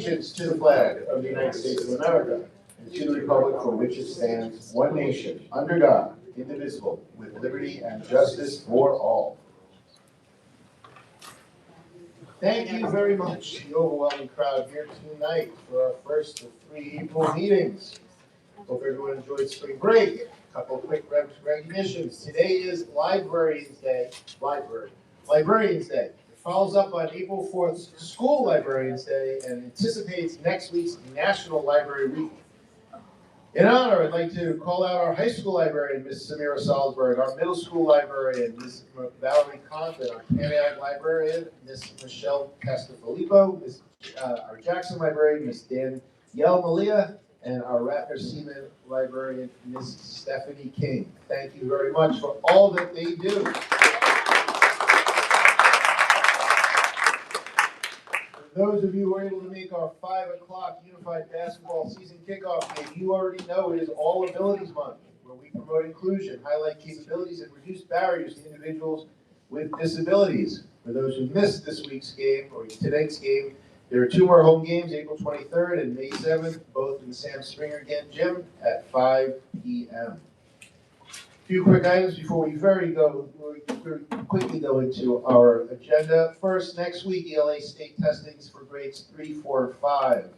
Allegiance to the flag of the United States of America and to the republic for which it stands, one nation, under God, indivisible, with liberty and justice for all. Thank you very much, the overwhelming crowd here tonight for our first of 3 April meetings. Hope everyone enjoyed spring break. A couple of quick recognitions. Today is Librarians Day. Librarians Day. It follows up on April 4th, School Librarians Day, and anticipates next week's National Library Week. In honor, I'd like to call out our high school librarian, Ms. Samira Salzberg, our middle school librarian, Ms. Valerie Compton, our Canada librarian, Ms. Michelle Castafilippo, our Jackson librarian, Ms. Danielle Malia, and our Ratner-Seaman librarian, Ms. Stephanie King. Thank you very much for all that they do. For those of you who are able to make our 5 o'clock Unified Basketball season kickoff game, you already know it is All Abilities Month, where we promote inclusion, highlight capabilities, and reduce barriers to individuals with disabilities. For those who missed this week's game, or tonight's game, there are 2 more home games, April 23rd and May 7th, both in the Sam Springer Gym at 5 p.m. A few quick items before we very quickly go into our agenda. First, next week, ELA state testings for grades 3, 4, and 5.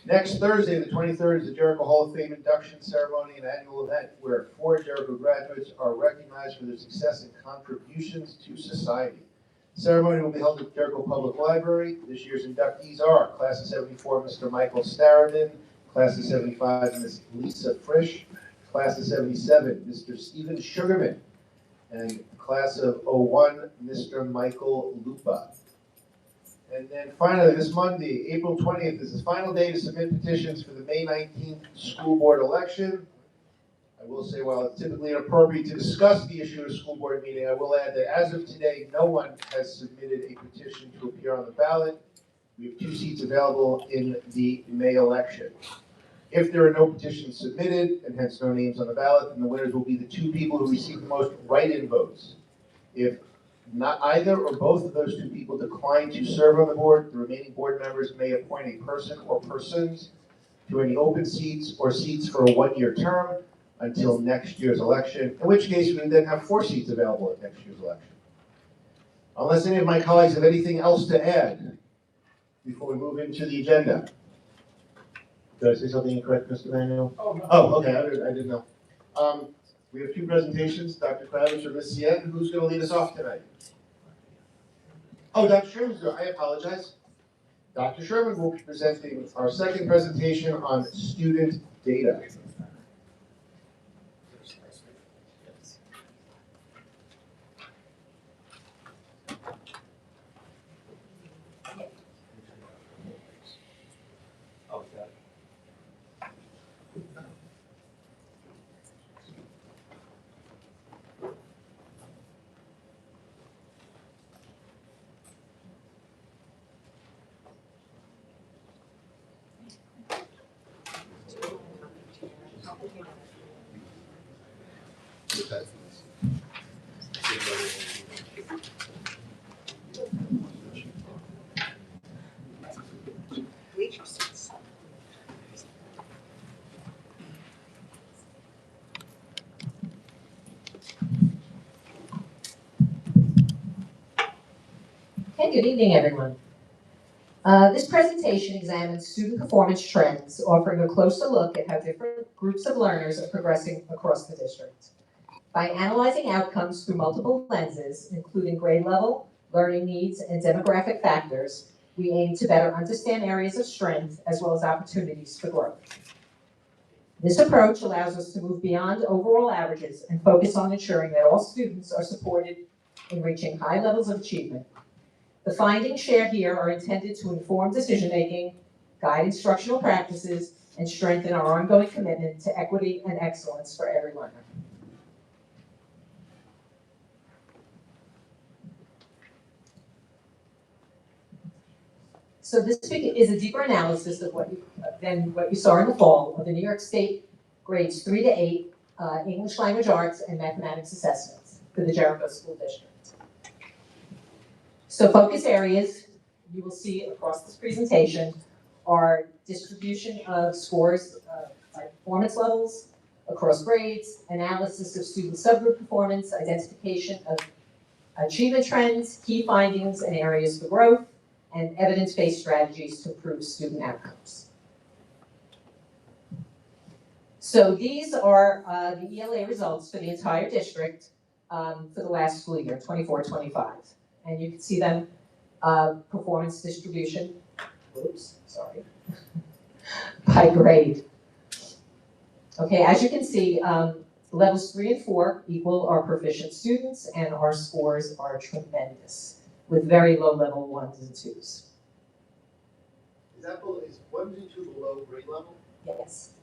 Next Thursday, the 23rd, is the Jericho Hall of Fame induction ceremony, an annual event where 4 Jericho graduates are recognized for their success and contributions to society. The ceremony will be held at Jericho Public Library. This year's inductees are Class of 74, Mr. Michael Starriman, Class of 75, Ms. Lisa Frisch, Class of 77, Mr. Stephen Sugarman, and Class of 01, Mr. Michael Lupa. And then finally, this Monday, April 20th, is the final day to submit petitions for the May 19th school board election. I will say, while it's typically inappropriate to discuss the issue at a school board meeting, I will add that as of today, no one has submitted a petition to appear on the ballot. We have 2 seats available in the May election. If there are no petitions submitted, and hence no names on the ballot, then the winners will be the 2 people who receive the most write-in votes. If not either or both of those 2 people decline to serve on the board, the remaining board members may appoint a person or persons to any open seats or seats for a 1-year term until next year's election, in which case we would then have 4 seats available at next year's election. Unless any of my colleagues have anything else to add before we move into the agenda. Did I say something incorrect, Mr. Manuel? Oh, no. Oh, okay, I didn't know. We have 2 presentations, Dr. Kravitz or Ms. Sien. Who's going to lead us off tonight? Oh, Dr. Sherman's going to, I apologize. Dr. Sherman will be presenting our second presentation on student data. Okay, good evening, everyone. This presentation examines student performance trends, offering a closer look at how different groups of learners are progressing across the district. By analyzing outcomes through multiple lenses, including grade level, learning needs, and demographic factors, we aim to better understand areas of strength as well as opportunities for growth. This approach allows us to move beyond overall averages and focus on ensuring that all students are supported in reaching high levels of achievement. The findings shared here are intended to inform decision-making, guide instructional practices, and strengthen our ongoing commitment to equity and excellence for every learner. So this is a deeper analysis of than what you saw in the fall of the New York State grades 3 to 8 English language arts and mathematics assessments for the Jericho School District. So focus areas you will see across this presentation are distribution of scores by performance levels across grades, analysis of student subgroup performance, identification of achievement trends, key findings and areas for growth, and evidence-based strategies to improve student outcomes. So these are the ELA results for the entire district for the last school year, 24-25. And you can see them, performance distribution, by grade. Okay, as you can see, levels 3 and 4 equal our proficient students, and our scores are tremendous, with very low level 1s and 2s. Is 1 and 2 below grade level? Yes.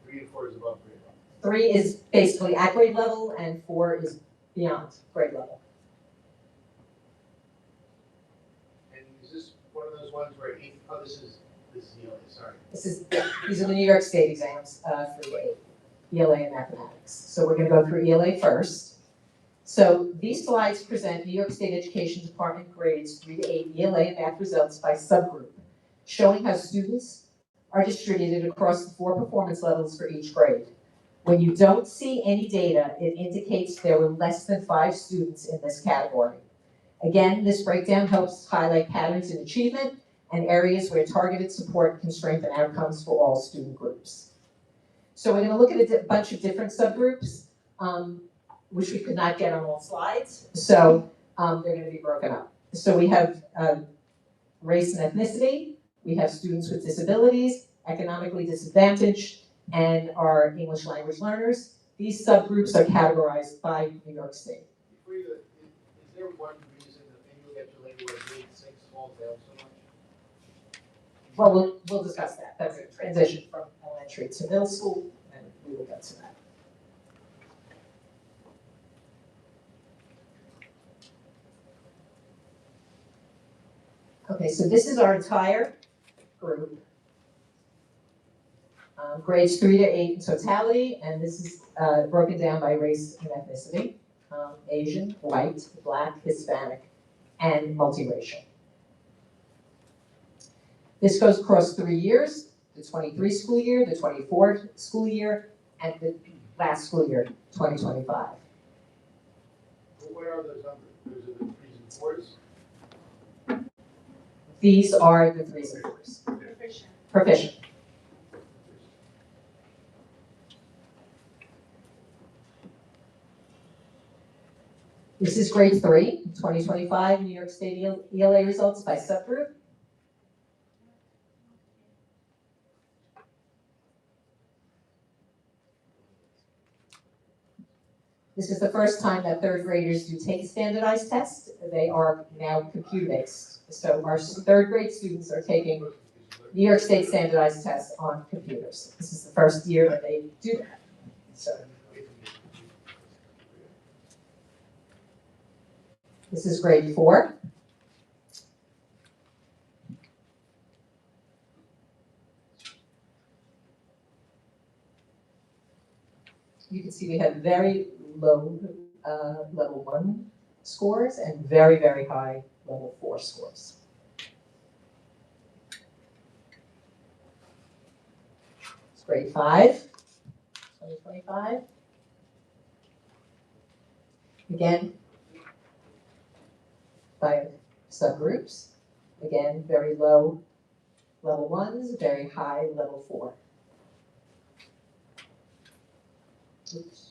3 and 4 is above grade level. 3 is basically at grade level, and 4 is beyond grade level. And is this one of those ones where this is ELA, sorry. These are the New York State exams for ELA and mathematics. So we're going to go through ELA first. So these slides present New York State Education Department grades 3 to 8 ELA and math results by subgroup, showing how students are distributed across the 4 performance levels for each grade. When you don't see any data, it indicates there were less than 5 students in this category. Again, this breakdown helps highlight patterns in achievement and areas where targeted support can strengthen outcomes for all student groups. So we're going to look at a bunch of different subgroups, which we could not get on all slides. So they're going to be broken up. So we have race and ethnicity, we have students with disabilities, economically disadvantaged, and our English language learners. These subgroups are categorized by New York State. Is there one reason that maybe we'll get to later where grade 6 falls down so much? Well, we'll discuss that. That's a transition from elementary to middle school, and we will get to that. Okay, so this is our entire group. Grades 3 to 8 in totality, and this is broken down by race and ethnicity, Asian, white, Black, Hispanic, and multiracial. This goes across 3 years, the 23 school year, the 24 school year, and the last school year, 2025. Well, where are those numbers? Those are the 3s and 4s? These are the 3s and 4s. Proficient. This is grade 3, 2025 New York State ELA results by subgroup. This is the first time that 3rd graders do take a standardized test. They are now computer-based. So our 3rd grade students are taking New York State standardized tests on computers. This is the first year that they do that. So this is grade 4. You can see we have very low level 1 scores and very, very high level 4 scores. It's grade 5, 2025. Again, by subgroups. Again, very low level 1s, very high level 4. Oops.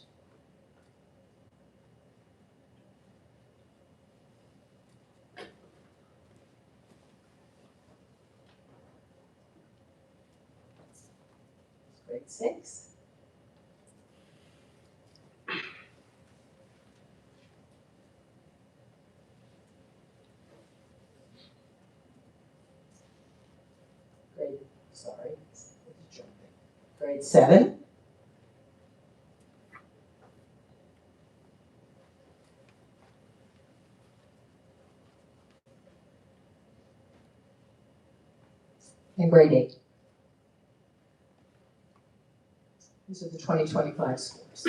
Grade 6. Grade 7. And grade 8. These are the 2025 scores.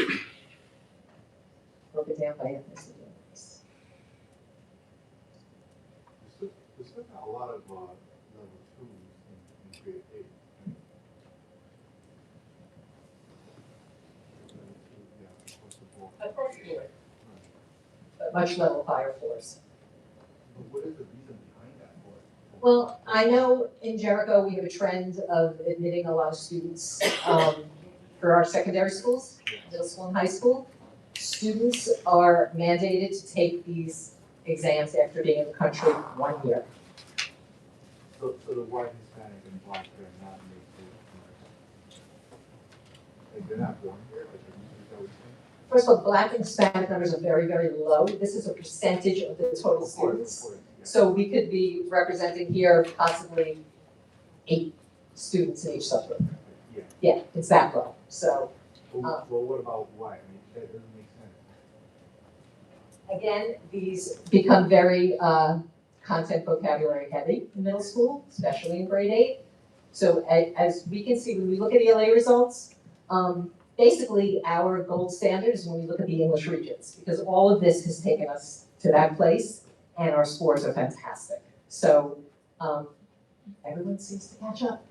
Broken down by ethnicity and race. There's still a lot of level 2s in grade 8. Yeah, across the board. Across the board. But much level higher floors. But what is the reason behind that for? Well, I know in Jericho, we have a trend of admitting a lot of students for our secondary schools, middle school and high school. Students are mandated to take these exams after being in the country 1 year. So the white, Hispanic, and black, they're not made for like they're not born here, like is that what you're saying? First of all, black and Hispanic numbers are very, very low. This is a percentage of the total students. Of course, yeah. So we could be representing here possibly 8 students in each subgroup. Yeah. Yeah, it's that low. So Well, what about white? I mean, that doesn't make sense. again, these become very content vocabulary heavy in middle school, especially in grade 8. So as we can see, when we look at ELA results, basically our gold standard is when we look at the English regions, because all of this has taken us to that place, and our scores are fantastic. So everyone seems to catch up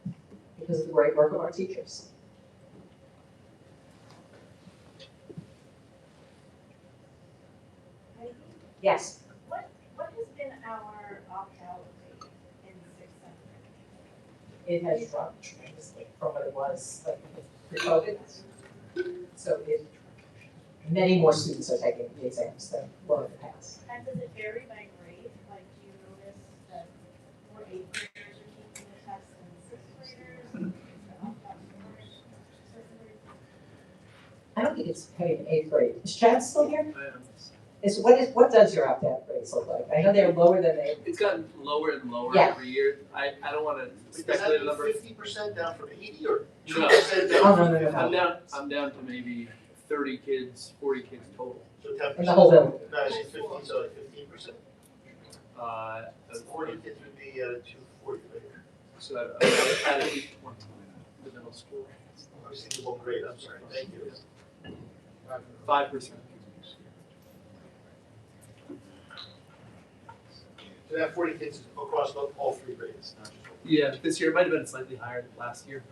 because of the great work of our teachers. Yes. What has been our opt-out rate in 6th and It has dropped tremendously from what it was like pre-COVID. So many more students are taking the exams than were in the past. And does it vary by grade? Like, do you notice that more 8th graders are taking the test than 6th graders? Is the opt-out more certain grades? I don't think it's paid in 8th grade. Is Chad still here? What does your opt-out grades look like? I know they're lower than they. It's gotten lower and lower Yeah. every year. I don't wanna Does speculate a that number. mean 50% down from 80 or No. 2% Oh, down? no. I'm down to maybe 30 kids, 40 kids total. So 10%. In the whole building. No, it's 15, so like 15%. Uh, So 40 kids would be 240, right? so that added each one to the middle school. Obviously, the one grade, I'm sorry, thank you. 5%. So that 40 kids is across all 3 grades, not just one. Yeah, this year it might have been slightly higher than last year.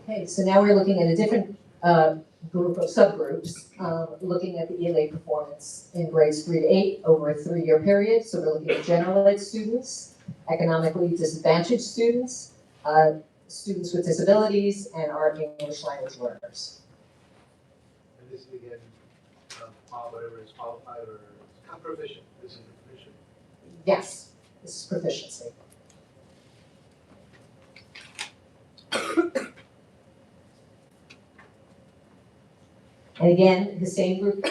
Okay, so now we're looking at a different group of subgroups, looking at the ELA performance in grades 3 to 8 over a 3-year period. So we're looking at general ed students, economically disadvantaged students, students with disabilities, and our English language learners. And this is again, whatever is qualified or it's not proficient, this is proficient. Yes, this is proficiency. And again, the same group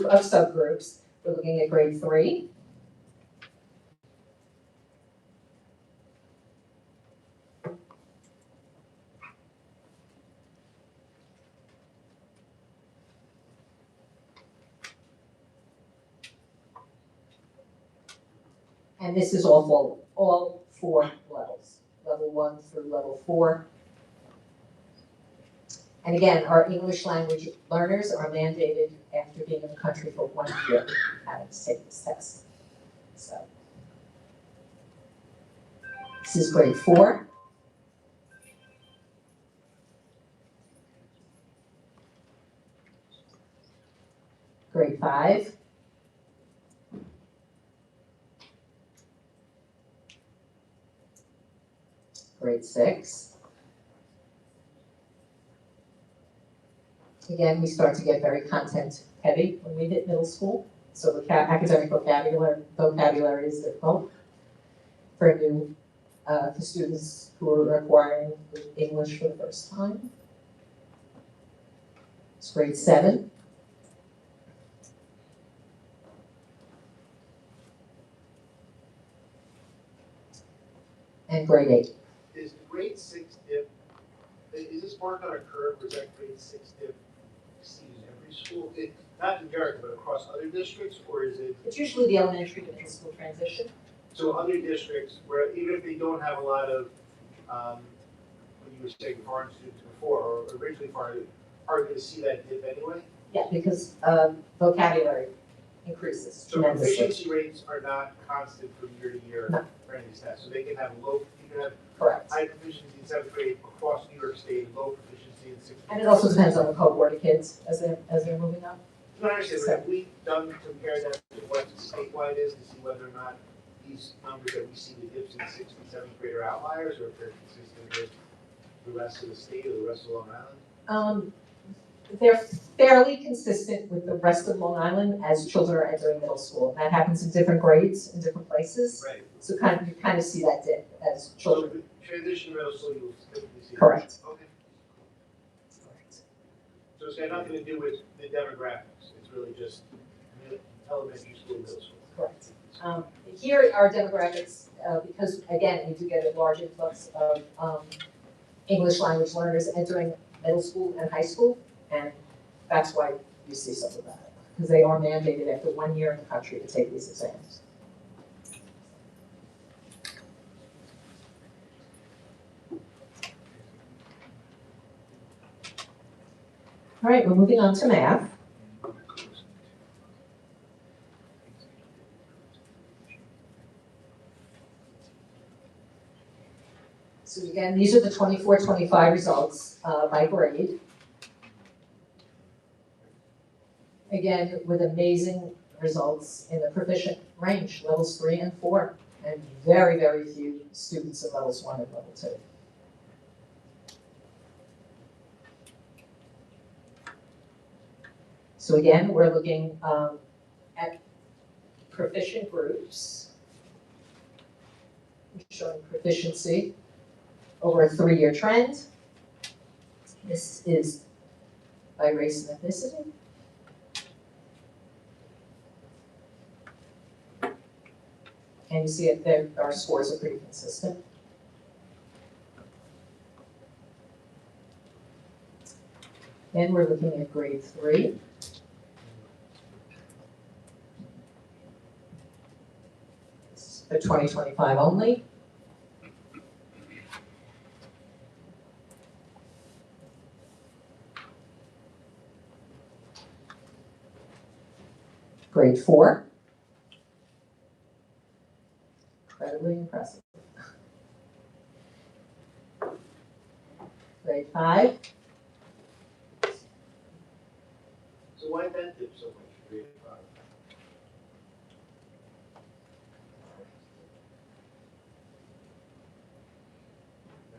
of subgroups. We're looking at grade 3. And this is all 4 levels, level 1 through level 4. And again, our English language learners are mandated after being in the country for 1 year having to take this test. So this is grade 4. Grade 5. Grade 6. Again, we start to get very content heavy when we hit middle school. So the academic vocabulary is difficult for new, for students who are acquiring English for the first time. It's grade 7. And grade 8. Is the grade 6 dip, is this marked on a curve, or is that grade 6 dip seen in every school? Not in Jericho, but across other districts, or is it, It's usually the elementary to middle school transition. so other districts where even if they don't have a lot of, when you were saying foreign students before, or originally foreign, are going to see that dip anyway? Yeah, because vocabulary increases So tremendously. proficiency rates are not constant from year to year No. for any of these tests. So they can have you can have Correct. high proficiency in seventh grade across New York State, and low proficiency in sixth grade. And it also depends on the cohort of kids as they're moving up. No, I understand, but have we compare that to what statewide is to see whether or not these numbers that we see the dips in sixth and seventh grade are outliers, or if they're consistent with the rest of the state or the rest of Long Island? They're fairly consistent with the rest of Long Island as children are entering middle school. That happens in different grades in different places. Right. So you kind of see that dip as So children. with transition to middle school, you'll typically see. Correct. Okay. So it's got nothing to do with the demographics, it's really just elementary school, middle school. Correct. Here are demographics, because again, we do get a large influx of English language learners entering middle school and high school, and that's why you see some of that, because they are mandated after 1 year in the country to take these exams. All right, we're moving on to math. So again, these are the 24-25 results by grade. Again, with amazing results in the proficient range, levels 3 and 4, and very, very few students in levels 1 and level 2. So again, we're looking at proficient groups, showing proficiency over a 3-year trend. This is by race and ethnicity. And you see it, our scores are pretty consistent. Then we're looking at grade 3. This is for 2025 only. Grade 4. Incredibly impressive. Grade 5. So why that dip so much, grade 5?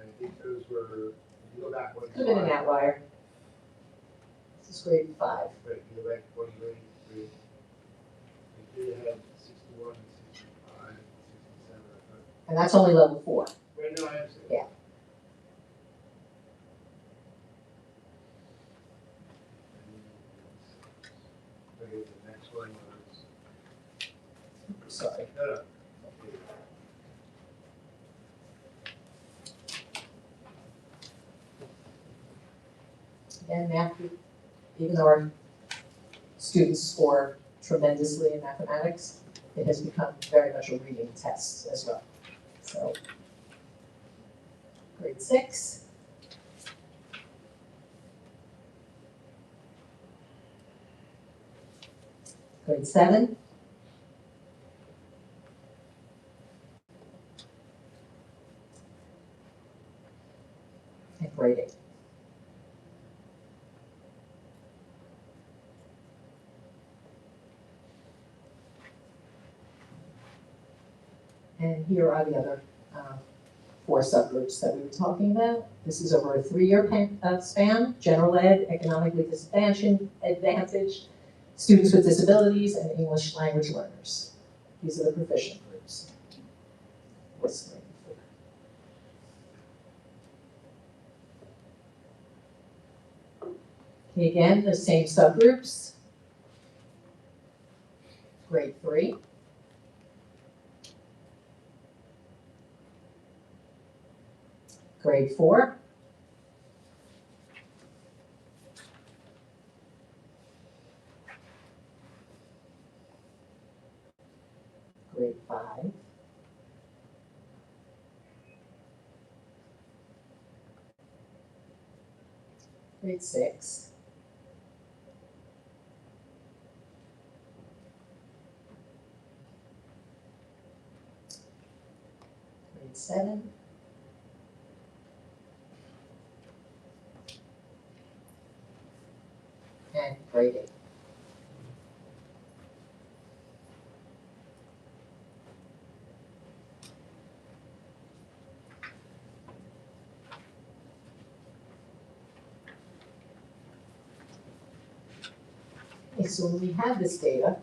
I think those were, if you go back one Could have been an slide, outlier. This is grade 5. right, you go back one grade, grade. You had 61, 65, 67, And that's only level 4. right now I have. Yeah. Okay, the next one was, Sorry. no. Again, math, even though our students score tremendously in mathematics, it has become very much a reading test as well. So, grade 6. Grade 7. And grade 8. And here are the other 4 subgroups that we were talking about. This is over a 3-year span: general ed, economically disadvantaged, students with disabilities, and English language learners. These are the proficient groups. Okay, again, the same subgroups. Grade 3. Grade 4. Grade 5. Grade 6. grade 7. And grade 8. Okay, so when we have this data,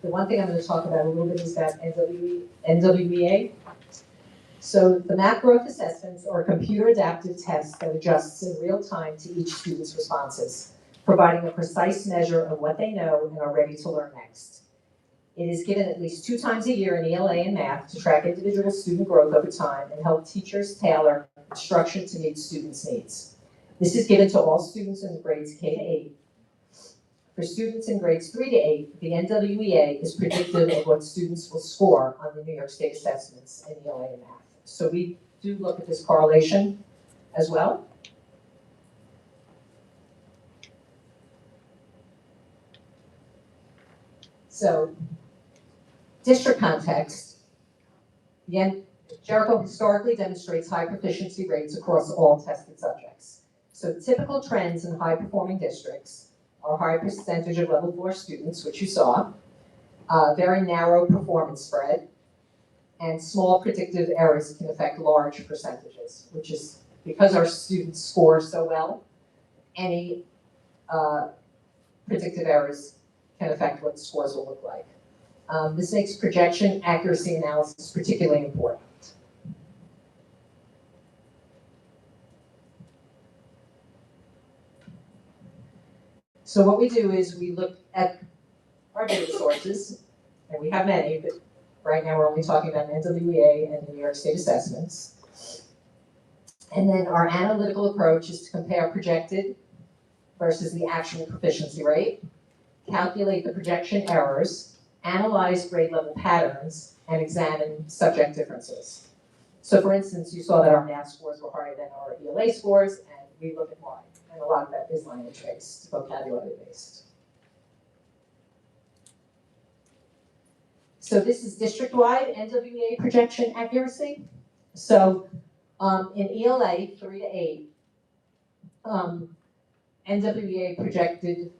the one thing I'm going to talk about a little bit is that NWEA. So the MAP growth assessments are computer adaptive tests that adjusts in real time to each student's responses, providing a precise measure of what they know and are ready to learn next. It is given at least 2 times a year in ELA and math to track individual student growth over time and help teachers tailor instruction to meet students' needs. This is given to all students in grades K to 8. For students in grades 3 to 8, the NWEA is predictive of what students will score on the New York State assessments in ELA and math. So we do look at this correlation as well. So, district context, again, Jericho historically demonstrates high proficiency rates across all tested subjects. So typical trends in high-performing districts are high percentage of level 4 students, which you saw, very narrow performance spread, and small predictive errors can affect large percentages, which is because our students score so well, any predictive errors can affect what the scores will look like. This makes projection accuracy analysis particularly important. So what we do is we look at our data sources, and we have many, but right now we're only talking about NWEA and the New York State assessments. And then our analytical approach is to compare projected versus the actual proficiency rate, calculate the projection errors, analyze grade level patterns, and examine subject differences. So for instance, you saw that our math scores were higher than our ELA scores, and we look at why. And a lot of that is language-based, vocabulary-based. So this is district-wide NWEA projection accuracy. So in ELA 3 to 8, NWEA projected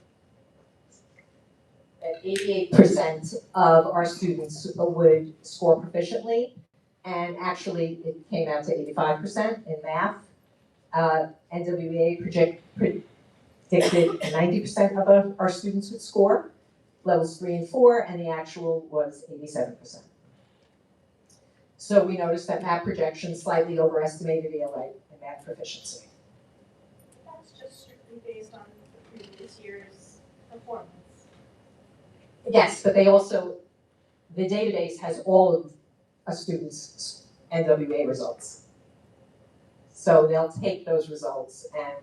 that 88% of our students would score proficiently, and actually it came out to 85% in math. NWEA predicted 90% of our students would score, levels 3 and 4, and the actual was 87%. So we noticed that math projections slightly overestimated ELA and math proficiency. That's just strictly based on the previous year's performance. Yes, but they also, the database has all of a student's NWA results. So they'll take those results and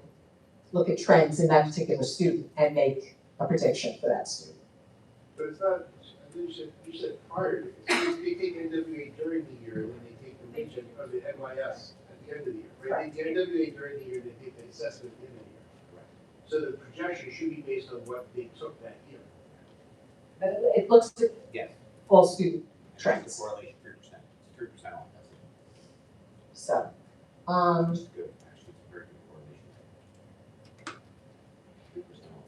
look at trends in that particular student and make a prediction for that student. But it's not, I think you said prior to this, they take NWA during the year, and then they take the region of the NYS at the end of the year, right? They take NWA during the year, they take the assessment in the year. So the projection should be based on what they took that year. But it looks at Yes. all student The trends. correlation, 3%. It's 3% on testing. So, Which is good, actually, it's a very good correlation. 3% on.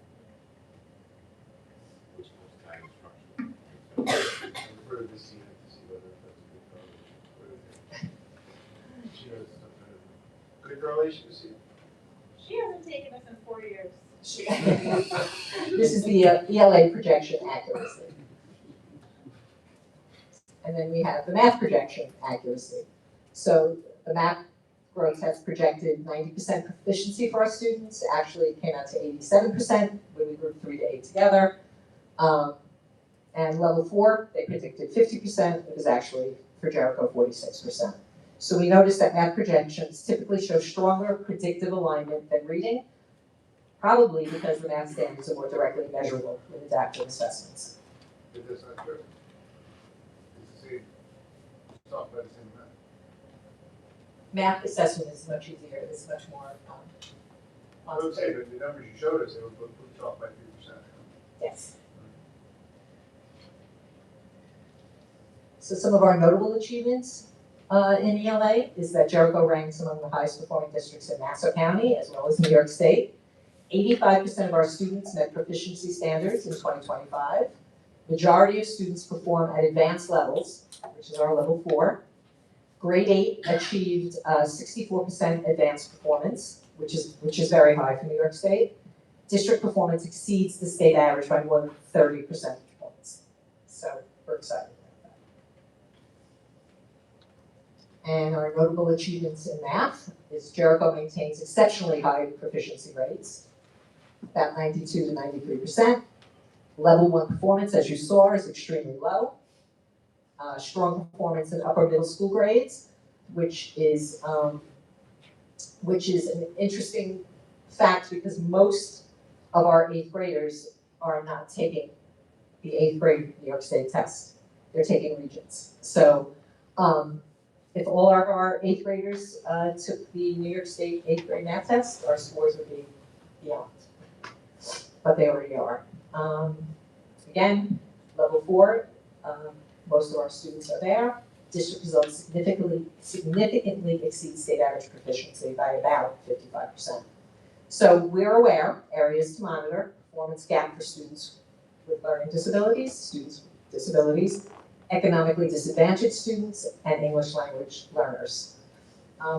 Which helps guide instruction. I refer to this scene to see whether that's a good correlation. What do you think? She knows some kind of good correlation to see. She hasn't taken us in 4 years. this is the ELA projection accuracy. And then we have the math projection accuracy. So the math growth has projected 90% proficiency for our students. Actually, it came out to 87% when we grouped 3 to 8 together. And level 4, they predicted 50%. It was actually, for Jericho, 46%. So we noticed that math projections typically show stronger predictive alignment than reading, probably because the math standards are more directly measurable with adaptive assessments. But that's not true. It's the same, it's talked about the same math. Math assessment is much easier, it's much more, I would say, but the numbers you showed us, they were both off by 3%. yes. So some of our notable achievements in ELA is that Jericho ranks among the highest performing districts in Nassau County as well as New York State. 85% of our students met proficiency standards in 2025. Majority of students perform at advanced levels, which is our level 4. Grade 8 achieved 64% advanced performance, which is very high for New York State. District performance exceeds the state average by more than 30 percentage points. So we're excited about that. And our notable achievements in math is Jericho maintains exceptionally high proficiency rates, about 92 to 93%. Level 1 performance, as you saw, is extremely low. Strong performance in upper middle school grades, which is an interesting fact because most of our 8th graders are not taking the 8th grade New York State test. They're taking Regents. So if all of our 8th graders took the New York State 8th grade math test, our scores would be beyond. But they already are. Again, level 4, most of our students are there. District results significantly exceed state average proficiency by about 55%. So we're aware, areas to monitor, performance gap for students with learning disabilities, students with disabilities, economically disadvantaged students, and English language learners.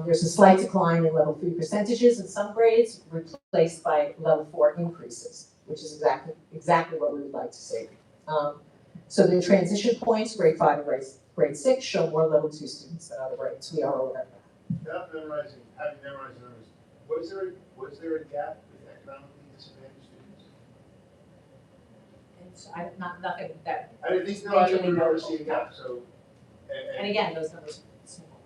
There's a slight decline in level 3 percentages in some grades, replaced by level 4 increases, which is exactly what we would like to see. So the transition points, grade 5 and grade 6, show more level 2 students than other grades. We are aware of that. Without memorizing, having memorized numbers, was there a gap with economically disadvantaged students? And nothing that, I didn't think, no, I didn't remember seeing a gap, so, and and again, those numbers are small.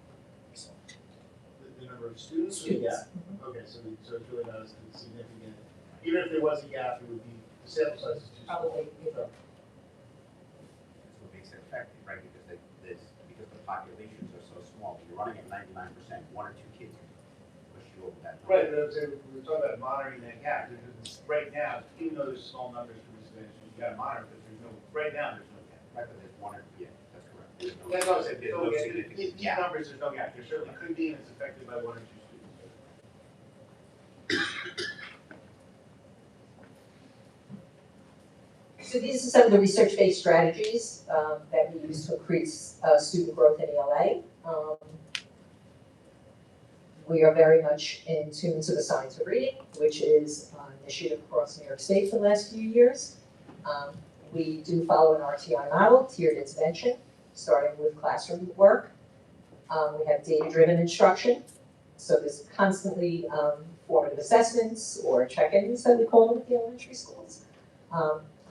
the number of students or the gap? Okay, so it's really not as significant. Even if there was a gap, it would be, the sample size is too small. Probably, That's what makes it effective, right? Because the populations are so small. You're running at 99%, 1 or 2 kids push you over that. Right, but I'm saying, we were talking about monitoring that gap, because right now, even though there's small numbers for disadvantaged, you gotta monitor, but there's no, right now, there's no gap. Right, but there's 1 or, yeah, that's correct. There's no- That's what I said, There's no these significant these gap. numbers, there's no gap, there certainly could be, and it's affected by 1 or 2 students. So these are some of the research-based strategies that we use to increase student growth in ELA. We are very much in tune to the science of reading, which is an initiative across New York State for the last few years. We do follow an RTI model, tiered intervention, starting with classroom work. We have data-driven instruction, so there's constantly formative assessments or check-ins that we call them at the elementary schools.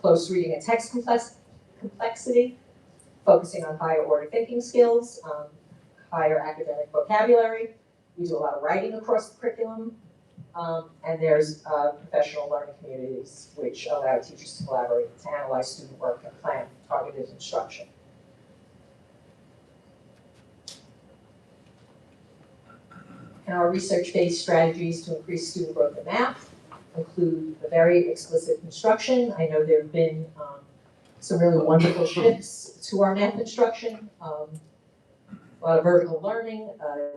Close reading and text complexity, focusing on higher order thinking skills, higher academic vocabulary. We do a lot of writing across the curriculum, and there's professional learning communities which allow teachers to collaborate to analyze student work and plan targeted instruction. And our research-based strategies to increase student growth in math include a very explicit instruction. I know there have been some really wonderful shifts to our math instruction. A lot of vertical learning,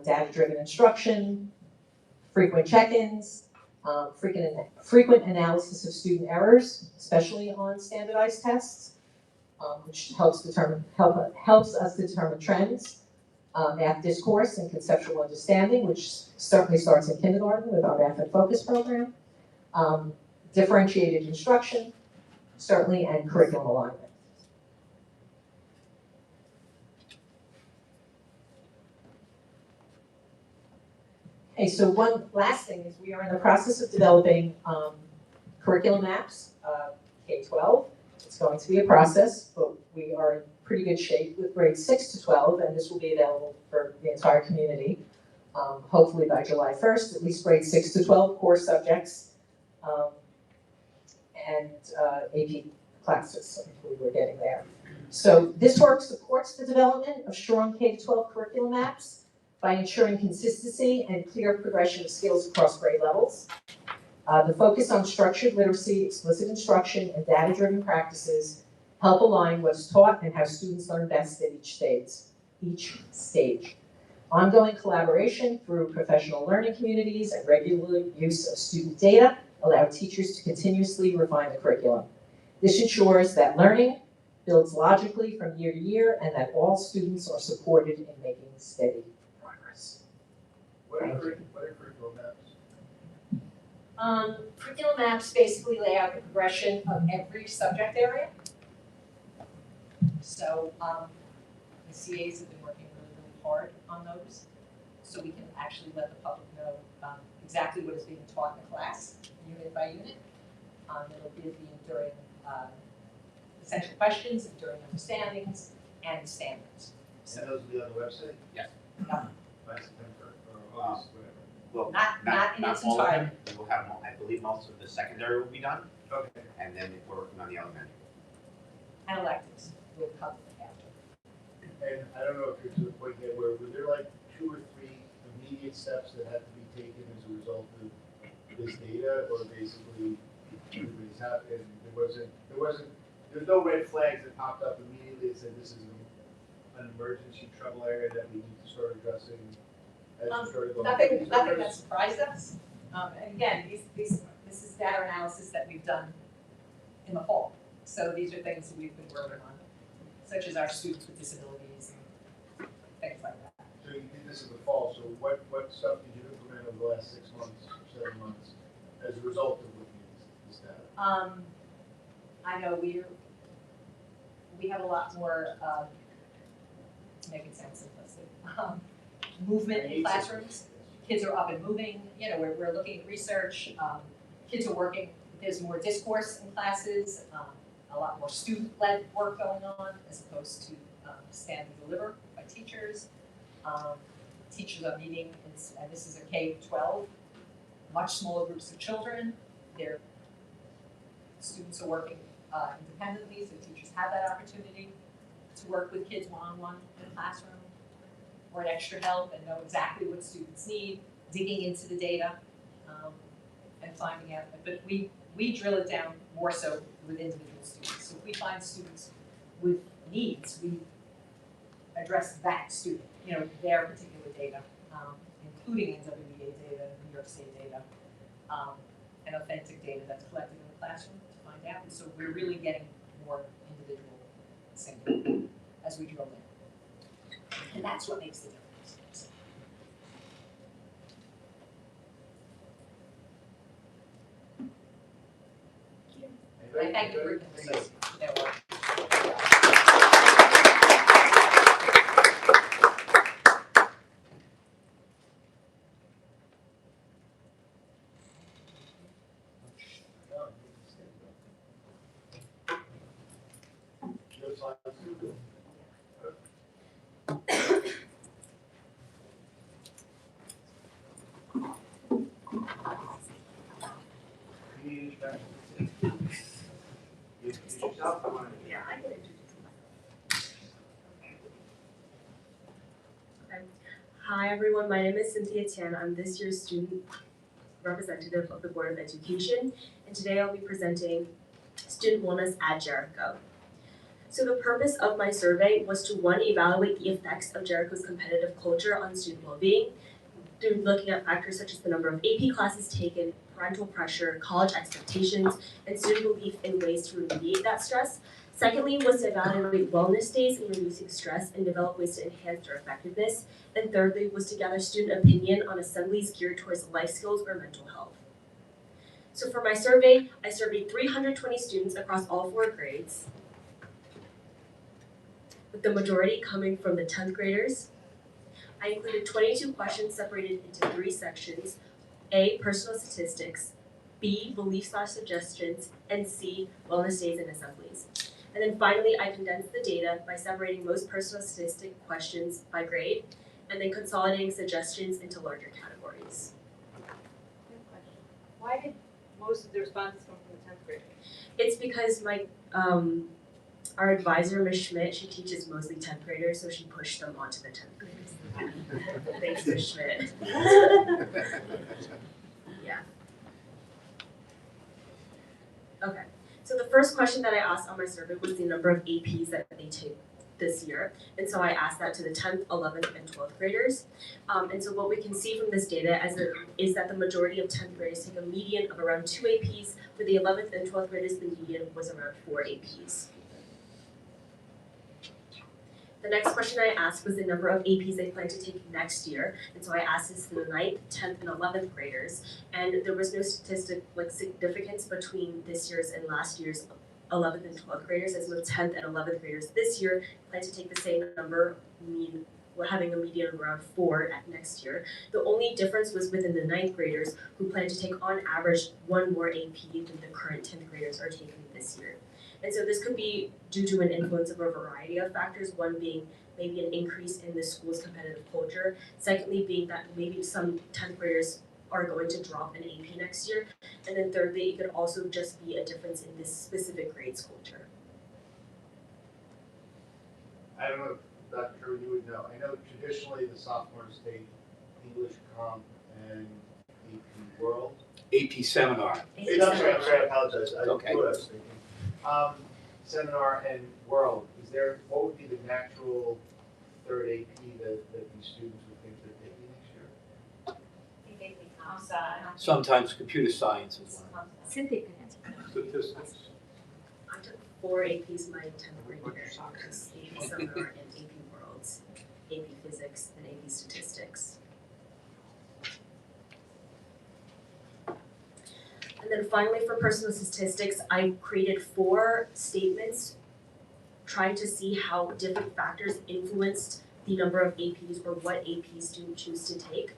data-driven instruction, frequent check-ins, frequent analysis of student errors, especially on standardized tests, which helps us determine trends. Math discourse and conceptual understanding, which certainly starts in kindergarten with our Math in Focus program. Differentiated instruction, certainly, and curriculum alignment. Okay, so one last thing is we are in the process of developing curriculum maps, K-12. It's going to be a process, but we are in pretty good shape with grades 6 to 12, and this will be available for the entire community, hopefully by July 1st, at least grades 6 to 12 core subjects and AP classes, if we were getting there. So this work supports the development of strong K-12 curriculum maps by ensuring consistency and clear progression of skills across grade levels. The focus on structured literacy, explicit instruction, and data-driven practices help align what's taught and how students learn best at each stage. Ongoing collaboration through professional learning communities and regular use of student data allow teachers to continuously refine the curriculum. This ensures that learning builds logically from year to year and that all students are supported in making steady progress. What are curriculum maps? Curriculum maps basically lay out the progression of every subject area. So the CAs have been working really hard on those, so we can actually let the public know exactly what is being taught in the class, unit by unit. It'll give the enduring essential questions, enduring understandings, and standards. And those will be on the website? Yes. By September or August, whatever. Well, Not in its all of them. entirety. We will have, I believe most of the secondary will be done, Okay. and then we're working on the elementary. And electives will come after. And I don't know if you're to the point yet where, were there like 2 or 3 immediate steps that had to be taken as a result of this data, or basically everybody's happy, and there's no red flags that popped up immediately that said this is an emergency trouble area that we need to start addressing as we started going. Nothing that surprised us. And again, this is data analysis that we've done in the fall. So these are things that we've been working on, such as our students with disabilities and things like that. So you did this in the fall, so what stuff did you implement over the last 6 months, 7 months, as a result of looking at this data? I know we have a lot more, to make it sound simplistic, movement in classrooms. Kids are up and moving, we're looking at research, kids are working, there's more discourse in classes, a lot more student-led work going on as opposed to stand and deliver by teachers. Teachers are meeting, and this is a K-12, much smaller groups of children. Their students are working independently, so teachers have that opportunity to work with kids one-on-one in the classroom, or an extra help and know exactly what students need, digging into the data, and finding out. But we drill it down more so with individual students. So if we find students with needs, we address that student, their particular data, including NWEA data, New York State data, and authentic data that's collected in the classroom to find out. And so we're really getting more individual single as we drill in. And that's what makes the difference. I thank you for their work. Hi everyone, my name is Cynthia Tian. I'm this year's student representative of the Board of Education, and today I'll be presenting Student Wellness at Jericho. So the purpose of my survey was to, one, evaluate the effects of Jericho's competitive culture on student well-being through looking at factors such as the number of AP classes taken, parental pressure, college expectations, and student belief in ways to remediate that stress. Secondly was to evaluate wellness days in reducing stress and develop ways to enhance their effectiveness. And thirdly was to gather student opinion on assemblies geared towards life skills or mental health. So for my survey, I surveyed 320 students across all 4 grades, with the majority coming from the 10th graders. I included 22 questions separated into 3 sections: A, personal statistics, B, beliefs/suggestions, and C, wellness days and assemblies. And then finally, I condensed the data by separating most personal statistic questions by grade, and then consolidating suggestions into larger categories. Why did most of the responses come from the 10th grade? It's because our advisor, Ms. Schmidt, she teaches mostly 10th graders, so she pushed them onto the 10th graders. Thanks, Ms. Schmidt. Yeah. Okay. So the first question that I asked on my survey was the number of APs that they take this year. And so I asked that to the 10th, 11th, and 12th graders. And so what we can see from this data is that the majority of 10th graders take a median of around 2 APs. For the 11th and 12th graders, the median was around 4 APs. The next question I asked was the number of APs they plan to take next year. And so I asked this to the 9th, 10th, and 11th graders. And there was no significance between this year's and last year's 11th and 12th graders, as with 10th and 11th graders this year plan to take the same number, we're having a median of around 4 at next year. The only difference was within the 9th graders, who plan to take on average 1 more AP than the current 10th graders are taking this year. And so this could be due to an influence of a variety of factors, one being maybe an increase in the school's competitive culture, secondly being that maybe some 10th graders are going to drop an AP next year, and then thirdly, it could also just be a difference in this specific grades culture. I don't know if Dr. Trevor, you would know. I know traditionally the sophomores take English Comp and AP World. AP seminar. I'm sorry, I apologize. I Okay. knew what I was thinking. Seminar and World, what would be the natural third AP that these students would think they're taking next year? Sometimes computer science is one. Cynthia can answer. Statistics. I took 4 APs my 10th grade year, just AP Seminar and AP Worlds, AP Physics, and AP Statistics. And then finally, for personal statistics, I created 4 statements trying to see how different factors influenced the number of APs or what APs students choose to take.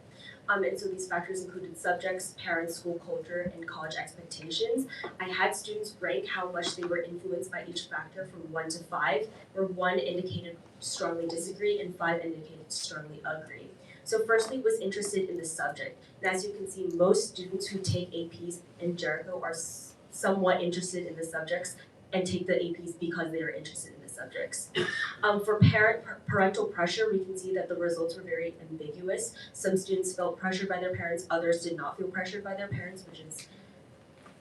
And so these factors included subjects, parents, school culture, and college expectations. I had students rank how much they were influenced by each factor from 1 to 5, where 1 indicated strongly disagree and 5 indicated strongly agree. So firstly, was interested in the subject. And as you can see, most students who take APs in Jericho are somewhat interested in the subjects and take the APs because they are interested in the subjects. For parental pressure, we can see that the results were very ambiguous. Some students felt pressured by their parents, others did not feel pressured by their parents, which is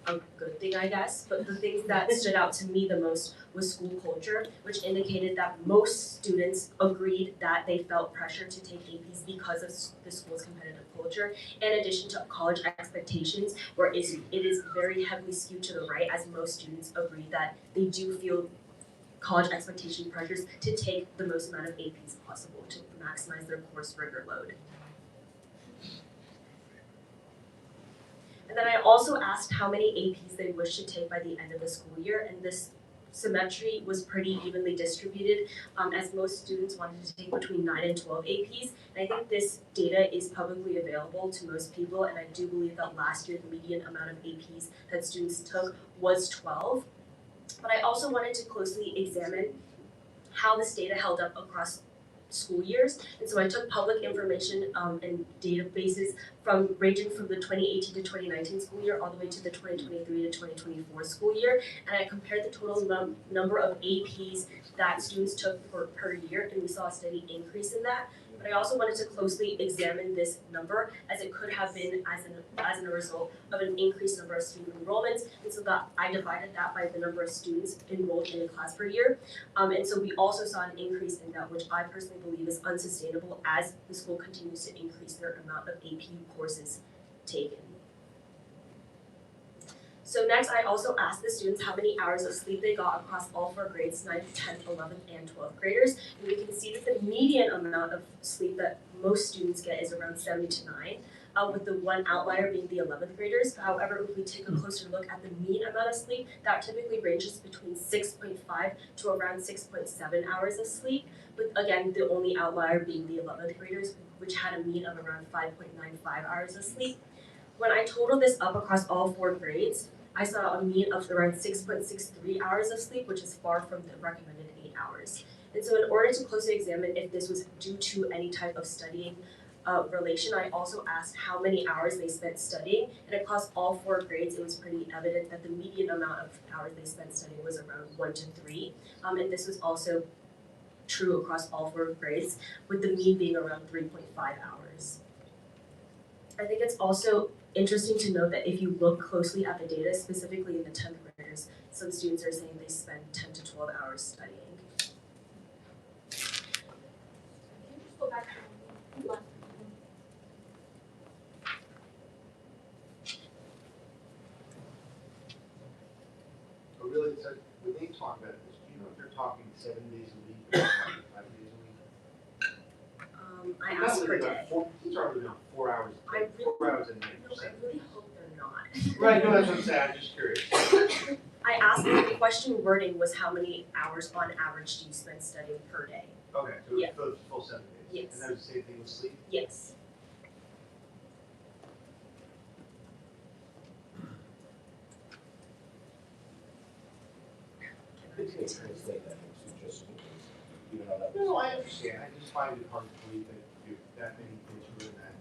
a good thing, I guess. But the things that stood out to me the most was school culture, which indicated that most students agreed that they felt pressure to take APs because of the school's competitive culture, in addition to college expectations, where it is very heavily skewed to the right, as most students agree that they do feel college expectation pressures to take the most amount of APs possible to maximize their course rigor load. And then I also asked how many APs they wish to take by the end of the school year, and this symmetry was pretty evenly distributed, as most students wanted to take between 9 and 12 APs. And I think this data is publicly available to most people, and I do believe that last year the median amount of APs that students took was 12. But I also wanted to closely examine how this data held up across school years. And so I took public information and databases ranging from the 2018 to 2019 school year all the way to the 2023 to 2024 school year. And I compared the total number of APs that students took per year, and we saw a steady increase in that. But I also wanted to closely examine this number, as it could have been as a result of an increased number of student enrollments. And so that I divided that by the number of students enrolled in a class per year. And so we also saw an increase in that, which I personally believe is unsustainable as the school continues to increase their amount of AP courses taken. So next, I also asked the students how many hours of sleep they got across all 4 grades, 9th, 10th, 11th, and 12th graders. And we can see that the median amount of sleep that most students get is around 7 to 9, with the one outlier being the 11th graders. However, if we take a closer look at the mean amount of sleep, that typically ranges between 6.5 to around 6.7 hours of sleep, with again, the only outlier being the 11th graders, which had a mean of around 5.95 hours of sleep. When I totaled this up across all 4 grades, I saw a mean of around 6.63 hours of sleep, which is far from the recommended 8 hours. And so in order to closely examine if this was due to any type of studying relation, I also asked how many hours they spent studying, and across all 4 grades, it was pretty evident that the median amount of hours they spent studying was around 1 to 3, and this was also true across all 4 grades, with the mean being around 3.5 hours. I think it's also interesting to note that if you look closely at the data, specifically in the 10th graders some students are saying they spend 10 to 12 hours studying. Can you just go back to the last? But really, it's like, when they talk about this, you know, if they're talking 7 days a week, or 5 days a week. I They're asked not per living on day. These aren't living on 4 hours, I really- 4 hours a night. No, I really hope they're not. Right, no, that's what I'm saying, I'm just curious. I asked, the question wording was how many hours on average do you spend studying per day? Okay, so Yeah. it's for the full 7 days? Yes. And that was the same thing with sleep? Yes. No, I understand, I just find it hard to believe that that many kids who are in that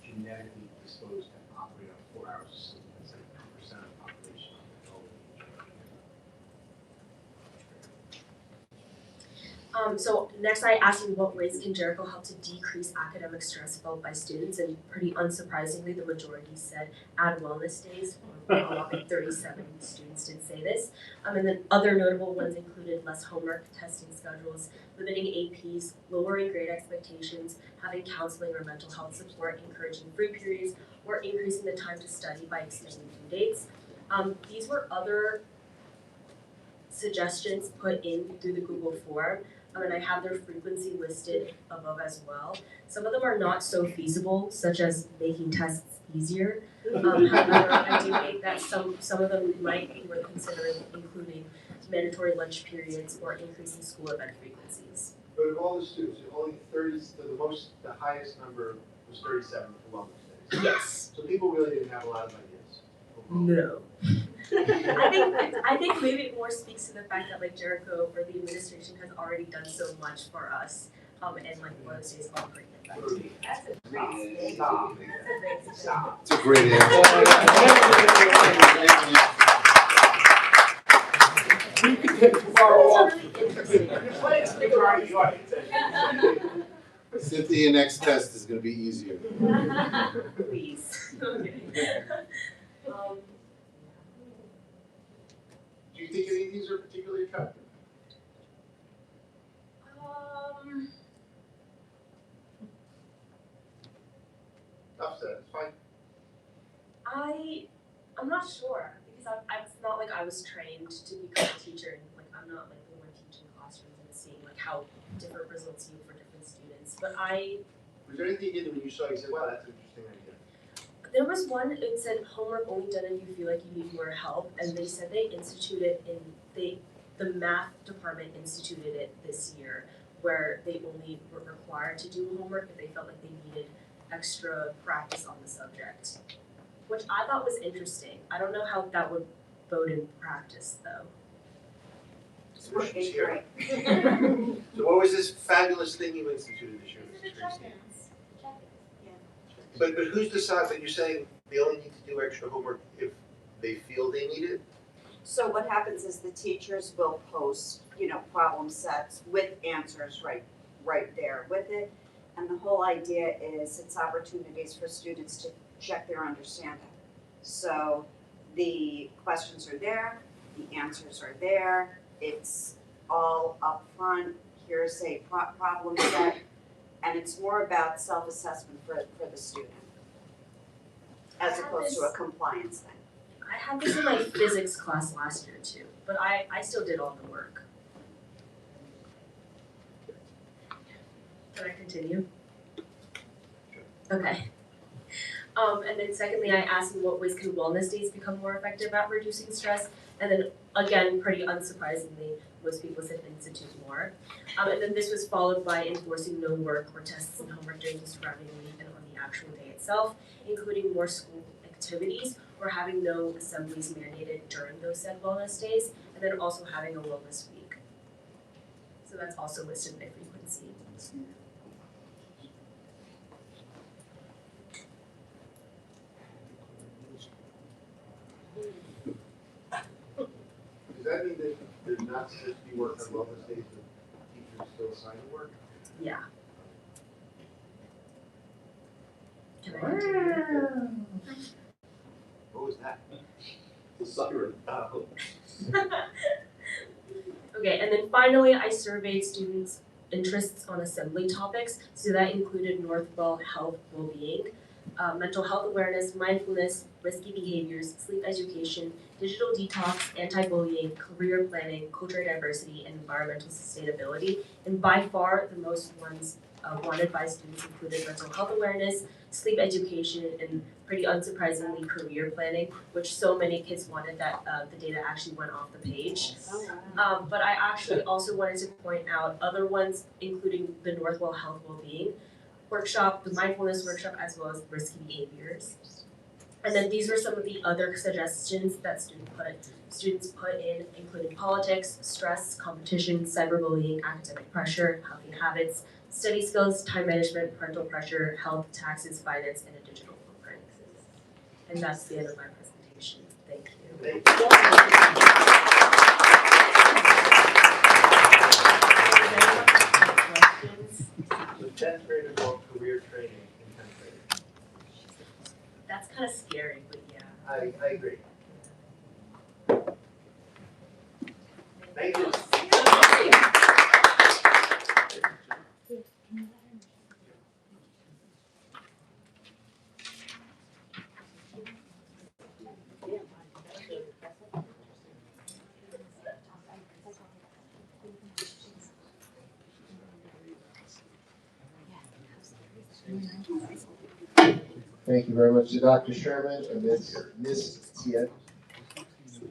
genetically disposed to operate on 4 hours of sleep, that's like 2% of the population of the adult age. So next I asked in what ways can Jericho help to decrease academic stress felt by students, and pretty unsurprisingly, the majority said add wellness days. A whopping 37 students did say this. And then other notable ones included less homework, testing schedules, limiting APs, lowering grade expectations, having counseling or mental health support, encouraging free periods, or increasing the time to study by extending due dates. These were other suggestions put in through the Google form, and I have their frequency listed above as well. Some of them are not so feasible, such as making tests easier. However, I do think that some of them might be worth considering, including mandatory lunch periods or increasing school event frequencies. But of all the students, only 30, the highest number was 37 for wellness days. Yes. So people really didn't have a lot of ideas. No. I think maybe it more speaks to the fact that like Jericho or the administration has already done so much for us, and like wellness days are pretty effective. That's a great Stop. Stop. It's a great answer. It's really interesting. What is the majority of the audience? Cynthia, next test is gonna be easier. Please. Okay. Do you think any of these are particularly attractive? Enough said, it's fine. I'm not sure because it's not like I was trained to become a teacher, and like I'm not like the one teaching classrooms and seeing like how different results yield for different students. But Was there anything you did when you saw it, you said, wow, that's an interesting idea? there was one, it said homework only done if you feel like you need more help, and they said they instituted the math department instituted it this year, where they only were required to do homework if they felt like they needed extra practice on the subject, which I thought was interesting. I don't know how that would vote in practice though. So what was this fabulous thing you instituted this year, These Mrs. are Christie? check-ins. Check-ins. But who's decided, that you're saying they only need to do extra homework if they feel they need it? So what happens is the teachers will post, problem sets with answers right there with it. And the whole idea is it's opportunities for students to check their understanding. So the questions are there, the answers are there, it's all up front. Here's a problem set, and it's more about self-assessment for the student as opposed to a compliance thing. I had this in my physics class last year too, but I still did all the work. Can I continue? Okay. And then secondly, I asked in what ways can wellness days become more effective at reducing stress? And then again, pretty unsurprisingly, most people said institute more. And then this was followed by enforcing no work or tests and homework during the surrounding week and on the actual day itself, including more school activities or having no assemblies mandated during those said wellness days, and then also having a wellness week. So that's also listed by frequency. Does that mean that there's not supposed to be work on wellness days, but teachers still assign the work? Yeah. Can I continue? What was that? The siren. Okay, and then finally, I surveyed students' interests on assembly topics, so that included Northwell health well-being, mental health awareness, mindfulness, risky behaviors, sleep education, digital detox, anti-bullying, career planning, cultural diversity, and environmental sustainability. And by far, the most ones wanted by students included mental health awareness, sleep education, and pretty unsurprisingly, career planning, which so many kids wanted that the data actually went off the page. But I actually also wanted to point out other ones, including the Northwell Health Wellbeing workshop, the mindfulness workshop, as well as risky behaviors. And then these were some of the other suggestions that students put in, including politics, stress, competition, cyberbullying, academic pressure, healthy habits, study skills, time management, parental pressure, health, taxes, finance, and a digital footprint. And that's the end of my presentation. Thank you. Questions? The 10th grader called career training in 10th grade. That's kind of scary, but yeah. I agree. Thank you. Thank you very much to Dr. Sherman and Ms. Tien.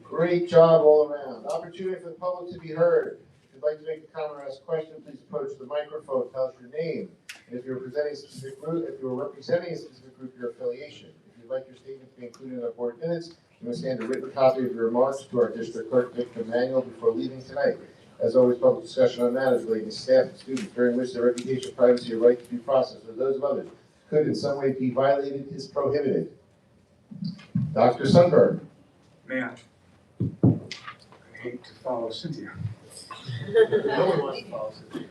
Great job all around. Opportunity for the public to be heard. If you'd like to make a comment or ask a question, please approach the microphone, tell us your name. And if you're representing a specific group, your affiliation. If you'd like your statement to be included in our board minutes, you must hand a written copy of your remarks to our district clerk, Victor Manuel, before leaving tonight. As always, public discussion on matters relating to staff and students during which their reputation, privacy, or right to due process, or those of others, could in some way be violated is prohibited. Dr. Sundberg. May I hate to follow Cynthia. No one wants to follow Cynthia.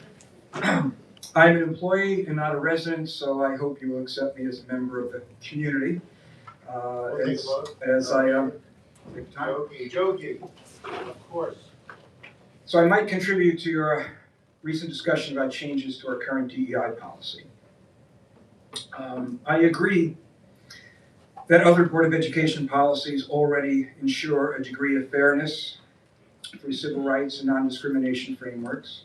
I'm an employee and not a resident, so I hope you will accept me as a member of the community. As I take time. Joking, of course. So I might contribute to your recent discussion about changes to our current DEI policy. I agree that other Board of Education policies already ensure a degree of fairness through civil rights and non-discrimination frameworks.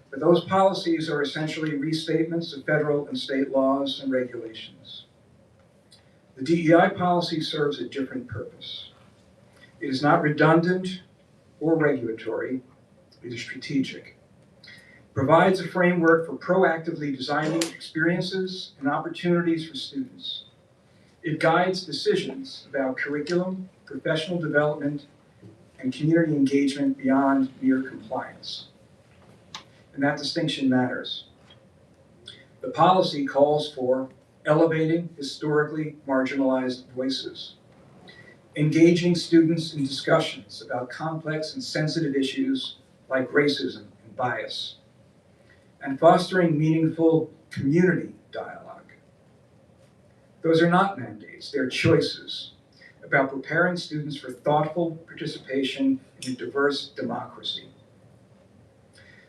But those policies are essentially restatements of federal and state laws and regulations. The DEI policy serves a different purpose. It is not redundant or regulatory, it is strategic. Provides a framework for proactively designing experiences and opportunities for students. It guides decisions about curriculum, professional development, and community engagement beyond mere compliance. And that distinction matters. The policy calls for elevating historically marginalized voices, engaging students in discussions about complex and sensitive issues like racism and bias, and fostering meaningful community dialogue. Those are not mandates, they're choices about preparing students for thoughtful participation in a diverse democracy.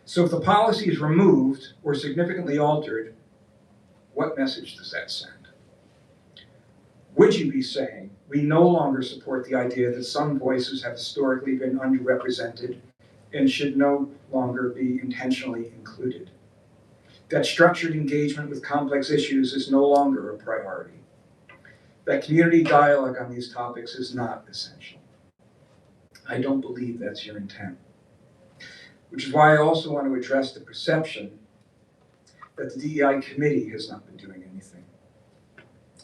So if the policy is removed or significantly altered, what message does that send? Would you be saying we no longer support the idea that some voices have historically been underrepresented and should no longer be intentionally included? That structured engagement with complex issues is no longer a priority. That community dialogue on these topics is not essential. I don't believe that's your intent. Which is why I also want to address the perception that the DEI committee has not been doing anything.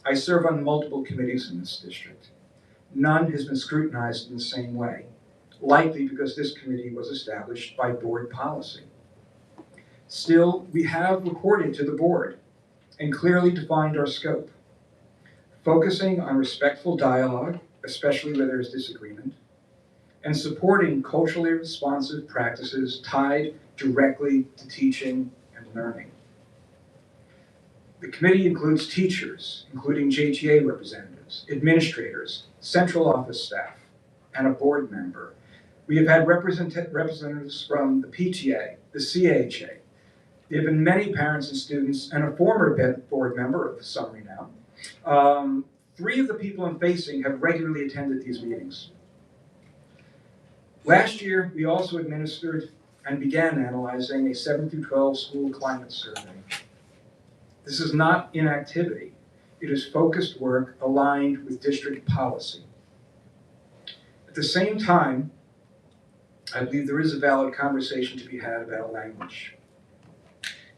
I serve on multiple committees in this district. None has been scrutinized in the same way, likely because this committee was established by board policy. Still, we have reported to the board and clearly defined our scope, focusing on respectful dialogue, especially where there is disagreement, and supporting culturally responsive practices tied directly to teaching and learning. The committee includes teachers, including JTA representatives, administrators, central office staff, and a board member, We have had representatives from the PTA, the CHA. There have been many parents and students, and a former board member of the summary now. 3 of the people I'm facing have regularly attended these meetings. Last year, we also administered and began analyzing a 7 through 12 school climate survey. This is not inactivity. It is focused work aligned with district policy. At the same time, I believe there is a valid conversation to be had about language.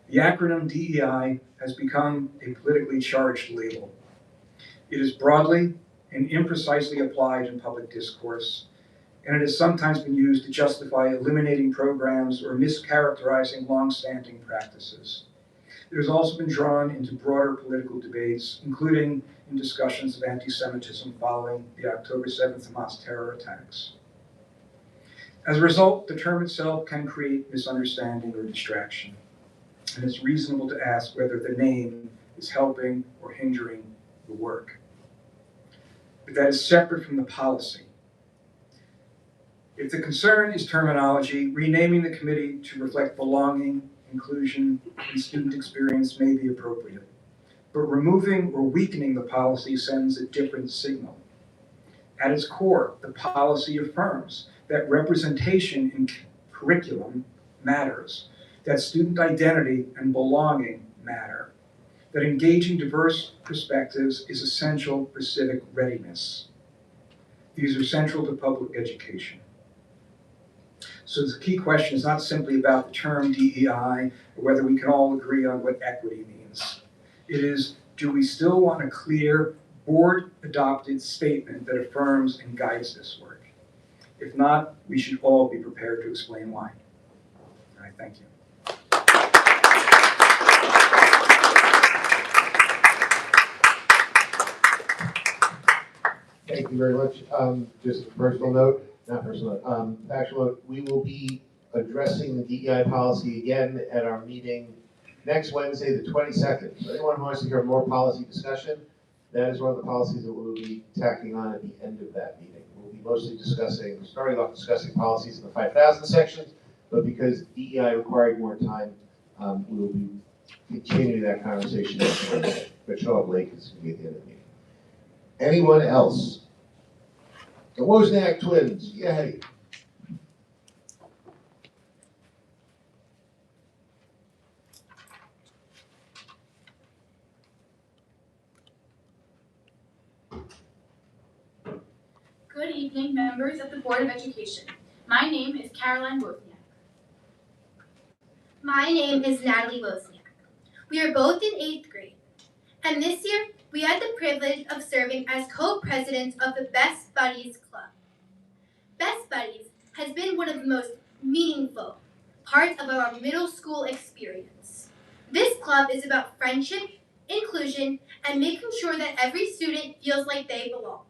The acronym DEI has become a politically charged label. It is broadly and imprecisely applied in public discourse, and it has sometimes been used to justify eliminating programs or mischaracterizing long-standing practices. It has also been drawn into broader political debates, including in discussions of anti-Semitism following the October 7th Hamas terror attacks. As a result, the term itself can create misunderstanding or distraction, and it's reasonable to ask whether the name is helping or hindering the work. But that is separate from the policy. If the concern is terminology, renaming the committee to reflect belonging, inclusion, and student experience may be appropriate. But removing or weakening the policy sends a different signal. At its core, the policy affirms that representation in curriculum matters, that student identity and belonging matter, that engaging diverse perspectives is essential for civic readiness. These are central to public education. So the key question is not simply about the term DEI or whether we can all agree on what equity means. It is, do we still want a clear, board-adopted statement that affirms and guides this work? If not, we should all be prepared to explain why. All right, thank you. Thank you very much. Just a personal note, not personal note, factual note, we will be addressing the DEI policy again at our meeting next Wednesday, the 22nd. So anyone who wants to hear more policy discussion, that is one of the policies that we'll be tacking on at the end of that meeting. We'll be mostly starting off discussing policies in the 5,000 sections, but because DEI required more time, we will be continuing that conversation next Wednesday. But show up late, because it's going to be at the end of the meeting. Anyone else? The Wozniak twins, yay. Good evening, members of the Board of Education. My name is Caroline Wozniak. My name is Natalie Wozniak. We are both in 8th grade, and this year we had the privilege of serving as co-presidents of the Best Buddies Club. Best Buddies has been one of the most meaningful parts of our middle school experience. This club is about friendship, inclusion, and making sure that every student feels like they belong.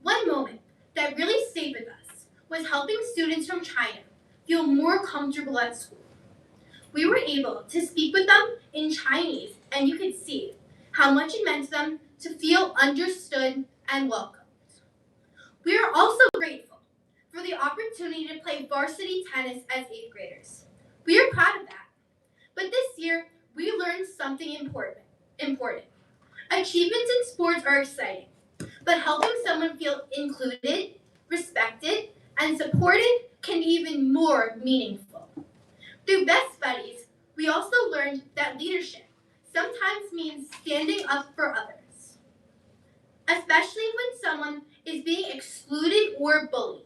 One moment that really stayed with us was helping students from China feel more comfortable at school. We were able to speak with them in Chinese, and you could see how much it meant to them to feel understood and welcomed. We are also grateful for the opportunity to play varsity tennis as 8th graders. We are proud of that. But this year, we learned something important. Achievements in sports are exciting, but helping someone feel included, respected, and supported can be even more meaningful. Through Best Buddies, we also learned that leadership sometimes means standing up for others, especially when someone is being excluded or bullied.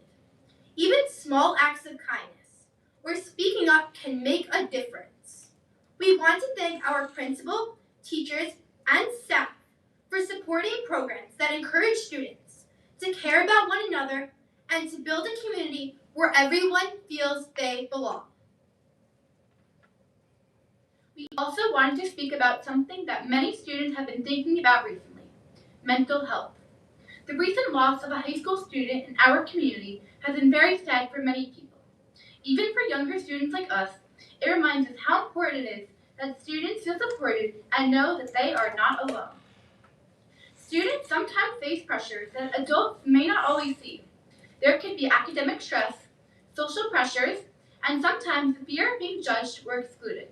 Even small acts of kindness or speaking up can make a difference. We want to thank our principal, teachers, and staff for supporting programs that encourage students to care about one another and to build a community where everyone feels they belong. We also wanted to speak about something that many students have been thinking about recently: mental health. The recent loss of a high school student in our community has been very sad for many people. Even for younger students like us, it reminds us how important it is that students feel supported and know that they are not alone. Students sometimes face pressures that adults may not always see. There could be academic stress, social pressures, and sometimes the fear of being judged or excluded.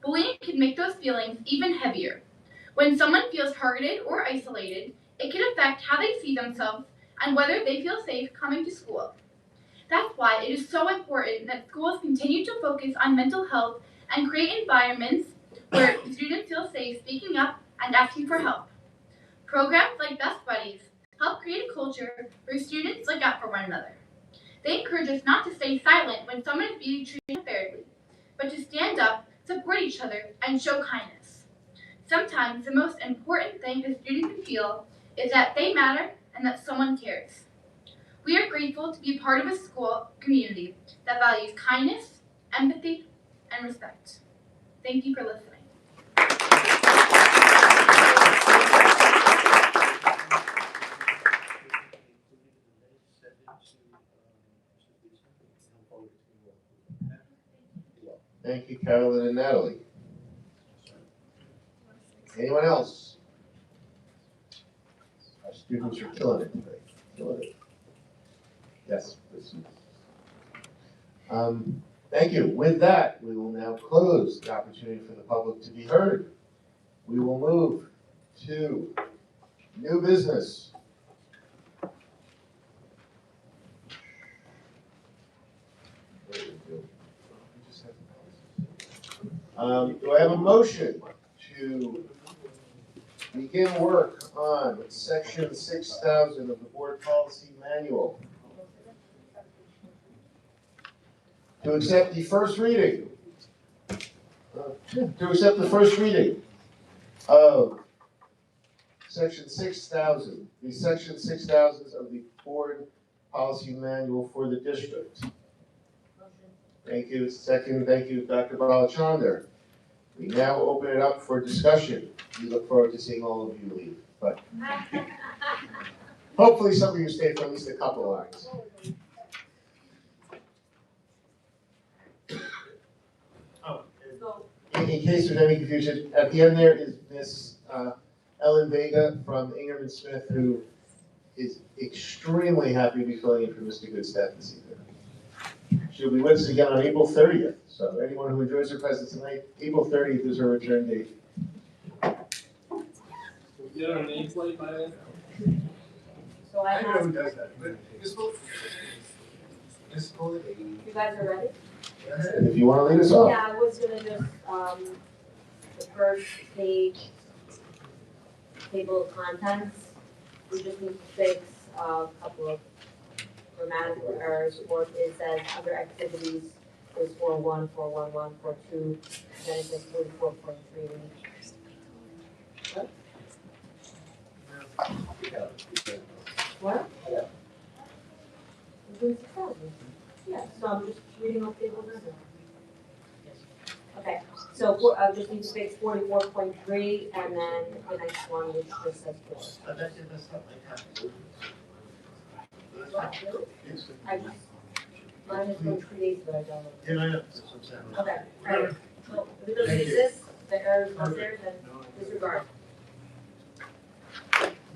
Bullying can make those feelings even heavier. When someone feels targeted or isolated, it can affect how they see themselves and whether they feel safe coming to school. That's why it is so important that schools continue to focus on mental health and create environments where students feel safe speaking up and asking for help. Programs like Best Buddies help create a culture where students look out for one another. They encourage us not to stay silent when someone is being treated unfairly, but to stand up, support each other, and show kindness. Sometimes the most important thing a student can feel is that they matter and that someone cares. We are grateful to be part of a school community that values kindness, empathy, and respect. Thank you for listening. Thank you, Carolyn and Natalie. Anyone else? Our students are killing it today, killing it. Yes, please. Thank you. With that, we will now close the opportunity for the public to be heard. We will move to new business. Do I have a motion to begin work on section 6000 of the board policy manual? To accept the first reading. To accept the first reading of section 6000, the section 6000s of the board policy manual for the district. Thank you. Second, thank you, Dr. Balachandar. We now open it up for discussion. We look forward to seeing all of you leave, but hopefully some of you stay for at least a couple lines. In case there's any confusion, at the end there is Miss Ellen Vega from Ingham and Smith, who is extremely happy to be filling in for Mr. Goodstaff this evening. She'll be with us again on April 30th. So anyone who enjoys her presence tonight, April 30th is her return date. You know, names like my. So I know have, who does that, but Ms. Foley, You guys are ready? if you want to lead us off. Yeah, I was gonna just, the first page, table of contents, we just need to fix a couple of grammatical errors. Or it says under activities, there's 4.1, 4.11, 4.2, then it says 44.3. What? I'm doing 6,000. Yeah, so I'm just reading off table of contents. Okay, so I just need to fix 44.3 and then the next one which just says 4. I just, mine is going to create, but I don't know. Yeah, I know. That's what I'm saying. Okay, alright, so if it doesn't exist, the error is not there, then disregard.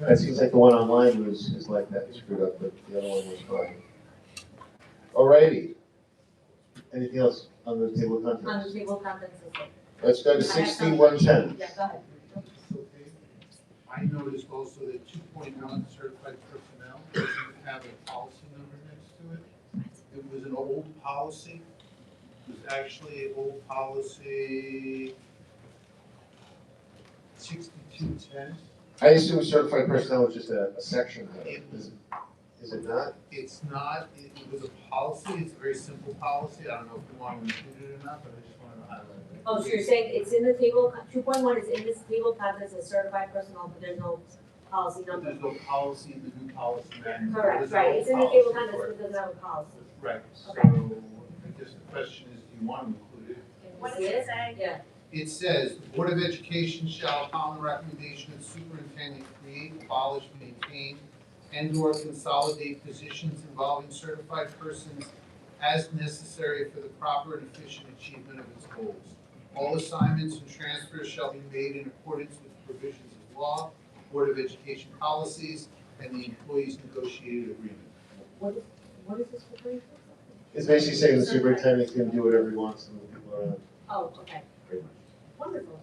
It seems like the one online is like that, screwed up, but the other one was fine. Alrighty. Anything else on the table of On the contents? table of contents is it. Let's go to 6110. Yeah, go ahead. I noticed also that 2.1 certified personnel doesn't have a policy number next to it. It was an old policy. It was actually an old policy 6210. I assume certified personnel is just a section header. Is it not? It's not, it was a policy, it's a very simple policy. I don't know if you want to include it or not, but I just wanted to highlight it. Oh, so you're saying it's in the table, 2.1 is in this table of contents as certified personnel, but there's no policy But number? there's no policy in the new policy manual. Correct, There's right, no it's in the table of policy contents, for but it. it doesn't have a policy. Right, so Okay. I guess the question is, do you want to include it? What does it say? Yeah. It says, the Board of Education shall, upon the recommendation of the superintendent, create, abolish, maintain, and/or consolidate positions involving certified persons as necessary for the proper and efficient achievement of its goals. All assignments and transfers shall be made in accordance with the provisions of law, Board of Education policies, and the employee's negotiated agreement. What is this referring to? It's basically saying the superintendent can do whatever he wants to move people around. Oh, okay. Pretty much. Wonderful.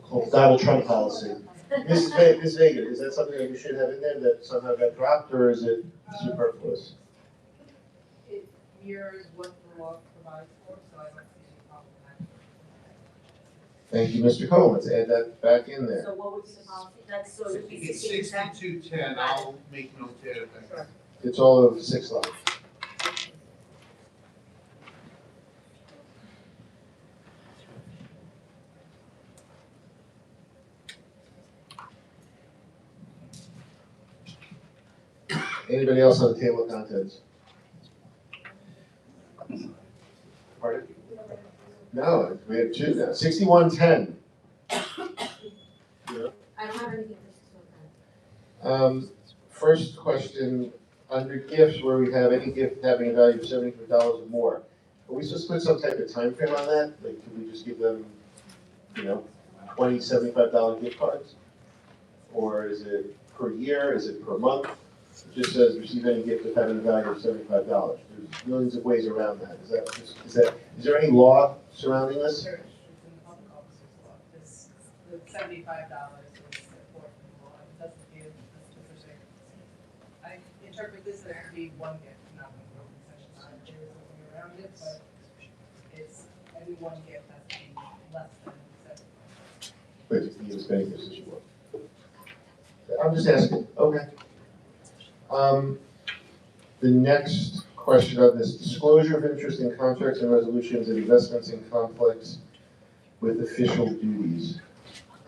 Called Donald Trump policy. Ms. Vega, is that something that we should have in there that somehow got dropped, or is it superfluous? It mirrors what the law provides for, so I don't see any problem with that. Thank you, Mr. Cohen. Let's add that back in there. So what would be the policy? That's so it would be It's 16%. 6210, I'll make note to that effect. It's all of 6 lines. Anybody else on the table of contents? Pardon? No, we have 2 now. 6110. I don't have anything for this First question, under gifts, where we have any gift having a value of $75 or more, are we supposed to put some type of time frame on that? Like, can we just give them, $20, $75 gift cards? Or is it per year, is it per month? It just says receive any gift of having a value of $75. There's millions of ways around that. Is there any law surrounding this? Sure, it's in the public officers law, this, the $75 is support from the law, it doesn't give a specific. I interpret this as to be one gift, not one broken session, there is a way around it, but it's, any one gift has to be less than $75. But you can use many gifts as you want. I'm just asking, okay. The next question on this, disclosure of interest in contracts and resolutions and investments in conflicts with official duties.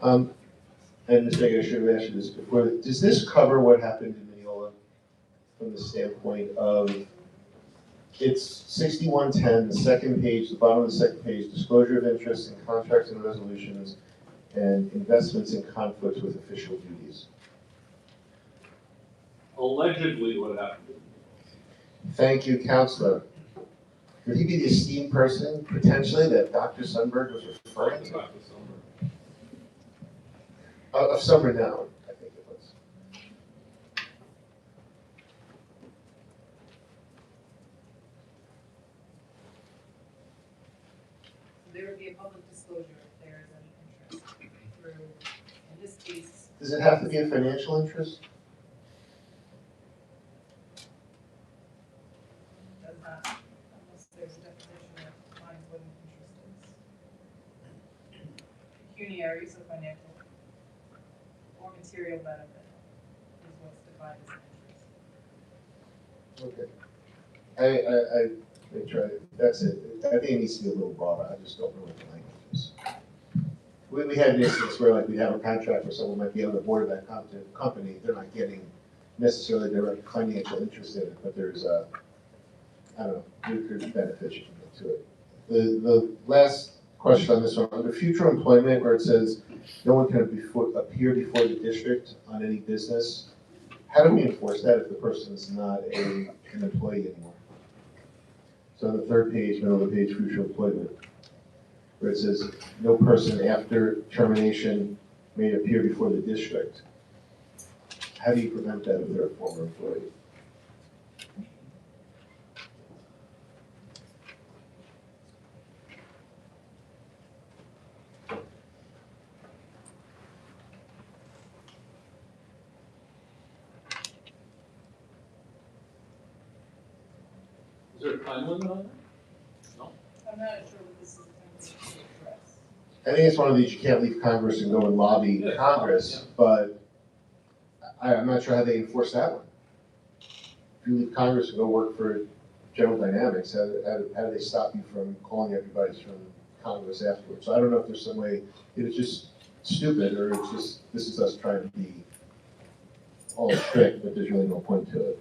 And Ms. Vega, I should have asked you this before, does this cover what happened in Mineola from the standpoint of, it's 6110, the second page, the bottom of the second page, disclosure of interest in contracts and resolutions and investments in conflicts with official duties. Allegedly what happened. Thank you, Counselor. Could he be the esteemed person, potentially, that Dr. Sundberg was referring to? Of some renown, I think it was. There would be a public disclosure if there is any interest through, in this case. Does it have to be a financial interest? Does not, unless there's a definition that defines what an interest is. Pecuniary, so financial, or material benefit is what's defined as an interest. Okay. I tried it. That's it. I think it needs to be a little broader. I just don't know what the language is. We had an instance where we have a contract where someone might be on the board of that company. They're not getting necessarily direct financial interest in it, but there's lucrative benefits you can get to it. The last question on this one, under future employment where it says no one can appear before the district on any business, how do we enforce that if the person is not an employee anymore? So on the third page, middle of the page, future employment, where it says no person after termination may appear before the district. How do you prevent that if they're a former employee? Is there a time limit on that? No? I'm not sure what this is attempting to address. I think it's one of these, you can't leave Congress and go and lobby Yeah. Congress, but I'm not sure how they enforce that one. If you leave Congress and go work for General Dynamics, how do they stop you from calling everybody from Congress afterwards? So I don't know if there's some way, it's just stupid, or it's just, this is us trying to be all strict, but there's really no point to it.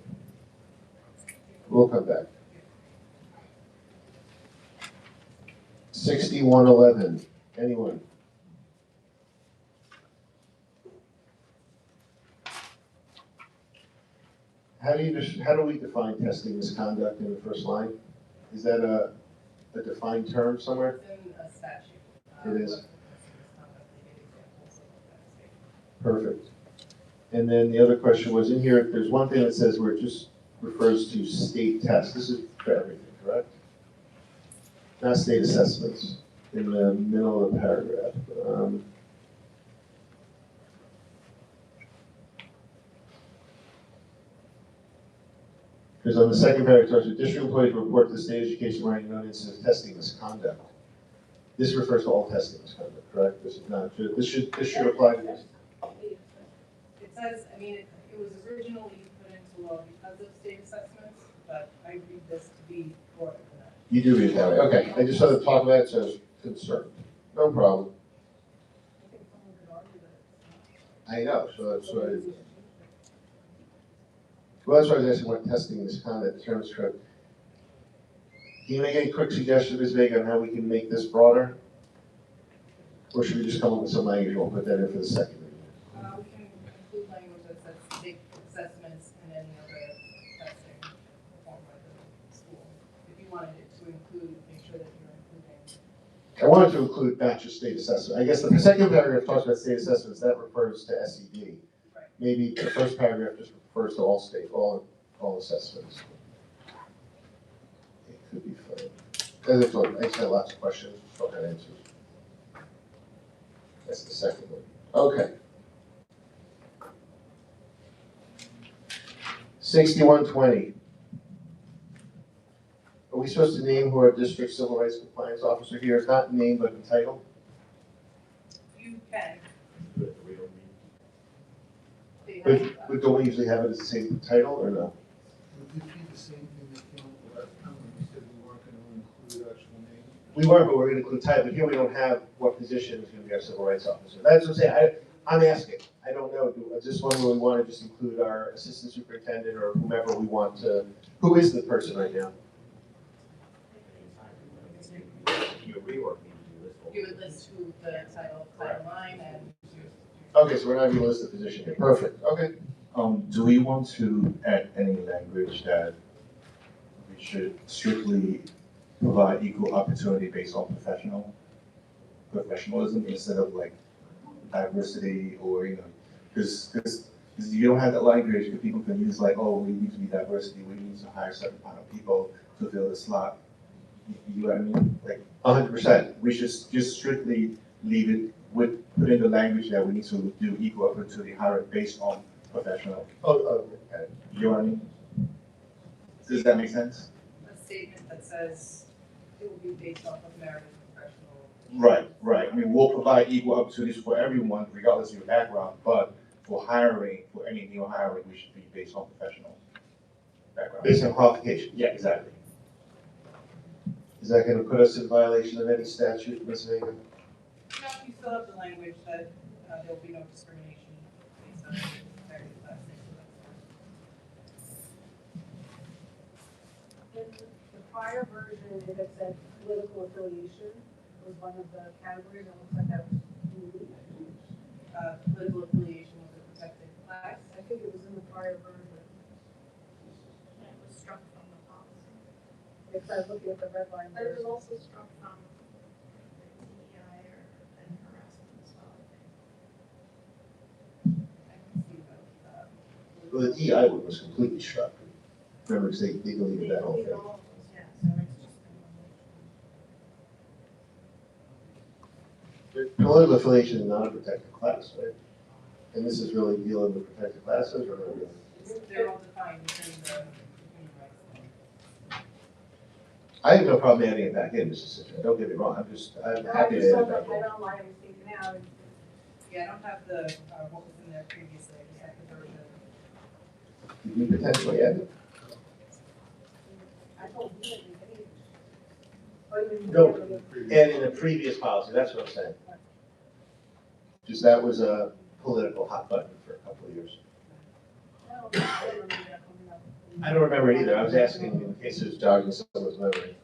We'll come back. 6111, anyone? How do we define testing misconduct in the first line? Is that a defined term somewhere? It's in a statute. It is. They gave examples of that state. Perfect. And then the other question was in here, there's one thing that says where it just refers to state tests. This is for everything, correct? Not state assessments in the middle of the paragraph. Because on the second paragraph, it starts with district employees report to the state education regarding known incidents of testing misconduct. This refers to all testing misconduct, correct? This is not, this should apply to this. It says, I mean, it was originally put into law because of state assessments, but I read this to be broader than that. You do read it that way, okay. I just wanted to talk about it, so I was concerned. No problem. I think someone could argue that it's I know, so that's why. Well, that's why I was asking what testing misconduct term is correct. Can you make any quick suggestions, Ms. Vega, on how we can make this broader? Or should we just come up with some language, we'll put that in for the second reading? We can include language that says state assessments and any other testing performed by the school. If you wanted it to include, make sure that you're including. I wanted to include not just state assessment. I guess the second paragraph talks about state assessments, that refers to SED. Right. Maybe the first paragraph just refers to all state, all assessments. It could be fun. As I told you, I just had lots of questions, don't have answers. That's the second one. Okay. 6120. Are we supposed to name who our district civil rights compliance officer here is? Not name, but the title? You can. But don't we usually have it as the same title or no? Would it be the same thing that came up the last time when we said we weren't gonna include actual names? We weren't, but we're gonna include title, but here we don't have what position is gonna be our civil rights officer. That's what I'm saying, I'm asking, I don't know, is this one where we wanna just include our assistant superintendent or whomever we want to, who is the person right now? You would list who the title line and. Okay, so we're not gonna list the position here, perfect, okay. Do we want to add any language that we should strictly provide equal opportunity based on professionalism instead of like diversity or, because you don't have that language, because people can use like, oh, we need to be diversity, we need to hire a certain amount of people to fill the slot. You know what I mean? Like 100%. we should just strictly leave it with, put in the language that we need to do equal opportunity hiring based on professional. Okay. You know what I mean? Does that make sense? A statement that says it will be based off of merit and professional. Right. I mean, we'll provide equal opportunities for everyone regardless of your background, but for hiring, for any new hiring, we should be based on professional background. Based on qualification. Yeah, exactly. Is that gonna put us in violation of any statute, Ms. Vega? No, you still have the language that there will be no discrimination based on merit and class. In the prior version, it had said political affiliation was one of the categories, it looks like that was removed. Political affiliation was a protected class. I think it was in the prior version. And it was struck from the policy. If I look at the red line. But it was also struck from the DEI and harassment as well, I think. I can see that. Well, the DEI one was completely struck. Remember, because they deleted that whole They deleted thing. all of those, yeah, so it's just been removed. Political affiliation is not a protected class, right? And this is really dealing with protected classes or not really? They're all defined within the human rights law. I have no problem adding it back in, Mr. Citro, don't get me wrong, I'm happy to add it back I in. don't mind it taken out. Yeah, I don't have the, what was in there previously, I just have the version. Did we potentially add it? I told you that you could. Or even. No, and in the previous policy, that's what I'm saying. Just that was a political hot button for a couple of years. No, I don't remember that coming up. I don't remember it either, I was asking in case it was jogging someone's memory.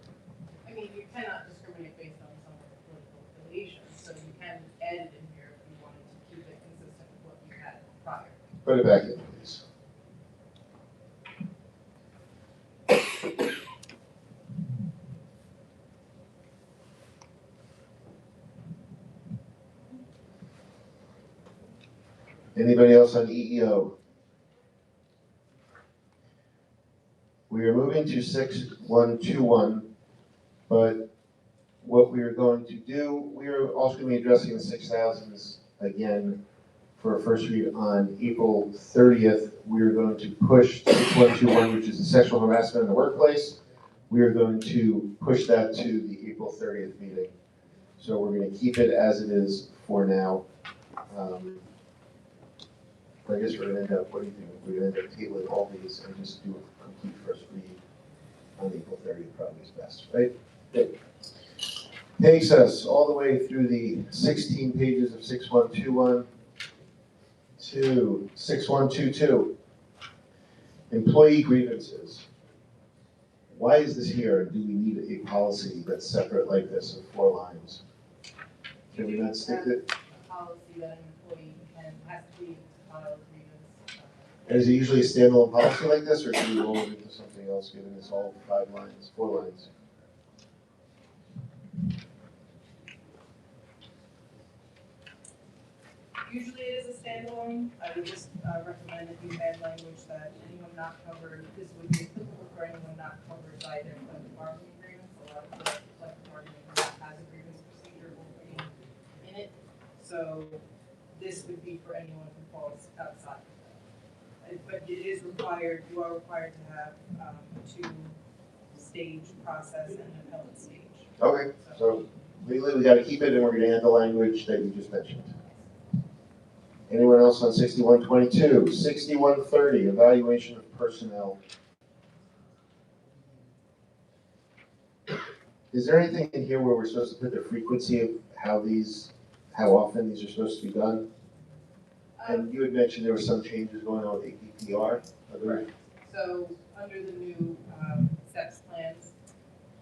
I mean, you cannot discriminate based on someone's political affiliation, so you can add it in here if you wanted to keep it consistent with what you had prior. Put it back in, please. Anybody else on EEO? moving to 6121, but what we are going to do, we are also going to be addressing the 6,000s again for a first read on April 30th. We are going to push 6121, which is the sexual harassment in the workplace. We are going to push that to the April 30th meeting. So we're going to keep it as it is for now. I guess we're going to end up, what do you think? We're going to end up tabling all these and just do a complete first read on April 30th, probably is best, right? Good. Takes us all the way through the 16 pages of 6121 to 6122. Employee grievances. Why is this here? Do we need a policy that's separate like this in 4 lines? Can we not stick it? A policy that an employee has to be filed a grievance. And is it usually a standalone policy like this, or can we roll it into something else, given it's all 5 lines, 4 lines? Usually it is a standalone. I would just recommend that you add language that anyone not covered, this would be applicable for anyone not covered by their collective bargaining agreements. A lot of the collective bargaining agreement has a grievance procedure already in it. So this would be for anyone who falls outside of that. But it is required, you are required to have a 2-stage process and an appellate stage. Okay, so legally we gotta keep it, and we're gonna add the language that you just mentioned. Anyone else on 6122? 6130, evaluation of personnel. Is there anything in here where we're supposed to put the frequency of how often these are supposed to be done? And you had mentioned there were some changes going on with APPR. Correct. So under the new SEPS plans,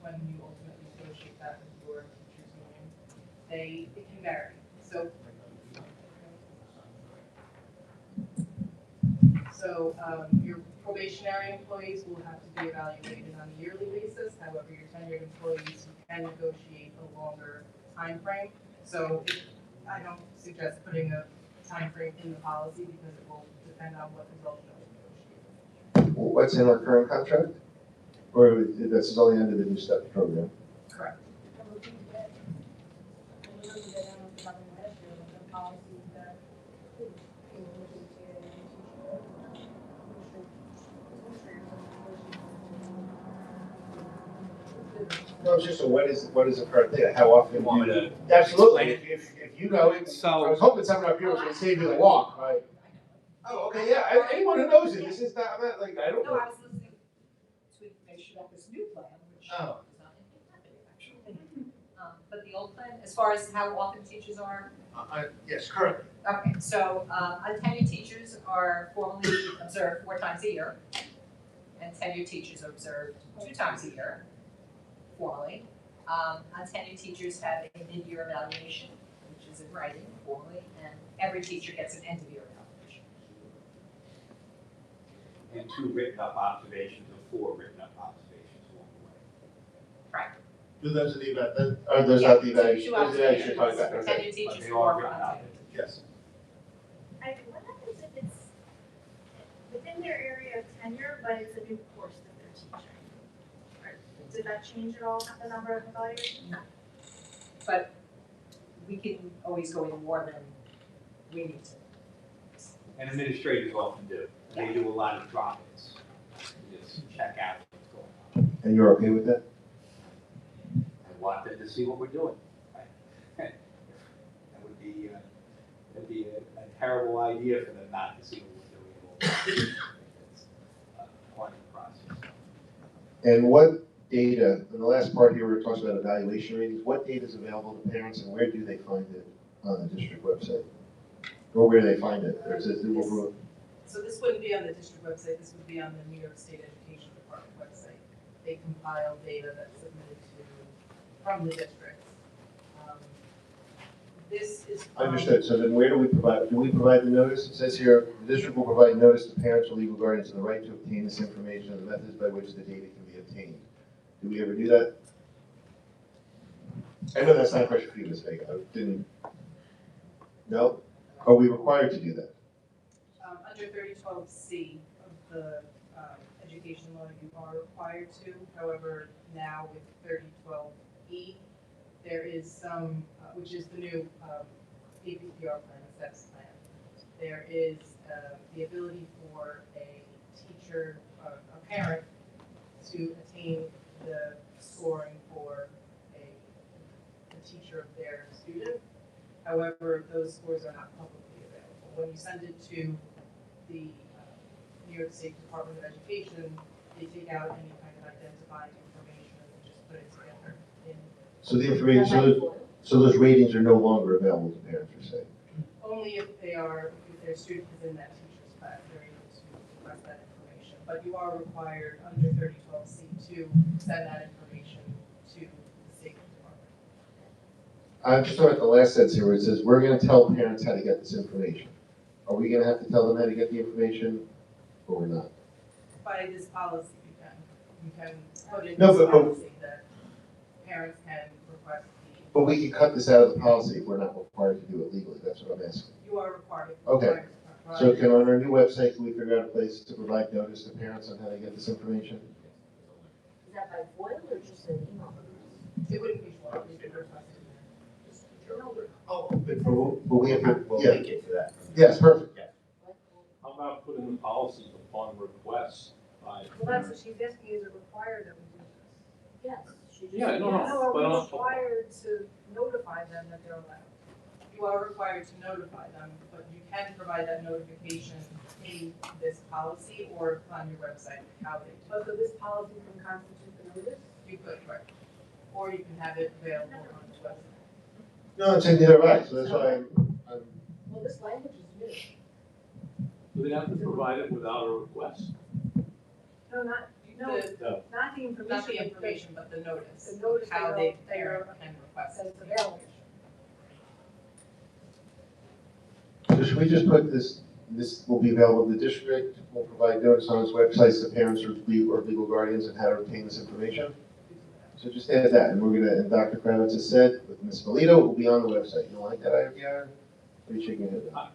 when you ultimately negotiate that with your teachers union, it can vary. So your probationary employees will have to be evaluated on a yearly basis. However, your tenured employees, you can negotiate a longer time frame. So I don't suggest putting a time frame in the policy because it will depend on what result you negotiate. What's in our current contract? Or this is only under the new STEP program? Correct. No, it's just what is the current thing? How often? You want me to Absolutely. explain If you know it, So- I was hoping someone up here was gonna save you the walk, right? Oh, okay, yeah, anyone who knows it, this is not, I'm not like, I don't No, know. I was listening to information about this new plan, which is Oh. not implemented actually. But the old plan, as far as how often teachers are, Yes, currently. okay, so untenured teachers are formally observed 4 times a year. And tenured teachers are observed 2 times a year, formally. Untenured teachers have a mid-year evaluation, which is in writing formally, and every teacher gets an end-of-year evaluation. And 2 written up observations or 4 written up observations along the way. Right. Those are the those are the evaluations, those are the evaluations you're talking about, okay. Tenured teachers, But they are 4 for written up. untenured. Yes. What happens if it's within their area of tenure, but it's a new course that they're teaching? Did that change at all, the number of evaluations? No. But we can always go in more than we need to. And administrators often do. They do a lot of drop-ins. Just check out what's going on. And you're okay with that? I want them to see what we're doing. Right? That would be a terrible idea for them not to see what we're doing. It's part of the process. And what data, in the last part here, we're talking about evaluation ratings, what data is available to parents and where do they find it on the district website? Or where do they find it? Or is it So this wouldn't be on the district website, this would be on the New York State Education Department website. They compile data that's submitted from the districts. This is. Understood, so then where do we provide the notice? It says here, the district will provide notice to parents or legal guardians of the right to obtain this information and the methods by which the data can be obtained. Do we ever do that? I know that's not a question for you, Ms. Vega, I didn't. No? Are we required to do that? Under 3012C of the education law, you are required to. However, now with 3012E, there is some, which is the new APPR plan, the SEPS plan. There is the ability for a teacher, a parent, to attain the scoring for a teacher of their student. However, those scores are not publicly available. When you send it to the New York State Department of Education, they take out any kind of identifying information and just put it together in. So the information, so those ratings are no longer available to parents, you're saying? Only if their student is in that teacher's class, they're able to request that information. But you are required under 3012C to send that information to the State Department. I'm just talking about the last sentence here where it says, we're gonna tell parents how to get this information. Are we gonna have to tell them how to get the information, or we're not? By this policy, you can put in No, this but- policy that parents can request But we can cut this out of the policy if we're not required to do it legally, that's what I'm asking. you are required. Okay. So can, on our new website, can we figure out a place to provide notice to parents on how to get this information? Is that by FOIL or just an email? It wouldn't be sure, we could request it. But we have to, We'll yeah, link it to that. yes, perfect. How about putting the policy upon request by? Well, that's what she's asking, is it required that we do this? Yes. She just. Yeah, no, Are but we on- required to notify them that they're allowed? You are required to notify them, but you can provide that notification in this policy or on your website, how they do Oh, so this policy can constitute the notice? it. You could, right. Or you can have it available on the website. No, I'm saying neither have I, so that's why I'm, Well, this language is new. Do they have to provide it without a request? No, not, no, No. not the information. Not the information, but the notice. The notice How that they, they are- parent can request That's it. available. so should we just put this will be available in the district, will provide notice on its websites to parents or legal guardians on how to obtain this information? So just add that, and we're gonna, and Dr. Kravitz has said, with Ms. Polito, it will be on the website. You don't like that, IRBR? What are you shaking your head at?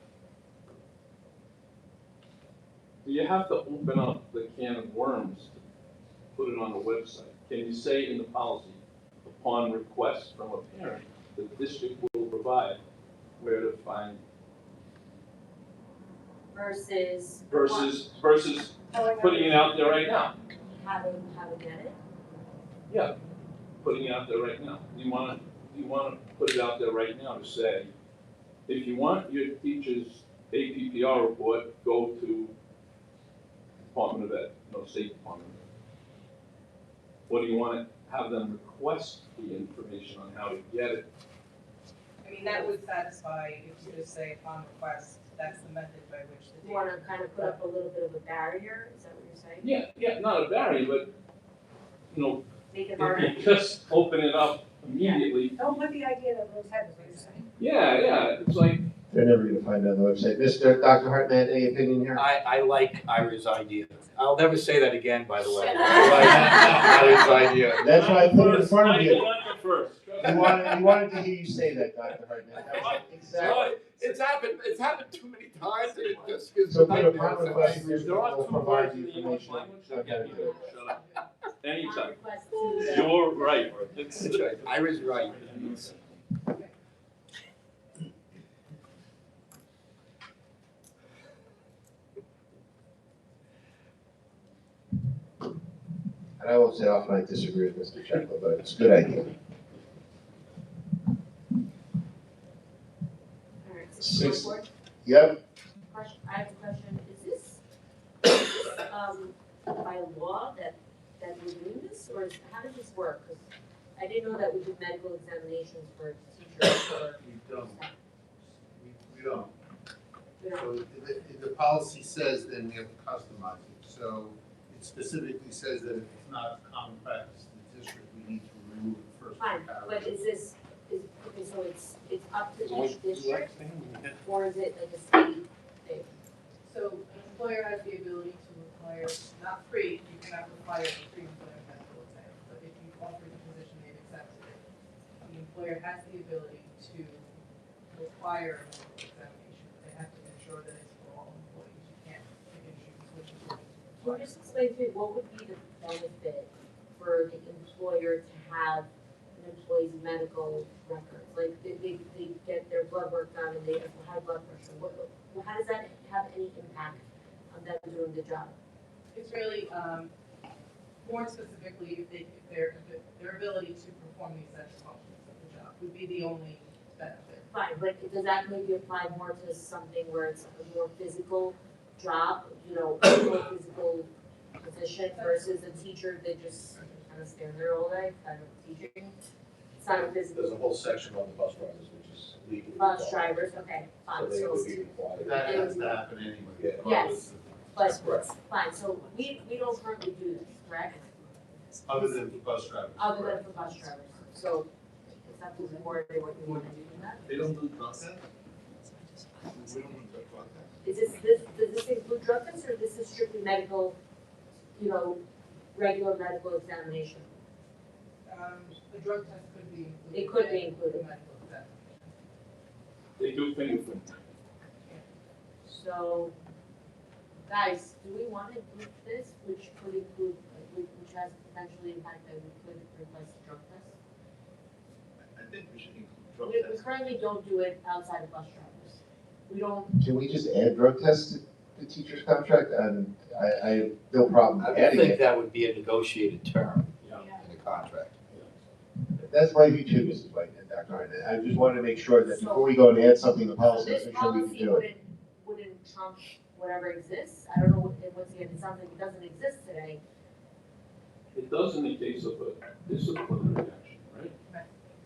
Do you have to open up the can of worms to put it on the website? Can you say in the policy, upon request from a parent, the district will provide where to find Versus. versus putting it out there right now? How to get it? Yeah, putting it out there right now. You wanna put it out there right now to say, if you want your teacher's APPR report, go to Department of Ed, State Department of Ed. What do you wanna have them request the information on how to get it? I mean, that would satisfy, if you just say upon request, that's the method by which the. You wanna kind of put up a little bit of a barrier, is that what you're saying? Yeah, not a barrier, but, Make it if harder? you just open it up immediately, Don't put the idea that those heads, what you're saying. yeah, it's like, They're never gonna find it on the website. Dr. Hartman, any opinion here? I like Ira's idea. I'll never say that again, by the way. I like Ira's idea. That's why I put it in front of you. First. You wanted to hear you say that, Dr. Hartman. That was exactly. It's happened too many times, and it just gives So a put a nightmare. upon request, There are will two provide words the in the English information. language on that how to get do me it. to shut up. Anytime. Request to the- You're right. It's, That's right. Ira's right. And I won't say often I disagree with Mr. Sheckler, but it's a good idea. All right, so Six. school board? Yep, Question, I have a question, is this, by law that we're doing this, or how does this work? 'Cause I didn't know that we did medical examinations for teachers or. We don't. We don't. We don't. So if the policy says, then we have to customize it. So it specifically says that if it's not common practice in the district, we need to remove the first Fine, paragraph. but okay, so it's up to each district, or is it like a state thing? So an employer has the ability to require, not free, you cannot require a pre-employment medical exam, but if you offer the position, they've accepted it. The employer has the ability to require a medical examination, but they have to ensure that it's for all employees. You can't pick and choose which employees you Can you just explain to me what would be the benefit for the employer to have an employee's medical records? Like, they get their blood work done and they have high blood pressure. How does that have any impact on them doing the job? It's really, more specifically, if their ability to perform the essential functions of the job would be the only benefit. Fine, but does that maybe apply more to something where it's a more physical job, you know, a more physical position versus a teacher that just kind of stand there all day, kind of teaching? It's not a physical. There's a whole section on the bus drivers, which is legally. Bus drivers, okay, fine, So they so. would be required. That has to happen anyway. Yes, but, Correct. fine, so we don't currently do this, correct? Other than for bus drivers. Other than for bus drivers, so it's up to the board, what you want to do with that? They don't do drug tests? We don't do drug tests. Is does this include drug tests, or this is strictly medical, you know, regular medical examination? The drug test could be included. It could be included. in medical examination. They do fingerprint. So, guys, do we want to include this, which could include, which has potentially impact that we could replace the drug test? I think we should include drug We tests. currently don't do it outside of bus drivers. We don't, Can we just add drug tests to the teacher's contract? And I have no problem I would adding think it. that would be a negotiated term, you know, in the contract. That's my view too, Mrs. White and Dr. Arnett. I just wanted to make sure that before we go and add something in the so policy, this let's make sure we can policy do it. wouldn't trump whatever exists. I don't know, once again, it sounds like it doesn't exist today. It does in the case of a disciplinary action, right?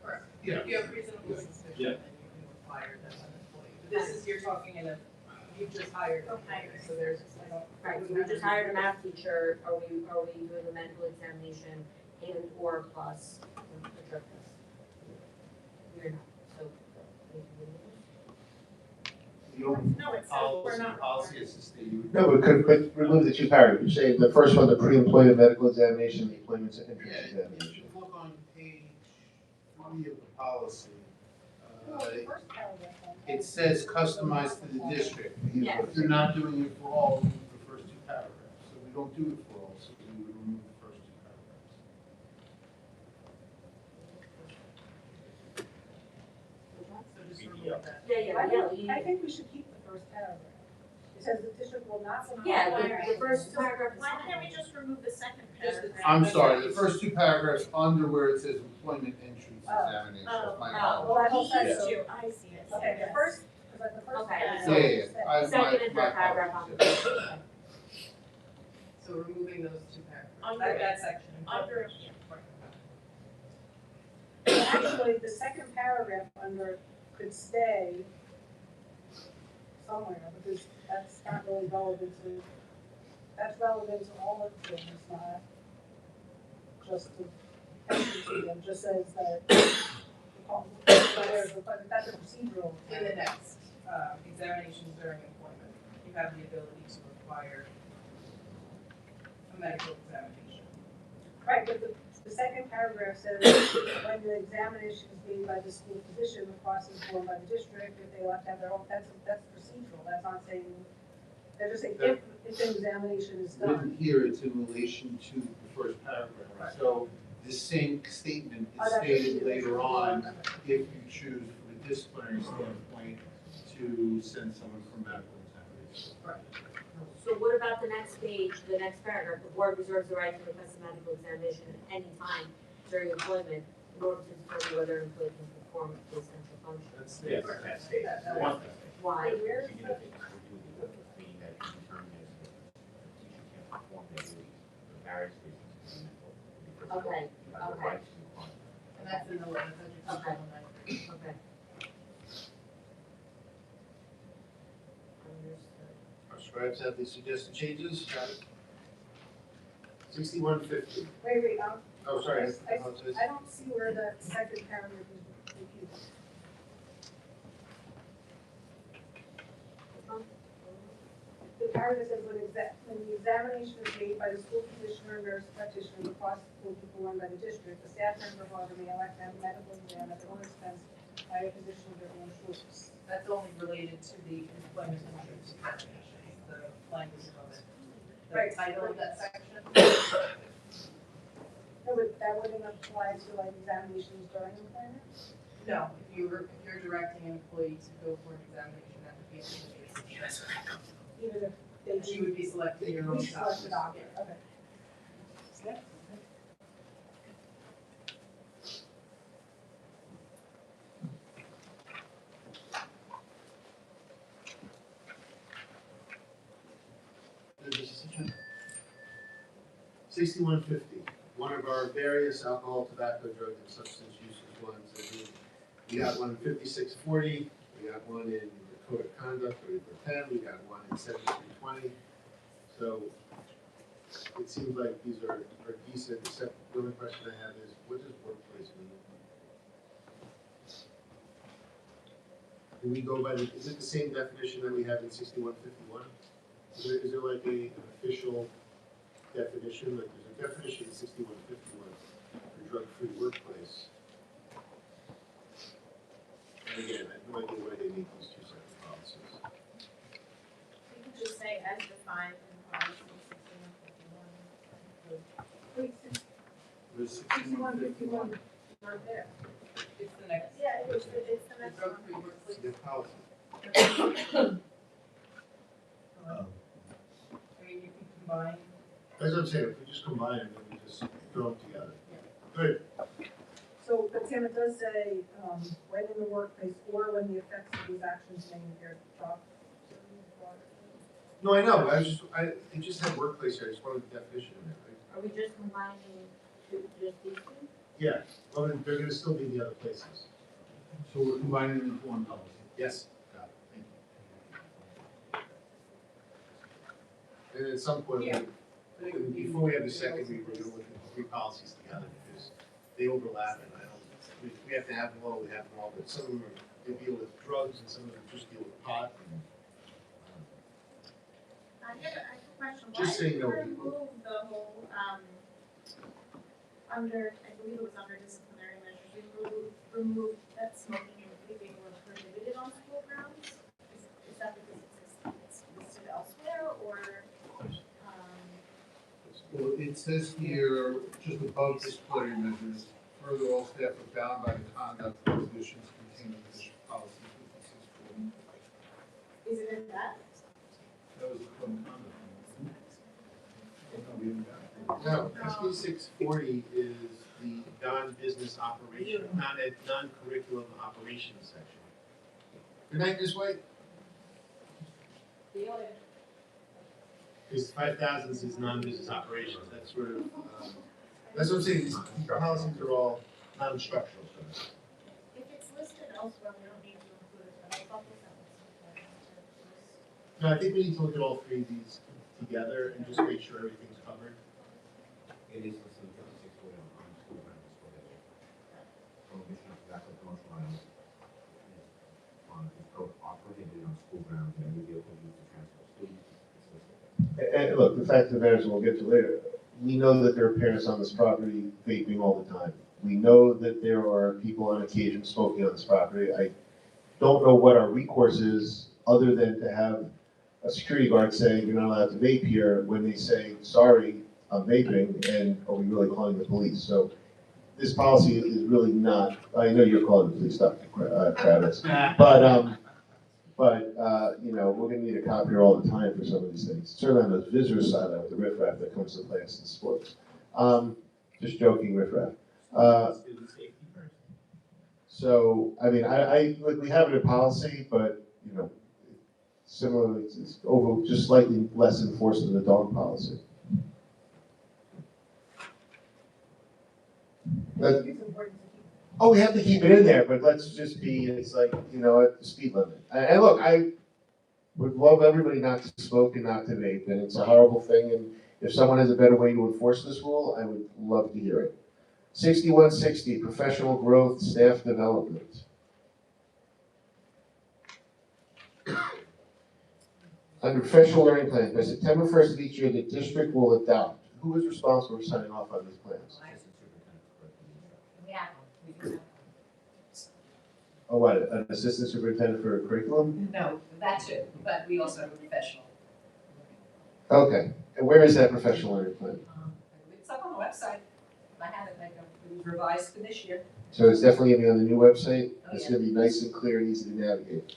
Correct. Yeah. If you have reasonable suspicion, Yeah. then you can require them an employee. But this is, you're talking you've just hired an employee, so there's, I don't. Right, so we just hired a math teacher, are we doing a medical examination and or plus a drug test? We're not, so. You don't. No, it says we're not. Policy is to stay. No, but could remove the two paragraphs. You're saying the first one, the pre-employment medical examination, the employment entrance Yeah, if examination. you look on page 3 of the policy, it says customized to the district. Yes. If you're not doing it for all, remove the first 2 paragraphs. So we don't do it for all, so we would remove the first 2 paragraphs. So just remove that. I think we should keep the first paragraph. It says the district will not. Yeah, the first paragraph is Why fine. can't we just remove the second Just paragraph? I'm sorry, the first 2 paragraphs under where it says employment entrance examination, that's my Well, apology. that whole Yeah. section too, I see it. Okay, the first, but the first. Okay, paragraph so- says- Second and third paragraph on the page. So removing those 2 paragraphs, Under- that section. under- Actually, the second paragraph under could stay somewhere, because that's not really relevant to, that's relevant to all of the things, not just to, it just says that, but that's a procedural. In the next, examinations during employment, you have the ability to require a medical examination. Right, but the second paragraph says, when the examination is made by the school physician, the process is formed by the district, if they elect to have their own, that's procedural, that's not saying, they're just saying if an examination is done. Written here, it's in relation to the first paragraph. So the same statement is stated later on if you choose from a disciplinary standpoint to send someone for medical examination. So what about the next page, the next paragraph? The board reserves the right to request a medical examination at any time during employment in order to determine whether an employee can perform the essential function. That's Yes, that stays. Why? Where is that? Meaning that you determine if the teacher can't perform their duties for various reasons. because Okay, you have the okay. right to decline. And that's in the limits education. Okay. Understood. Our scribes have the suggested changes. 6150. Wait, Oh, sorry. I don't see where the second paragraph is repeated. The paragraph says when the examination is made by the school physician or nurse practitioner, the process will be performed by the district. The staff member, however, may elect to have a medical exam at their own expense by a physician of their own choice. That's only related to the employment entrance examination, the language of it. the title of that section. That wouldn't apply to like examinations during employment? No, if you're directing an employee to go for an examination, that would be administration. Even if they You would be selecting your own we select the doctors. doctor, okay. $61.50, one of our various alcohol, tobacco, drug, and substance uses ones. We got one in 5640, we got one in code of conduct, 3410, we got one in 7320. So it seems like these are decent, except the only question I have is, what does workplace mean? Do we go by the, is it the same definition that we have in 6151? Is there like an official definition, like there's a definition in 6151 for drug-free workplace? And again, I have no idea why they make these two separate policies. You could just say as defined in policy 6151. Wait, There's 6151 right there. It's the next. Yeah, it's the next one. Drug-free workplace. It's a policy. I mean, you can combine. That's what I'm saying, if we just combine them, then we just throw them together. Good. So, but Tim, it does say, when in the workplace or when the effects of these actions may impair the job. No, I know, it just had workplace here, I just wanted the definition in there, right? Are we just combining just these two? Yeah, well, then they're gonna still be in the other places. So we're combining them into one policy. Yes. Got it, thank you. And at some point, Yeah. But it would be- before we have the second read, we're gonna look at the three policies together, because they overlap, and I don't, we have to have them all, we have them all, but some of them are, they deal with drugs, and some of them just deal with pot. And, I have a question. Just so you know. Why did you remove the whole, under, I believe it was under disciplinary measures, you removed that smoking and vaping were prohibited on school grounds? Is that because it's listed elsewhere, or, Well, it says here, just above disciplinary measures, further all staff are bound by the conduct prohibitions contained in district policy 5640. is it in that? That was the code of conduct. No, SB 640 is the non-business operation, non-curriculum operations section. Good night, Ms. White. Because 5,000 is non-business operations, that's sort of, that's what I'm saying, these policies are all non-structural. If it's listed elsewhere, we don't need to include it, but I thought that was. No, I think we need to look at all three of these together and just make sure everything's covered. It is listed in 5640 on school grounds for the prohibition of tobacco promotional items is prohibited on school grounds and any vehicle used to transport students. It's listed. And look, the fact of the matter is, we'll get to later, we know that there are parents on this property vaping all the time. We know that there are people on occasion smoking on this property. I don't know what our recourse is, other than to have a security guard say, you're not allowed to vape here, when they say, sorry, I'm vaping, and are we really calling the police? So this policy is really not, I know you're calling the police, Dr. Kravitz, but you know, we're gonna need a copier all the time for some of these things. Certainly on the visitor side, with the riffraff that comes to class in sports. Just joking, riffraff. So, I mean, look, we have it in policy, but, you know, similarly, it's over, just slightly less enforced than the dog policy. Oh, we have to keep it in there, but let's just be, it's like, you know, at the speed limit. And look, I would love everybody not to smoke and not to vape, and it's a horrible thing, and if someone has a better way to enforce this rule, I would love to hear it. 6160, professional growth, staff development. Under professional learning plans, by September 1st of each year, the district will adopt. Who is responsible for signing off on these plans? We have them, we do have them. Oh, what, an assistant superintendent for curriculum? No, that too, but we also have a professional. Okay, And where is that professional learning plan? It's up on the website. I had it, like, it was revised for this year. So it's definitely gonna be on the new website? Oh, It's yeah. gonna be nice and clear and easy to navigate.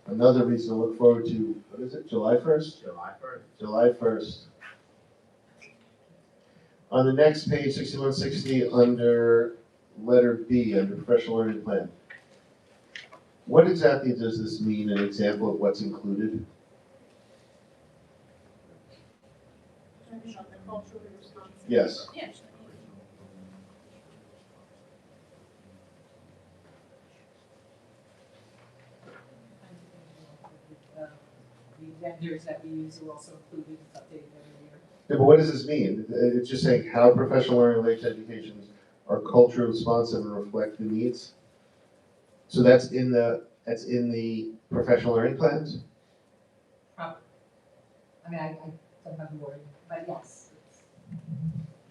Another reason to look forward to, what is it, July 1st? July 1st. July 1st. On the next page, 6160, under letter B, under professional learning plan. What exactly does this mean, an example of what's included? Yes. Yeah. The vendors that we use are also included, it's updated every year. Yeah, but what does this mean? It's just saying how professional learning related educations are culturally responsive and reflect the needs? So that's in the professional learning plans? Probably. I mean, I don't have the word, but yes.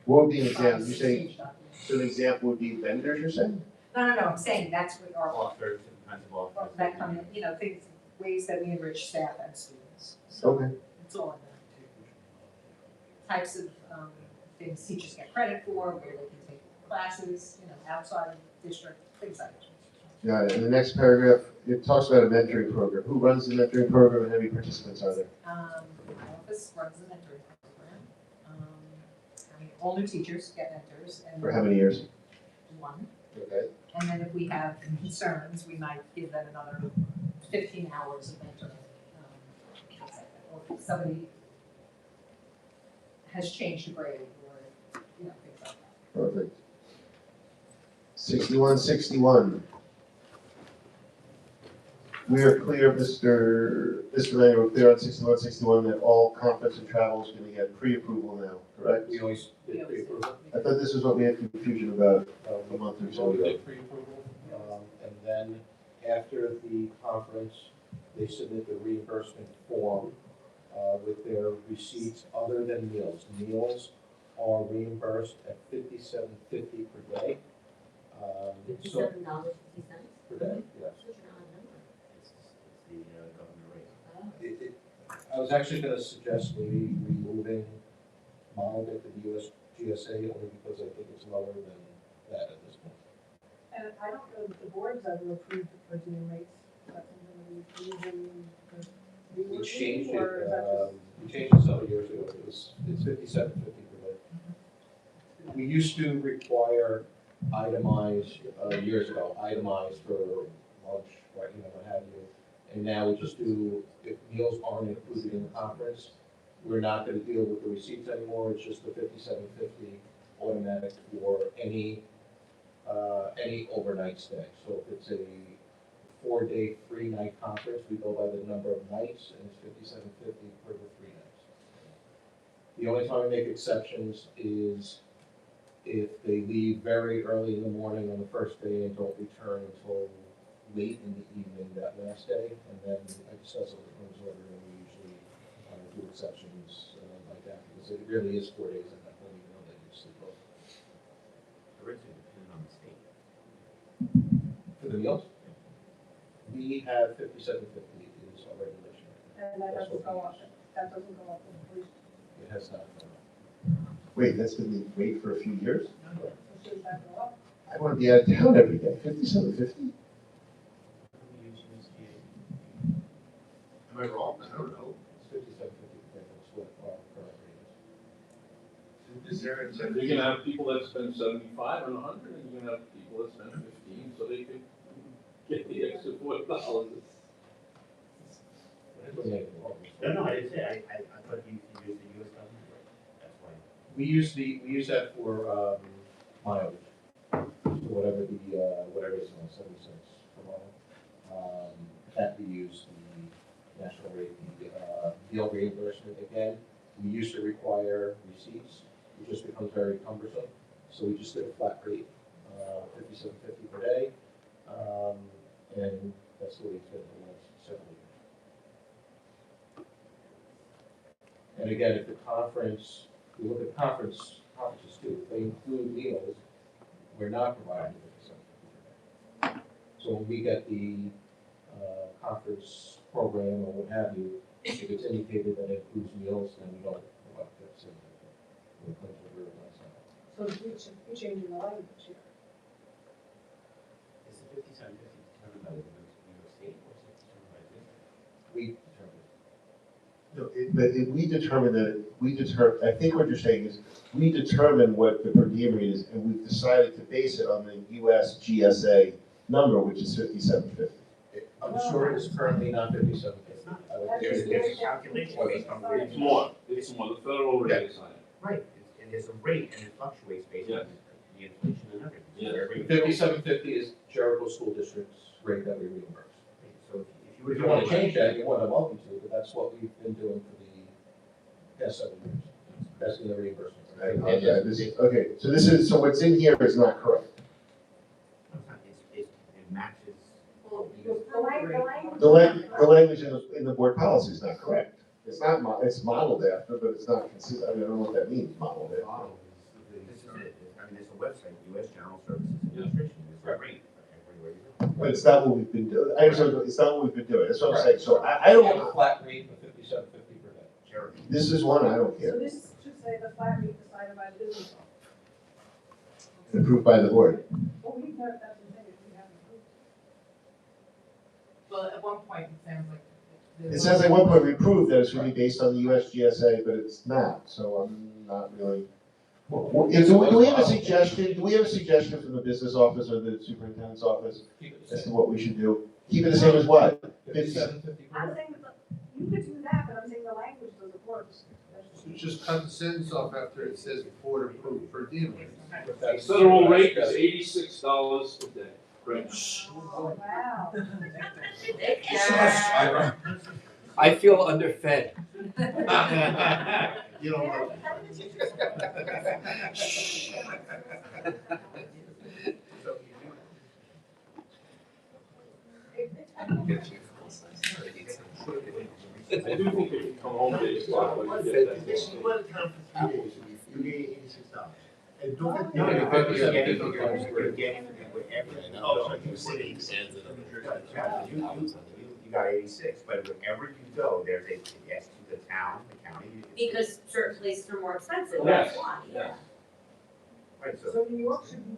What would be an example? You're It's saying, changed document. so an example would be vendors, you're saying? No, I'm saying that's what our, Offers, different kinds of offers. that kind of, things, ways that we enrich staff and students. So Okay. it's all in there. Types of things teachers get credit for, where they can take classes, outside of district, things like that. Got it. In the next paragraph, it talks about a mentoring program. Who runs the mentoring program and how many participants are there? My office runs the mentoring program. All new teachers get mentors. And For how many years? One. Okay. And then if we have concerns, we might give them another 15 hours of mentoring. Things like that. Or if somebody has changed a grade or, things like that. Perfect. 6161. We are clear, Mr. Mayor, we're clear on 6161 that all conference and travel is going to get pre-approval now, correct? We always did pre-approval. I thought this is what we had confusion about a month or so We ago. did pre-approval, and then after the conference, they submit the reimbursement form with their receipts other than meals. Meals are reimbursed at $57.50 per day. So $57.50? per day, yes. Such an odd number. It's the government rate. I was actually gonna suggest maybe removing mild at the USGSA only because I think it's lower than that at this point. And I don't know that the board's ever approved the per diem rates. Is that something that we usually We changed it, or is that just? we changed it several years ago, it's $57.50 per day. We used to require itemized, years ago, itemized for lunch, right, what have you. And now we just do, if meals aren't included in the conference, we're not gonna deal with the receipts anymore, it's just the $57.50 automatic for any overnight stay. So if it's a 4-day, 3-night conference, we go by the number of nights, and it's $57.50 per the 3 nights. The only time we make exceptions is if they leave very early in the morning on the first day and don't return until late in the evening that last day, and then I discuss it with the order, and we usually do exceptions like that, because it really is 4 days, and I don't even know that you sleep over. Originally depending on the state. For the meals, we have $57.50 is our regulation. And that doesn't go up, that doesn't go up in the police. It has not. Wait, that's going to wait for a few years? So should that go up? I want to be out of town every day. 57.50? Am I wrong? I don't know. It's $57.50, that's what our current rate is. Is there a? You're gonna have people that spend 75 and 100, and you're gonna have people that spend 15, so they could get the extra $40. No, I didn't say, I thought you used the US government rate, that's why. We use that for mileage, so whatever is on 70 cents per mile. That we use the national rate, the meal reimbursement again. We used to require receipts, it just becomes very cumbersome, so we just did a flat rate, $57.50 per day, and that's the way it's been for the last several years. And again, if the conference, we look at conferences too, if they include meals, we're not providing $57.50 per day. So when we get the conference program or what have you, if it's indicated that it includes meals, then we don't provide for the Clinton River Life Center. So you're changing the language here. Is the 5750 determined by the New York State or is it determined by the district? We determined. No, but if we determine that, I think what you're saying is, we determine what the per diem rate is, and we've decided to base it on the US GSA number, which is 5750. I'm sure it is currently not 5750. There's a calculation based on rate. It's more, the federal rate is higher. Right, and there's a rate and it fluctuates based on the inflation and everything. Yeah. So every- 5750 is Jericho School District's rate that we reimburse. So if you were If you want to change that, you're more than welcome to, but that's what we've been doing for the past 7 years. That's the reimbursement. Okay, so what's in here is not correct. It matches. The language in the board policy is not correct. It's not, it's modeled after, but it's not consistent. I mean, I don't know what that means, modeled after. This is it. I mean, there's a website, US General Services Administration, there's a rate everywhere you go. But it's not what we've been doing. I understand, it's not what we've been doing. That's what I'm saying. So I don't. We have a flat rate of 5750 per day. Jericho. This is one I don't So care. this should say the flat rate decided by the business office. Approved by the board. Well, we've heard that in thing, we haven't approved. Well, at one point, it sounds like. It says at one point we proved that it's going to be based on the US GSA, but it's not. So I'm not really. Do we have a suggestion? Do we have a suggestion from the business office or the superintendent's office as to what we should do? Keep it the same as what? 5750 per I'm day. saying, that you could do that, but I'm saying the language doesn't work. You just cut the sentence off after it says board approved per diem rate. The federal rate is $86 a day. Right. Oh, wow. I feel underfed. You don't know. I do think if you come home days, like you get This is that. what it comes to, you get $86. And don't. No, you're but getting, you're you're getting with everything. Oh, so you city. You got 86, but wherever you go, there's a, yes, to the town, the county. Because certain places are more expensive, Yes. that's why, yeah. Right, so. So New York should be.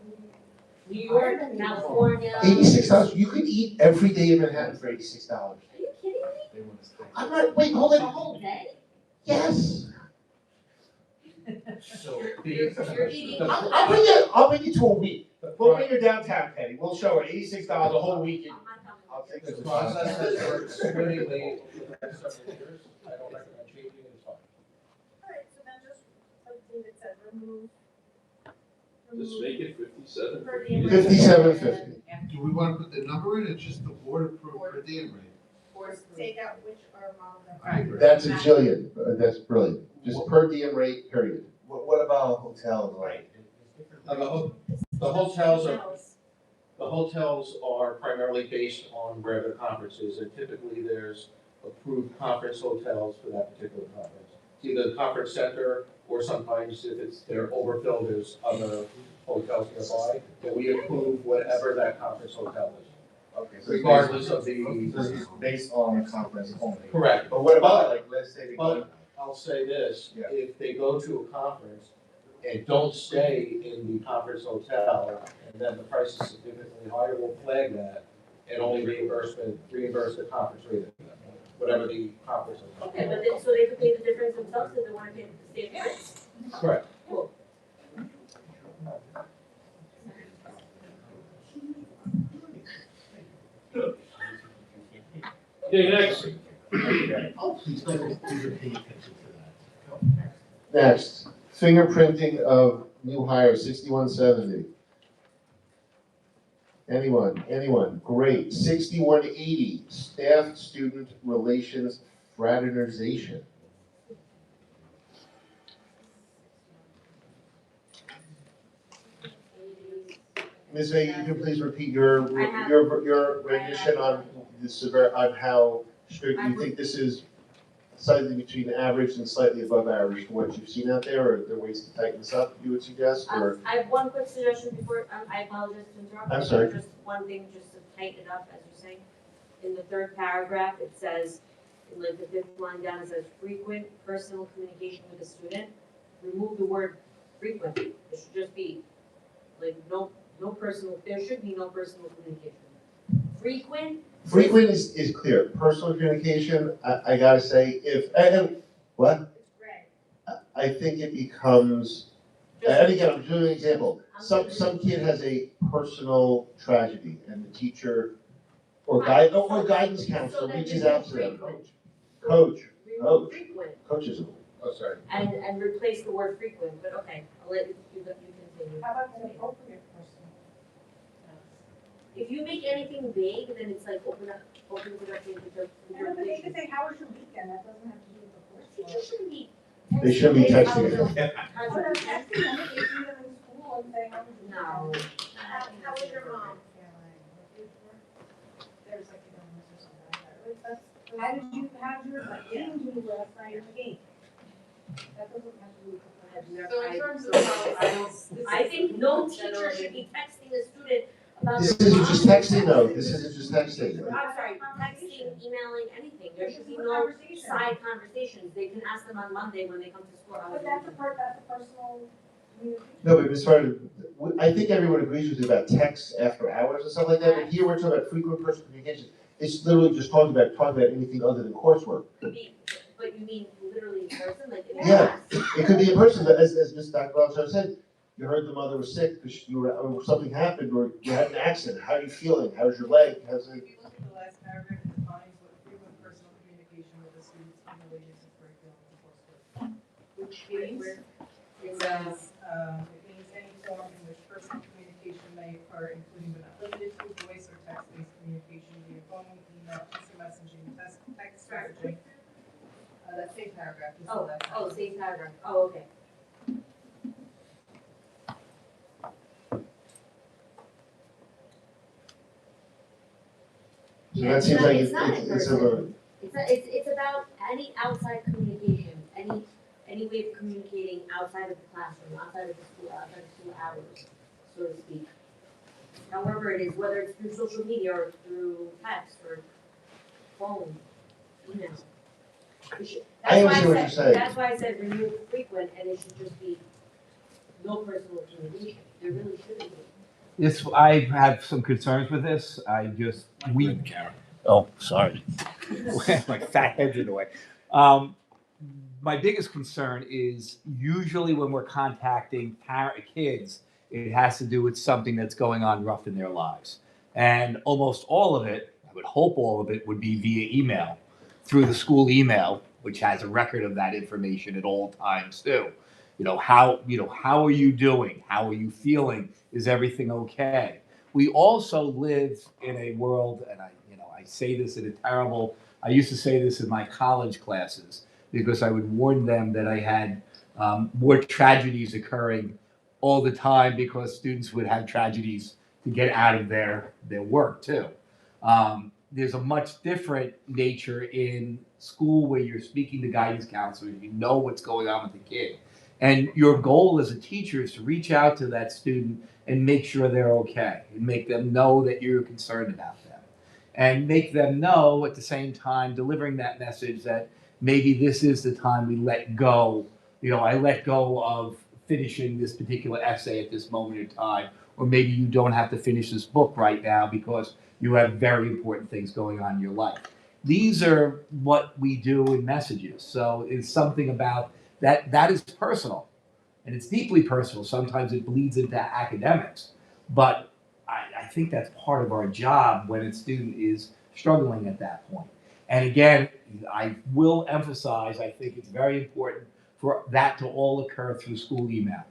New York, California. $86. You could eat every day in Manhattan for $86. Are you kidding me? I'm not. Wait, hold The on. whole day? Yes. So You're eating. I'll bring you to a week. We'll bring you downtown, Penny. We'll show her $86 a whole week. I'll take It's a some process that works swimmingly for the next several years. I don't recommend changing it, it's fine. All right, so then just, like David said, remove. Just make it 57. 5750. Do we want to put the number in or just the board approved per diem rate? Or take out which are modeled after. I agree. That's a jillion. That's brilliant. Just per diem rate, period. What about hotels, right? The hotels are primarily based on where the conference is, and typically there's approved conference hotels for that particular conference. It's either the conference center, or sometimes if they're overfilled, there's other hotels nearby, and we approve whatever that conference hotel is. Okay, so Regardless of the. This is based on the conference only. Correct. But what about, like, let's say they go. But I'll say this, Yeah. if they go to a conference and don't stay in the conference hotel, and then the price is significantly higher, we'll flag that and only reimburse the conference rate, whatever the conference hotel. Okay, but then, so they could pay the difference themselves if they wanna pay the state price? Correct. Cool. Okay, next. Oh, please don't pay attention to that. Next, fingerprinting of new hire, 6170. Anyone? Great. 6180, staff-student relations fraternization. Ms. Vega, you can please repeat your rendition on how strict you think this is, slightly between average and slightly above average for what you've seen out there, or are there ways to tighten this up, you would suggest, or? I have one quick suggestion before, I apologize to interrupt. I'm sorry. Just one thing, just to tighten it up, as you're saying. In the third paragraph, it says, in like the fifth line down, it says frequent personal communication with the student. remove the word frequent. It should just be, like, no personal, there should be no personal communication. Frequent is clear. Personal communication, I gotta say, what? I think it becomes, and again, I'm doing an example. Some kid has a personal tragedy and the teacher or guidance counselor reaches out to them. Coach. Remove frequent. Coaches. Oh, sorry. And replace the word frequent, but okay, I'll let you continue. How about an appropriate person? If you make anything vague, then it's like open it up to interpretation. But they could say, how was your weekend? That doesn't have to do with the course. Teachers shouldn't be. They shouldn't be texting it. But I'm texting them, if you see them in school and say, how was your No. weekend? How was your mom feeling? There's like an illness or something like that. Like, that's- how'd your game do last night in the game? That doesn't have to do with the. So in terms of policies, I think no teacher should be texting a student about. This their isn't just mom. texting though, this isn't just texting. I'm sorry, texting, emailing, anything, there should be no side conversations, they can ask them on Monday when they come to school. But that's a personal communication. No, but as far as, I think everyone agrees with you about text after hours and stuff like that, but here we're talking about frequent personal communication. It's literally just talking about anything other than coursework. But you mean literally in person, like in Yeah, class? it could be in person, but as Ms. Dr. Blanchard said, you heard the mother was sick, because or something happened, or you had an accident, how are you feeling, how's your leg, how's it? if you look at the last paragraph, it defines what frequent personal communication with the students in relation to curriculum and coursework. Which means, It says, it means any form in which personal communication may occur, including but not limited to voice or text-based communication via phone, email, instant messaging, text messaging. That same paragraph, just the last paragraph. same paragraph, oh, okay. So that seems like It's not in it's person. It's about any outside communication, any way of communicating outside of the classroom, outside of school hours, so to speak. However it is, whether it's through social media or through text or phone, email. I understand what you're saying. That's why I said remove frequent, and it should just be no personal communication, there really shouldn't be. This, I have some concerns with this. Oh, sorry. My fat head's in the way. My biggest concern is usually when we're contacting kids, it has to do with something that's going on rough in their lives. And almost all of it, I would hope all of it, would be via email, through the school email, which has a record of that information at all times too. How are you doing? How are you feeling? Is everything okay? We also live in a world, and I say this in I used to say this in my college classes because I would warn them that I had more tragedies occurring all the time because students would have tragedies to get out of their work too. There's a much different nature in school where you're speaking to guidance counselors, you know what's going on with the kid. And your goal as a teacher is to reach out to that student and make sure they're okay, and make them know that you're concerned about them. And make them know at the same time, delivering that message that maybe this is the time we let go. I let go of finishing this particular essay at this moment in time, or maybe you don't have to finish this book right now because you have very important things going on in your life. These are what we do in messages. So it's something about that is personal, and it's deeply personal. Sometimes it bleeds into academics, but I think that's part of our job when a student is struggling at that point. And again, I will emphasize, I think it's very important for that to all occur through school email.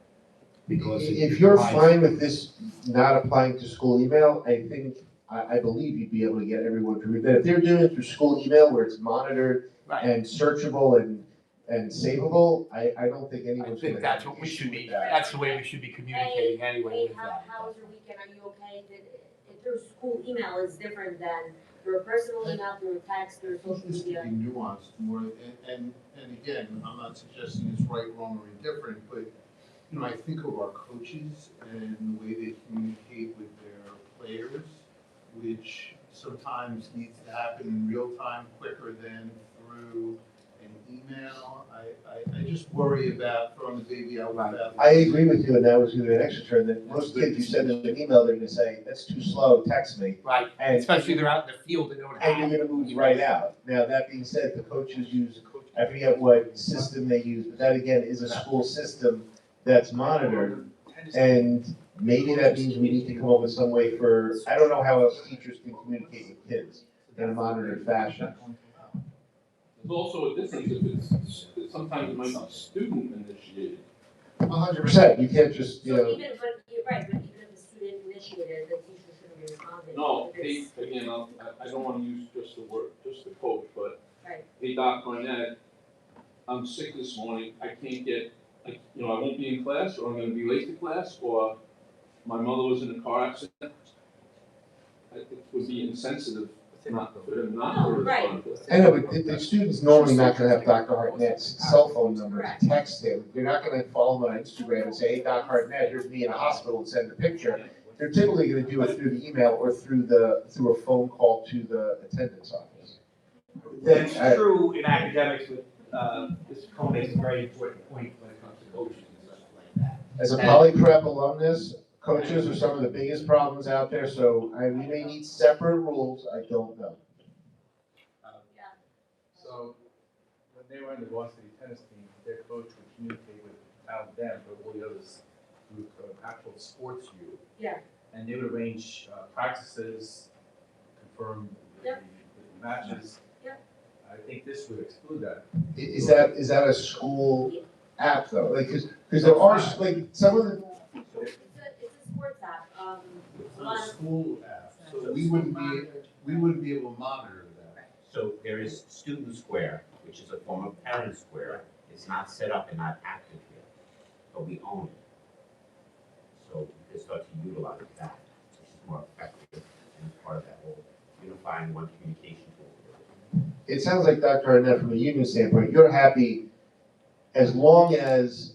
Because if you're fine with this not applying to school email, I believe you'd be able to get everyone to read that. If they're doing it through school email where it's monitored and searchable and savable, I don't think anyone's I think that's what we should be. That's the way we should be communicating anyway with that. How was your weekend? Are you okay? If their school email is different than through a personal email, through a text, through social This media. could be nuanced more, and again, I'm not suggesting it's right, wrong, or indifferent, but, I think of our coaches and the way they communicate with their players, which sometimes needs to happen in real time quicker than through an email. I just worry about throwing the baby out with the I agree with you, and that was gonna be an extra turn, that most kids, you send them an email, they're gonna say, that's too slow, text me. Right, And- especially they're out in the field and don't have. And you're gonna move right out. Now, that being said, the coaches use, I forget what system they use, but that again is a school system that's monitored. And maybe that means we need to come up with some way for, I don't know how else teachers can communicate with kids in a monitored fashion. There's also a difference if it's, sometimes it might be student initiated. 100%, you can't just, you So know, even, but, you're right, but even if the student initiated, the teacher shouldn't be responding. No, If it's- hey, again, I don't wanna use just the word, just the coach, but, Right. hey, Doc Barnett, I'm sick this morning, I can't get, I won't be in class, or I'm gonna be late to class, or my mother was in a car accident. It would be insensitive not for them not to respond to that. I know, but the student's normally not gonna have Dr. Hartnett's cell phone number to text him. They're not gonna follow him on Instagram and say, hey, Doc Hartnett, here's me in a hospital, and send a picture. They're typically gonna do it through the email or through a phone call to the attendance office. That's true in academics, but Mr. Cohen makes a very important point when it comes to coaching and stuff like that. As a poly-prep alumnus, coaches are some of the biggest problems out there, so we may need separate rules, I don't know. So, when they were on the varsity tennis team, their coach would communicate without them, but all the others through actual sports view. Yeah. And they would arrange practices, confirm the matches. Yep. I think this would exclude that. Is that a school app though? Like, cause there are, like, some of the, It's a sports app, It's a not lot a of. school app, so we wouldn't be able to monitor that. So there is Student Square, which is a form of Parent Square. It's not set up and not active yet, but we own it. So we could start to utilize that, which is more effective and part of that whole unifying one communication tool. it sounds like Dr. Arnett, from a union standpoint, you're happy as long as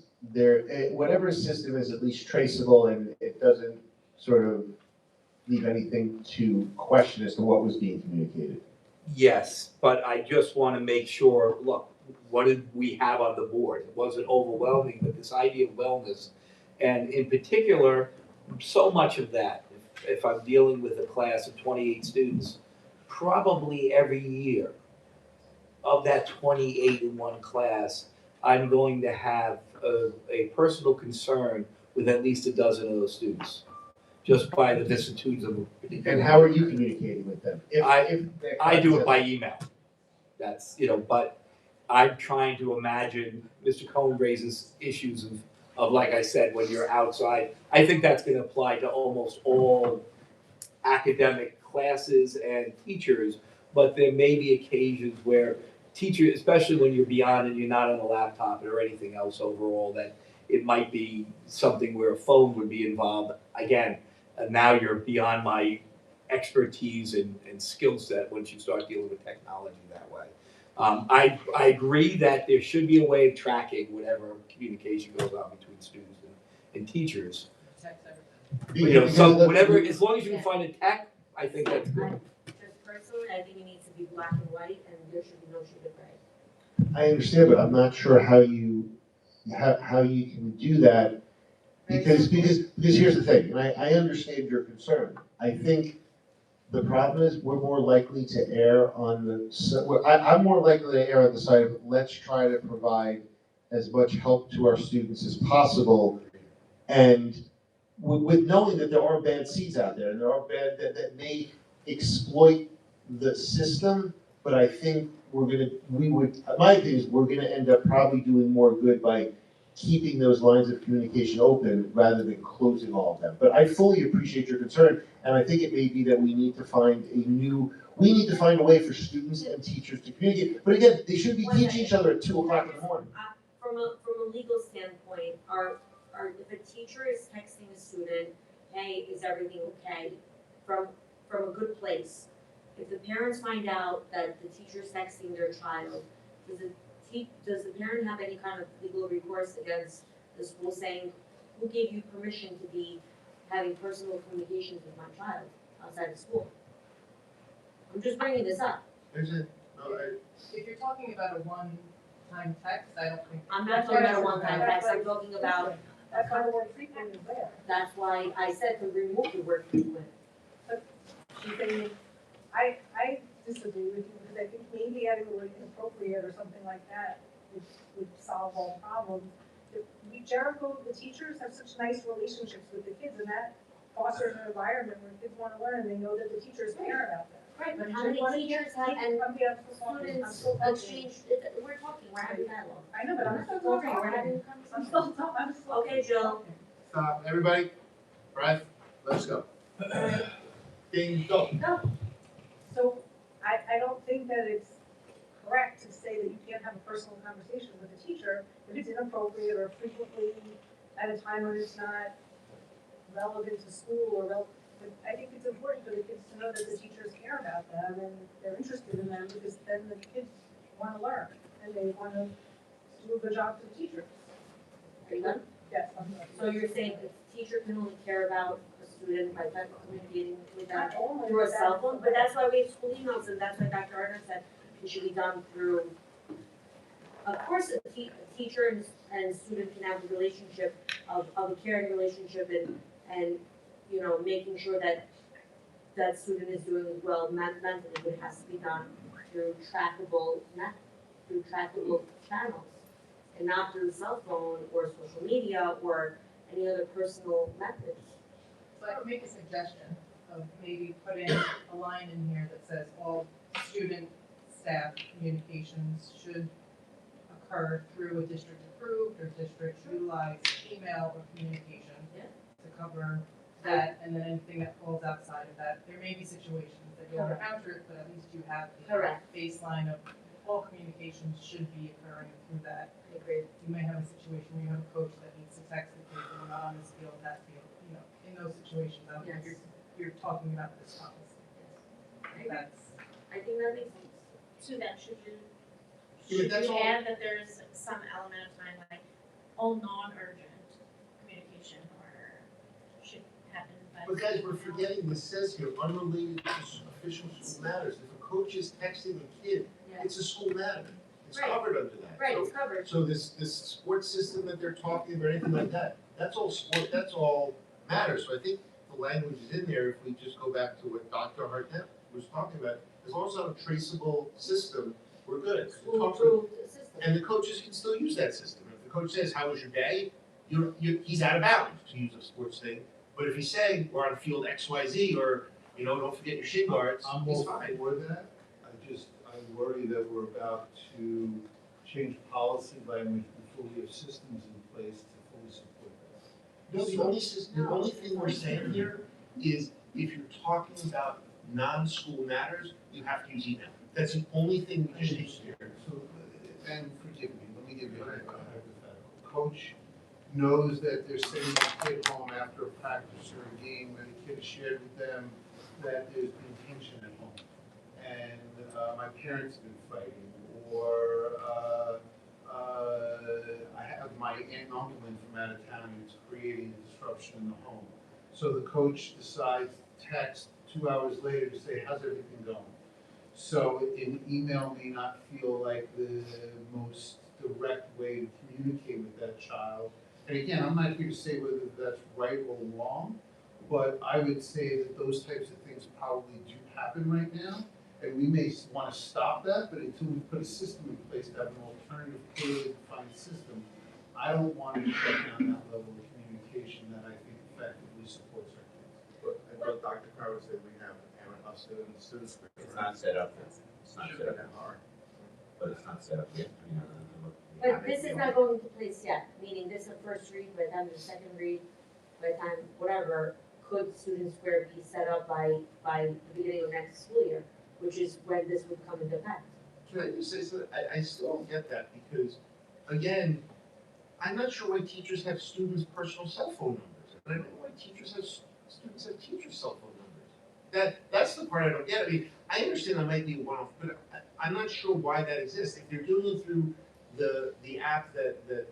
whatever system is at least traceable and it doesn't sort of leave anything to question as to what was being communicated. Yes, but I just want to make sure, look, what did we have on the board? It wasn't overwhelming, but this idea of wellness, and in particular, so much of that, if I'm dealing with a class of 28 students, probably every year of that 28 in one class, I'm going to have a personal concern with at least a dozen of those students, just by the vicissitudes of a particular. And how are you communicating with them? I do it by email. That's, but I'm trying to imagine, Mr. Cohen raises issues of, like I said, when you're outside. I think that's gonna apply to almost all academic classes and teachers, but there may be occasions where teachers, especially when you're beyond and you're not on a laptop or anything else overall, that it might be something where a phone would be involved. Again, now you're beyond my expertise and skill set once you start dealing with technology that way. I agree that there should be a way of tracking whatever communication goes on between students and teachers. So whatever, as long as you can find a tech, I think that's good. Just personally, I think it needs to be black and white, and there should be no shade of gray. I understand, but I'm not sure how you can do that, because here's the thing, and I understand your concern. I think the problem is we're more likely to err on I'm more likely to err on the side of let's try to provide as much help to our students as possible, and with knowing that there are bad seeds out there, and there are bad that may exploit the system, but I think my opinion is we're gonna end up probably doing more good by keeping those lines of communication open rather than closing all of them. But I fully appreciate your concern, and I think it may be that we need to find a way for students and teachers to communicate. But again, they shouldn't be teaching each other at 2 o'clock in the morning. From a legal standpoint, if a teacher is texting a student, hey, is everything okay, from a good place, if the parents find out that the teacher's texting their child, does the parent have any kind of legal recourse against the school saying, who gave you permission to be having personal communications with my child outside of school? I'm just bringing this up. If you're talking about a one-time text, I don't think. I'm not talking about a one-time text, I'm talking about, That's why the word frequent is there. that's why I said to remove the word frequent. She's saying, I disagree with you, because I think maybe adding the word inappropriate or something like that would solve all problems. Jericho, the teachers have such nice relationships with the kids, and that fosters an environment where kids wanna learn, and they know that the teachers care about them. Right, but And how they many wanna teachers keep- have, and I'm being- I'm students still talking. exchange, we're talking, we're having dialogue. I know, but I'm still We're talking. having a I'm conversation. still talking, I'm still. Okay, Jill. Stop, everybody, breath, let's go. Ding, go. No. So I don't think that it's correct to say that you can't have a personal conversation with a teacher if it's inappropriate or frequently at a time when it's not relevant to school or but I think it's important for the kids to know that the teachers care about them and they're interested in them because then the kids wanna learn and they wanna do a good job for the teachers. Are you done? Yes, I'm done. So you're saying the teacher can only care about a student by communicating with them Not only through a that, cell phone, but that's why we have school emails, and that's why Dr. Arner said it should be done through. Of course, a teacher and student can have a relationship of a caring relationship and, you know, making sure that that student is doing well mentally, but it has to be done through trackable channels, and not through cell phone or social media or any other personal methods. So I could make a suggestion of maybe putting a line in here that says all student staff communications should occur through a district approved or district utilized email or communication to cover that, and then anything that falls outside of that. There may be situations that you'll encounter it, but at least you have a Correct. baseline of all communications should be occurring through that. I agree. You may have a situation where you have a coach that needs to text the kids and we're not on this field, that field, you know, in those situations, I don't think Yes. you're talking about this policy. That's, I think that makes sense. To that, should you that's all. add that there's some element of time, like all non-urgent communication or should happen by. But guys, we're forgetting, this says here, unrelated to official school matters. If a coach is texting a kid, it's a school matter. It's Right. covered under that. Right, So- it's covered. So this sports system that they're talking about, anything like that, that's all sport, that's all matters. So I think the language is in there, if we just go back to what Dr. Hartnett was talking about, as long as it's on a traceable system, we're good. It School talks approved system. And the coaches can still use that system. If the coach says, "How was your day?" He's out of bounds to use a sports thing. But if he's saying, "We're on field XYZ," or, don't forget your shin guards, I'm he's all fine. for that. I worry that we're about to change policy by which we fully have systems in place to fully support that. No, the only thing we're saying here is if you're talking about non-school matters, you have to use email. That's the only thing we just changed here. So, and forgive me, let me give you a hypothetical. Coach knows that they're sending a kid home after a practice or a game, and the kid has shared with them that there's been tension at home. And my parents have been fighting, or I have my aunt and uncle in from out of town, and it's creating a disruption in the home. So the coach decides to text 2 hours later to say, "How's everything going?" So an email may not feel like the most direct way to communicate with that child. And again, I'm not here to say whether that's right or wrong, but I would say that those types of things probably do happen right now. And we may want to stop that, but until we put a system in place to have an alternative, clearly defined system, I don't want to shut down that level of communication that I think effectively supports our kids. But Dr. Carver said we have students. It's not set up, that hard, but it's not set up yet. But this is not going into place yet, meaning this is the first read, by the time the second read, by the time, whatever, could Student Square be set up by the beginning of next school year, which is when this would come into effect? Can I just say something? I still don't get that because, again, I'm not sure why teachers have students' personal cell phone numbers. And I don't know why students have teachers' cell phone numbers. That's the part I don't get. I mean, I understand that might be a one-off, but I'm not sure why that exists. If they're doing it through the app that the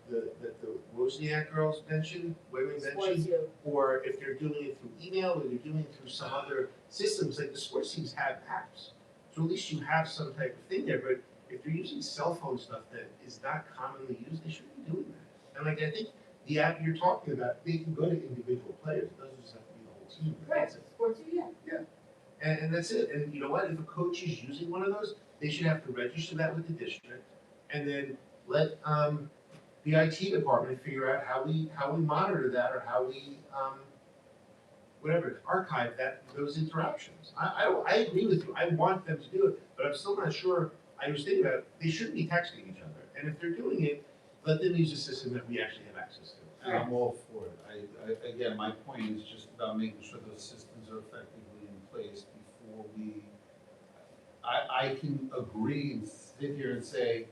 Wozniak girls mentioned, women mentioned, or if they're doing it through email, or they're doing it through some other systems, like the sports teams have apps. So at least you have some type of thing there, but if they're using cell phone stuff that is not commonly used, they shouldn't be doing that. And like, I think the app you're talking about, they can go to individual players, it doesn't just have to be the whole team. Right, sports, yeah. Yeah, and that's it, and you know what, if a coach is using one of those, they should have to register that with the district, and then let, the IT department figure out how we monitor that, or how we, whatever, archive those interruptions. I agree with you, I want them to do it, but I'm still not sure, I was thinking about, they shouldn't be texting each other, and if they're doing it, let them use a system that we actually have access to. And I'm all for it. Again, my point is just about making sure those systems are effectively in place before I can agree and sit here and say,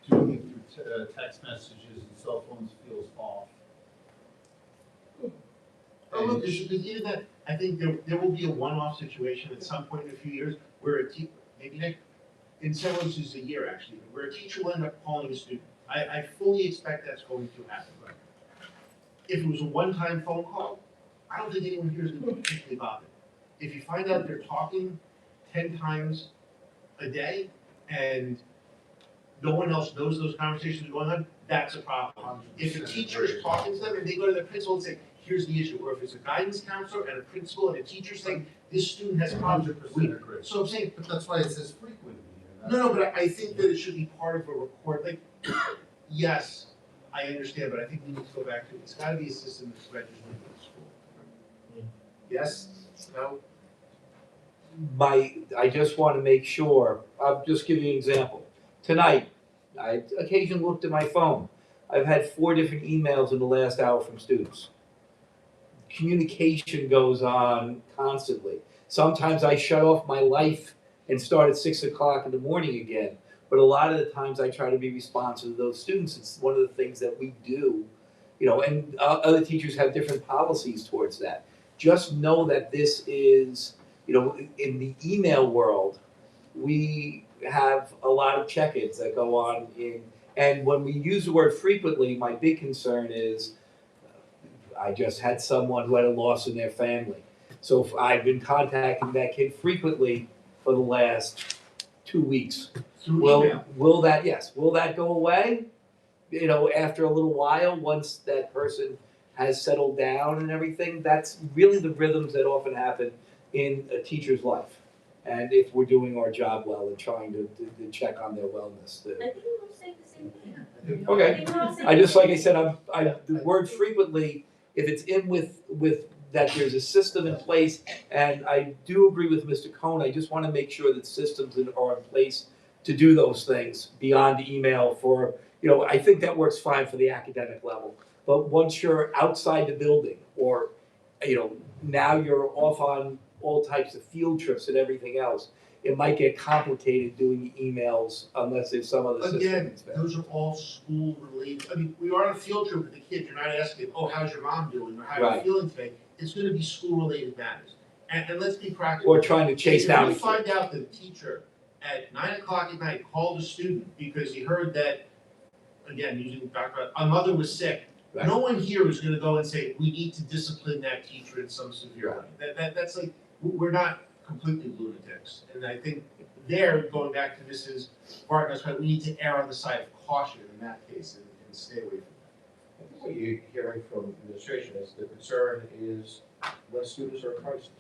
doing it through text messages and cell phones feels off. Oh, look, because even that, I think there will be a one-off situation at some point in a few years where maybe next, in several instances a year actually, where a teacher will end up calling a student. I fully expect that's going to happen. If it was a one-time phone call, I don't think anyone here is going to be particularly bothered. If you find out they're talking 10 times a day and no one else knows those conversations are going on, that's a problem. If a teacher is talking to them and they go to the principal and say, here's the issue, or if it's a guidance counselor and a principal and a teacher saying, this student has problems, so I'm saying, But that's why it says frequent here. no, but I think that it should be part of a report, like, yes, I understand, but I think we need to go back to, it's gotta be a system that's registered in the school. Yes, no? I just want to make sure, I'll just give you an example. Tonight, I occasionally looked at my phone. I've had 4 different emails in the last hour from students. Communication goes on constantly. Sometimes I shut off my life and start at 6 o'clock in the morning again. But a lot of the times I try to be responsive to those students. It's one of the things that we do, and other teachers have different policies towards that. Just know that this is, in the email world, we have a lot of check-ins that go on and when we use the word frequently, my big concern is, I just had someone who had a loss in their family. So I've been contacting that kid frequently for the last 2 weeks. Through email. Will that go away? After a little while, once that person has settled down and everything, that's really the rhythms that often happen in a teacher's life. And if we're doing our job well and trying to check on their wellness too. I think we were saying the same thing. Okay, I just, like I said, the word frequently, if it's in with that there's a system in place, and I do agree with Mr. Cohn, I just want to make sure that systems are in place to do those things beyond email for, I think that works fine for the academic level. But once you're outside the building, or, now you're off on all types of field trips and everything else, it might get complicated doing emails unless there's some other system. Again, those are all school related. I mean, we are on a field trip with the kids. You're not asking, oh, how's your mom doing, or how are you feeling today? It's gonna be school related matters. And let's be practical. Or trying to chase down If a you find out that a teacher at 9 o'clock at night called a student because he heard that, again, using Dr. A mother was sick, Right. no one here is gonna go and say, we need to discipline that teacher in some severe way. That's like, we're not completely lunatics. And I think going back to Mrs. Barton's point, we need to err on the side of caution in that case and stay away from that. I think what you're hearing from administration is the concern is when students are in crisis.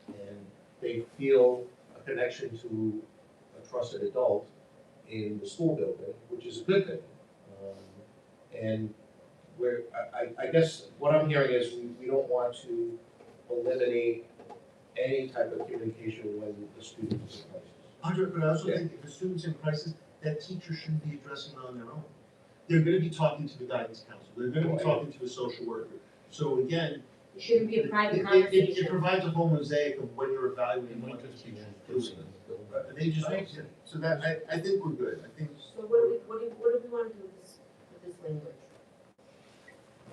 And they feel a connection to a trusted adult in the school building, which is a good thing. And I guess what I'm hearing is we don't want to eliminate any type of communication when the student is in crisis. Andre, but I also think if a student's in crisis, that teacher shouldn't be addressing it on their own. They're gonna be talking to the guidance counselor, they're gonna be talking to a social worker. So again, It shouldn't be a private it conversation. provides a whole mosaic of when you're evaluating what the teacher is doing. They just, so that, I think we're good, I think. So what do we want to do with this language?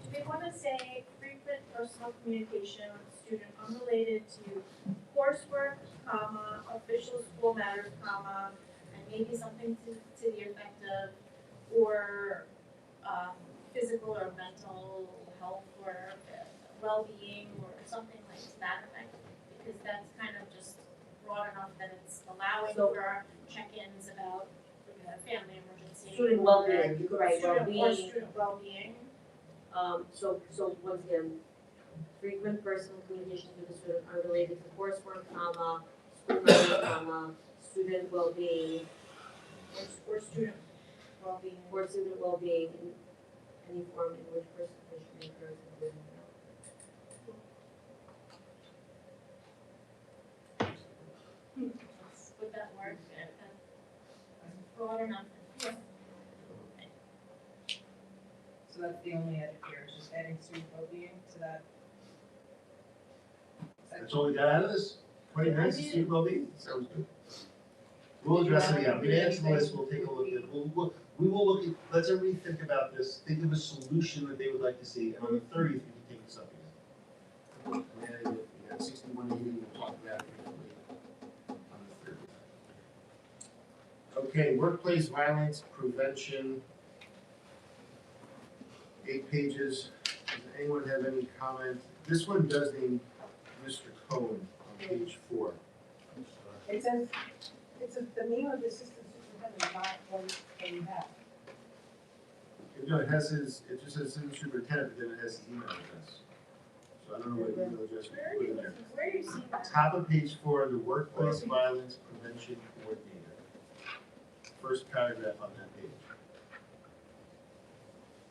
Do we want to say frequent personal communication with the student unrelated to coursework, comma, official school matters, comma, and maybe something to the effect of, or physical or mental health or well-being or something like to that effect, because that's kind of just broad enough that it's the allowing for check-ins about like a family emergency. Student well-being, right, Student or well-being. student well-being. So once again, frequent personal communications with the student unrelated to coursework, school matters, student well-being, Or student well-being. or student well-being in any form in which participation occurs in the Would that work? Broad enough. Yeah. So that's the only edit here, is just adding student well-being to that. That's all we got out of this? 20 minutes of student well-being? Sounds good. We'll address it again. We add to the list, we'll take a look at it. We will look at, let's everybody think about this, think of a solution that they would like to see, and on the 30th, we can take this up again. And we got 61 meeting, we'll talk about it briefly on the 30th. Okay, workplace violence prevention. 8 pages. Does anyone have any comment? This one does name Mr. Cohen on page 4. It says, the name of the assistant superintendent, not what we have. No, it has his, it just says assistant superintendent, but then it has his email address. So I don't know what email address we put in there. Where do you see that? Top of page 4, the workplace violence prevention coordinator. First paragraph on that page.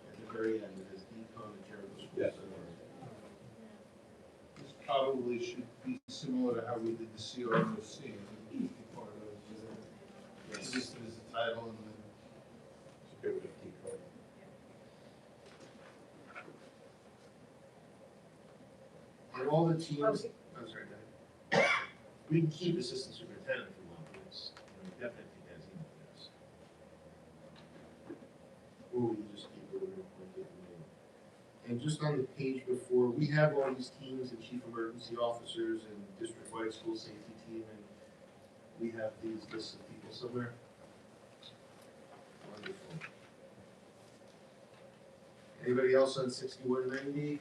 At the very end, it has Decon and Jericho School Yes. Center. This probably should be similar to how we did the CROC, it should be part of, Yes. listed as the title and then. Good with decode. And all the teams, I'm sorry, go ahead. We can keep assistant superintendent if we want, but it's, you know, definitely has email address. Or we can just keep it where we get the name. And just on the page before, we have all these teams and chief emergency officers and district-wide school safety team, and we have these lists of people somewhere. Wonderful. Anybody else on 6190?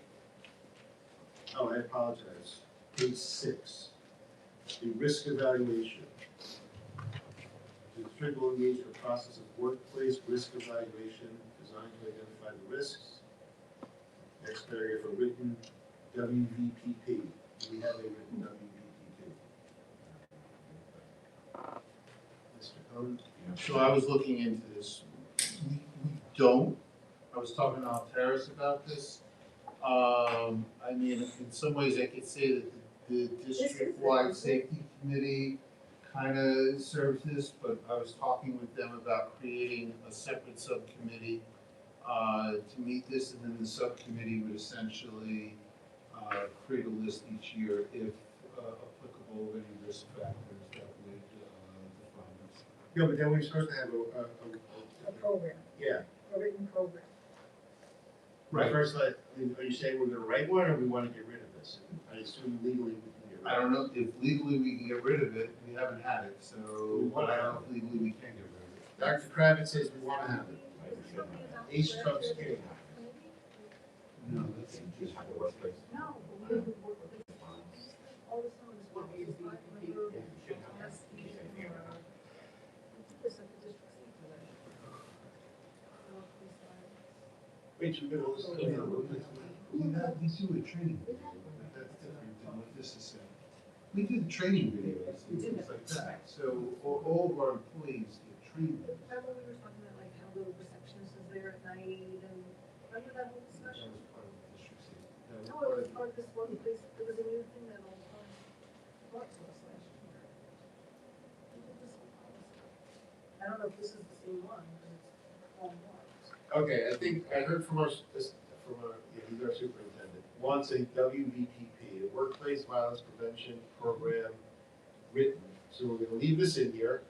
Oh, I apologize. Page 6, the risk evaluation. The district will engage in a process of workplace risk evaluation designed to identify the risks. Next paragraph, a written WVPP. Do we have a written WVPP? Mr. Cohen? So I was looking into this. We don't. I was talking to Alteris about this. I mean, in some ways I could say that the district-wide safety committee kind of serves this, but I was talking with them about creating a separate subcommittee to meet this, and then the subcommittee would essentially create a list each year if applicable of any risk factors that would define this. Yeah, but then we're supposed to have A program, yeah. a written program. Right. First, are you saying we're gonna write one, or we wanna get rid of this? I assume legally we can get rid of it. I don't know if legally we can get rid of it, we haven't had it, so wanna I don't know if legally we can get rid of it. Dr. Kravitz says we wanna have it. Ace trumps king. No, that's Just have a workplace. No, we would work with it. All this time is what we do. Yeah, you should have that. Wait, you got all this. We do a training video, but that's different than what this is saying. We do the training videos and things like that, so all of our employees get trained. Remember we were talking about like how the receptionist is there at night and remember that whole That discussion? was part of the district safety. That was No, part it was of- part of this one place, there was a new thing that all brought to us last year. We did this whole policy. I don't know if this is the same one, because it's all one. Okay, I think I heard from he's our superintendent, wants a WVPP, a workplace violence prevention program written. So we're gonna leave this in here,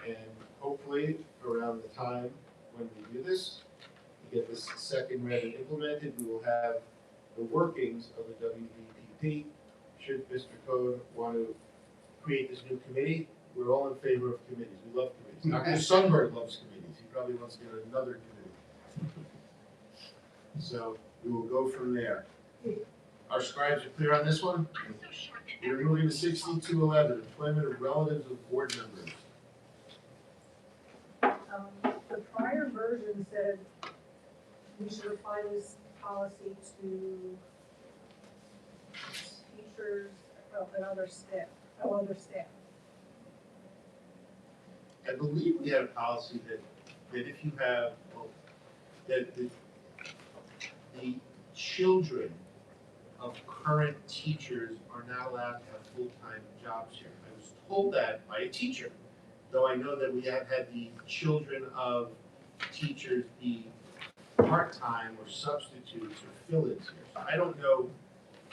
and hopefully around the time when we do this, we get this second read and implemented, we will have the workings of the WVPP. Should Mr. Code want to create this new committee, we're all in favor of committees, we love committees. Dr. Sundberg loves committees, he probably wants to get another committee. So we will go from there. Our scribes are clear on this one? We're moving to 6211, employment of relatives of board members. The prior version said we should apply this policy to teachers and other staff, I believe we had a policy that if you have, that the children of current teachers are not allowed to have full-time jobs here. I was told that by a teacher, though I know that we have had the children of teachers be part-time or substitutes or fill-ins here. So I don't know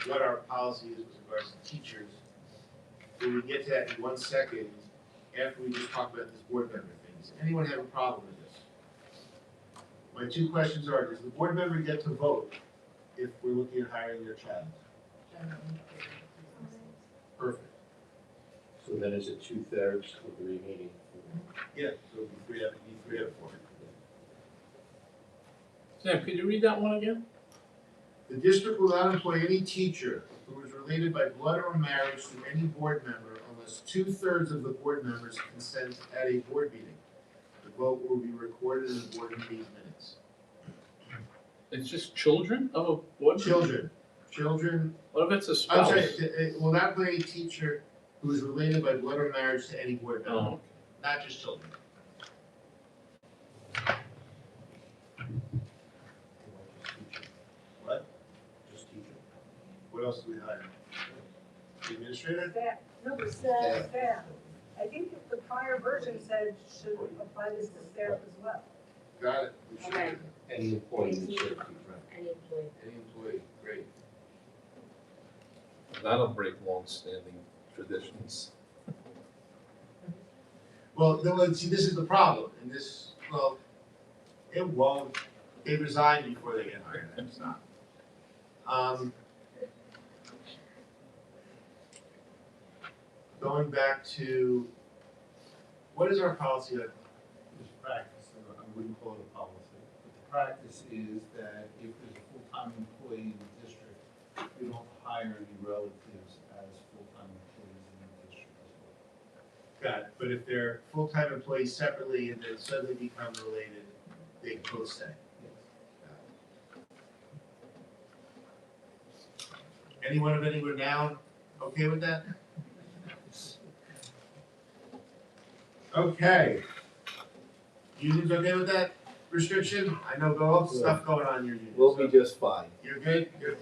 what our policy is with regards to teachers. When we get to that in 1 second, after we just talk about this board member thing. Does anyone have a problem with this? My two questions are, does the board member get to vote if we're looking at hiring their child? Perfect. So then is it 2/3 of the remaining? Yeah, so it'd be 3 out of 4. Sam, could you read that one again? The district will not employ any teacher who is related by blood or marriage to any board member unless 2/3 of the board members consent at a board meeting. The vote will be recorded in the board meeting minutes. It's just children of a board member? Children. What if it's a I'm spouse? sorry, it will not employ any teacher who is related by blood or marriage to any board member, Oh. not just children. What? Just teacher. What else do we hire? The administrator? Staff, no, the staff. I think the prior version said should apply this to staff as well. Got it. We should do Okay. that. Any employee who's served teacher. Any employee. Any employee, great. That'll break long-standing traditions. Well, no, see, this is the problem, and this, well, it won't, they resign before they get hired, that's not. Going back to, what is our policy on This practice, I wouldn't call it a policy, but the practice is that if there's a full-time employee in the district, we don't hire any relatives as full-time employees in the district as well. Got it, but if they're full-time employees separately and then suddenly become related, they can both stay. Anyone of anywhere now, okay with that? Okay. Unions okay with that restriction? I know stuff going on in your union. We'll be just fine. You're good? Good.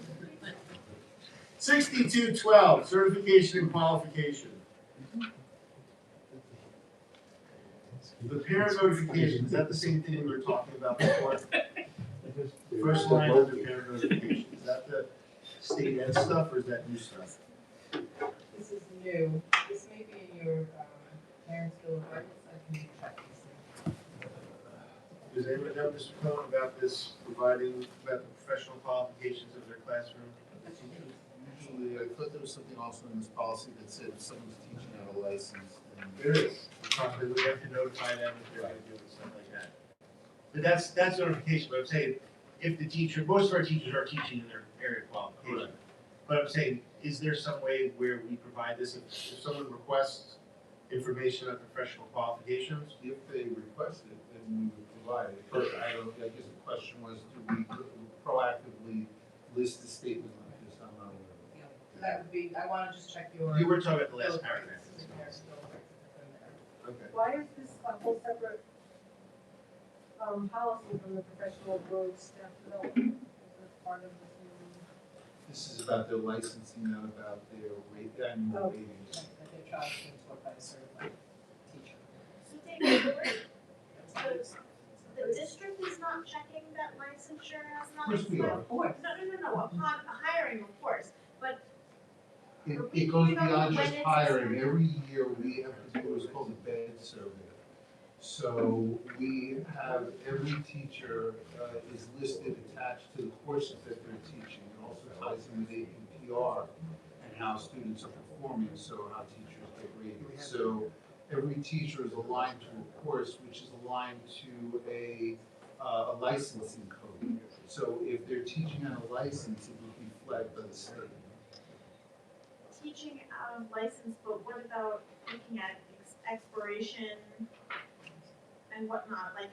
6212, certification and qualification. The parent notification, is that the same thing we were talking about before? First line of the parent notification, is that the state ed stuff or is that new stuff? This is new, this may be in your, parents' bill of rights, I can check this. Does anyone know, Mr. Cohen, about this, providing about the professional qualifications of their classroom? Usually, I thought there was something also in this policy that said if someone's teaching out a license, then. There is, because we have to notify them if they're gonna do it, stuff like that. But that's notification, but I'm saying, if the teacher, most of our teachers are teaching in their area of qualification. But I'm saying, is there some way where we provide this, if someone requests information on professional qualifications? If they request it, then we would provide it. But I guess the question was, do we proactively list the statement like this? I'm not aware of it. Yeah, that would be, I wanna just check your. You were talking about the last bill of paragraph. rights, the parents' bill of rights is in there. Okay. Why is this a whole separate, policy from the professional growth staff development? Is that part of this new? This is about their licensing, not about their annual ratings. That their child is being taught by a certified teacher. So David, the district is not checking that licensure has not. Of course we are. No, upon hiring, of course, but. It goes beyond just hiring. Every year we have to do what's called a bed survey. So we have, every teacher is listed attached to the courses that they're teaching, and also ties in with APPR and how students are performing, so how teachers get rated. So every teacher is aligned to a course which is aligned to a licensing code. So if they're teaching on a license, it would be flagged by the state. Teaching out of license, but what about looking at expiration and whatnot? Like,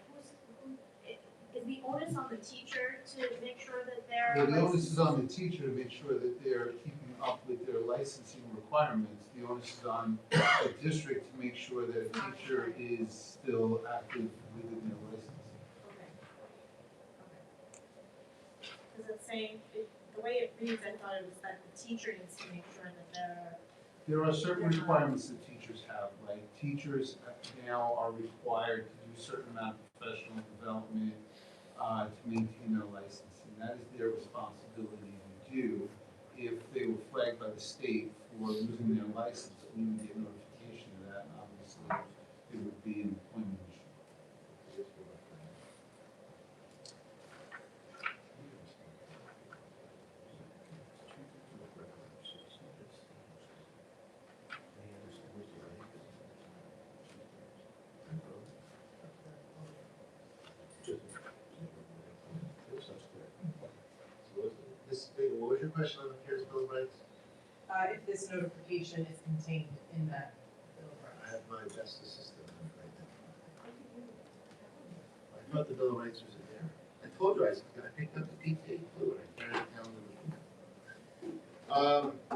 is the onus on the teacher to make sure that they're Well, the onus licensed? is on the teacher to make sure that they're keeping up with their licensing requirements. The onus is on the district to make sure that a teacher is still active within their license. Okay. Because it's saying, the way it reads, I thought it was that the teacher needs to make sure that they're. There are certain requirements that teachers have, right? Teachers now are required to do a certain amount of professional development to maintain their license, and that is their responsibility to do. If they were flagged by the state for losing their license, we would get notification of that, and obviously it would be an employment issue. Ms. Baker, what was your question on the CARES Bill of Rights? If this notification is contained in that Bill of I Rights. have my best assistant right now. I thought the Bill of Rights was in there. I told you I picked up the PTA Bill of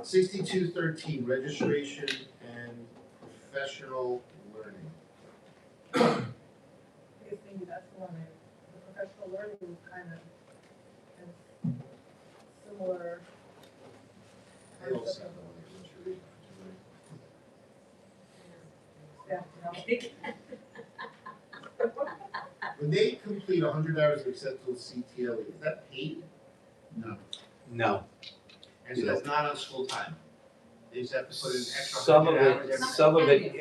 Rights. 6213, registration and professional learning. I think that's the one, the professional learning kind of is similar. They all sound like once you read it. Yeah, When they complete 100 hours of acceptable CTLE, is that paid? No. No. And so that's not on school time? They just have to put in extra Some of 100 hours it, every some of it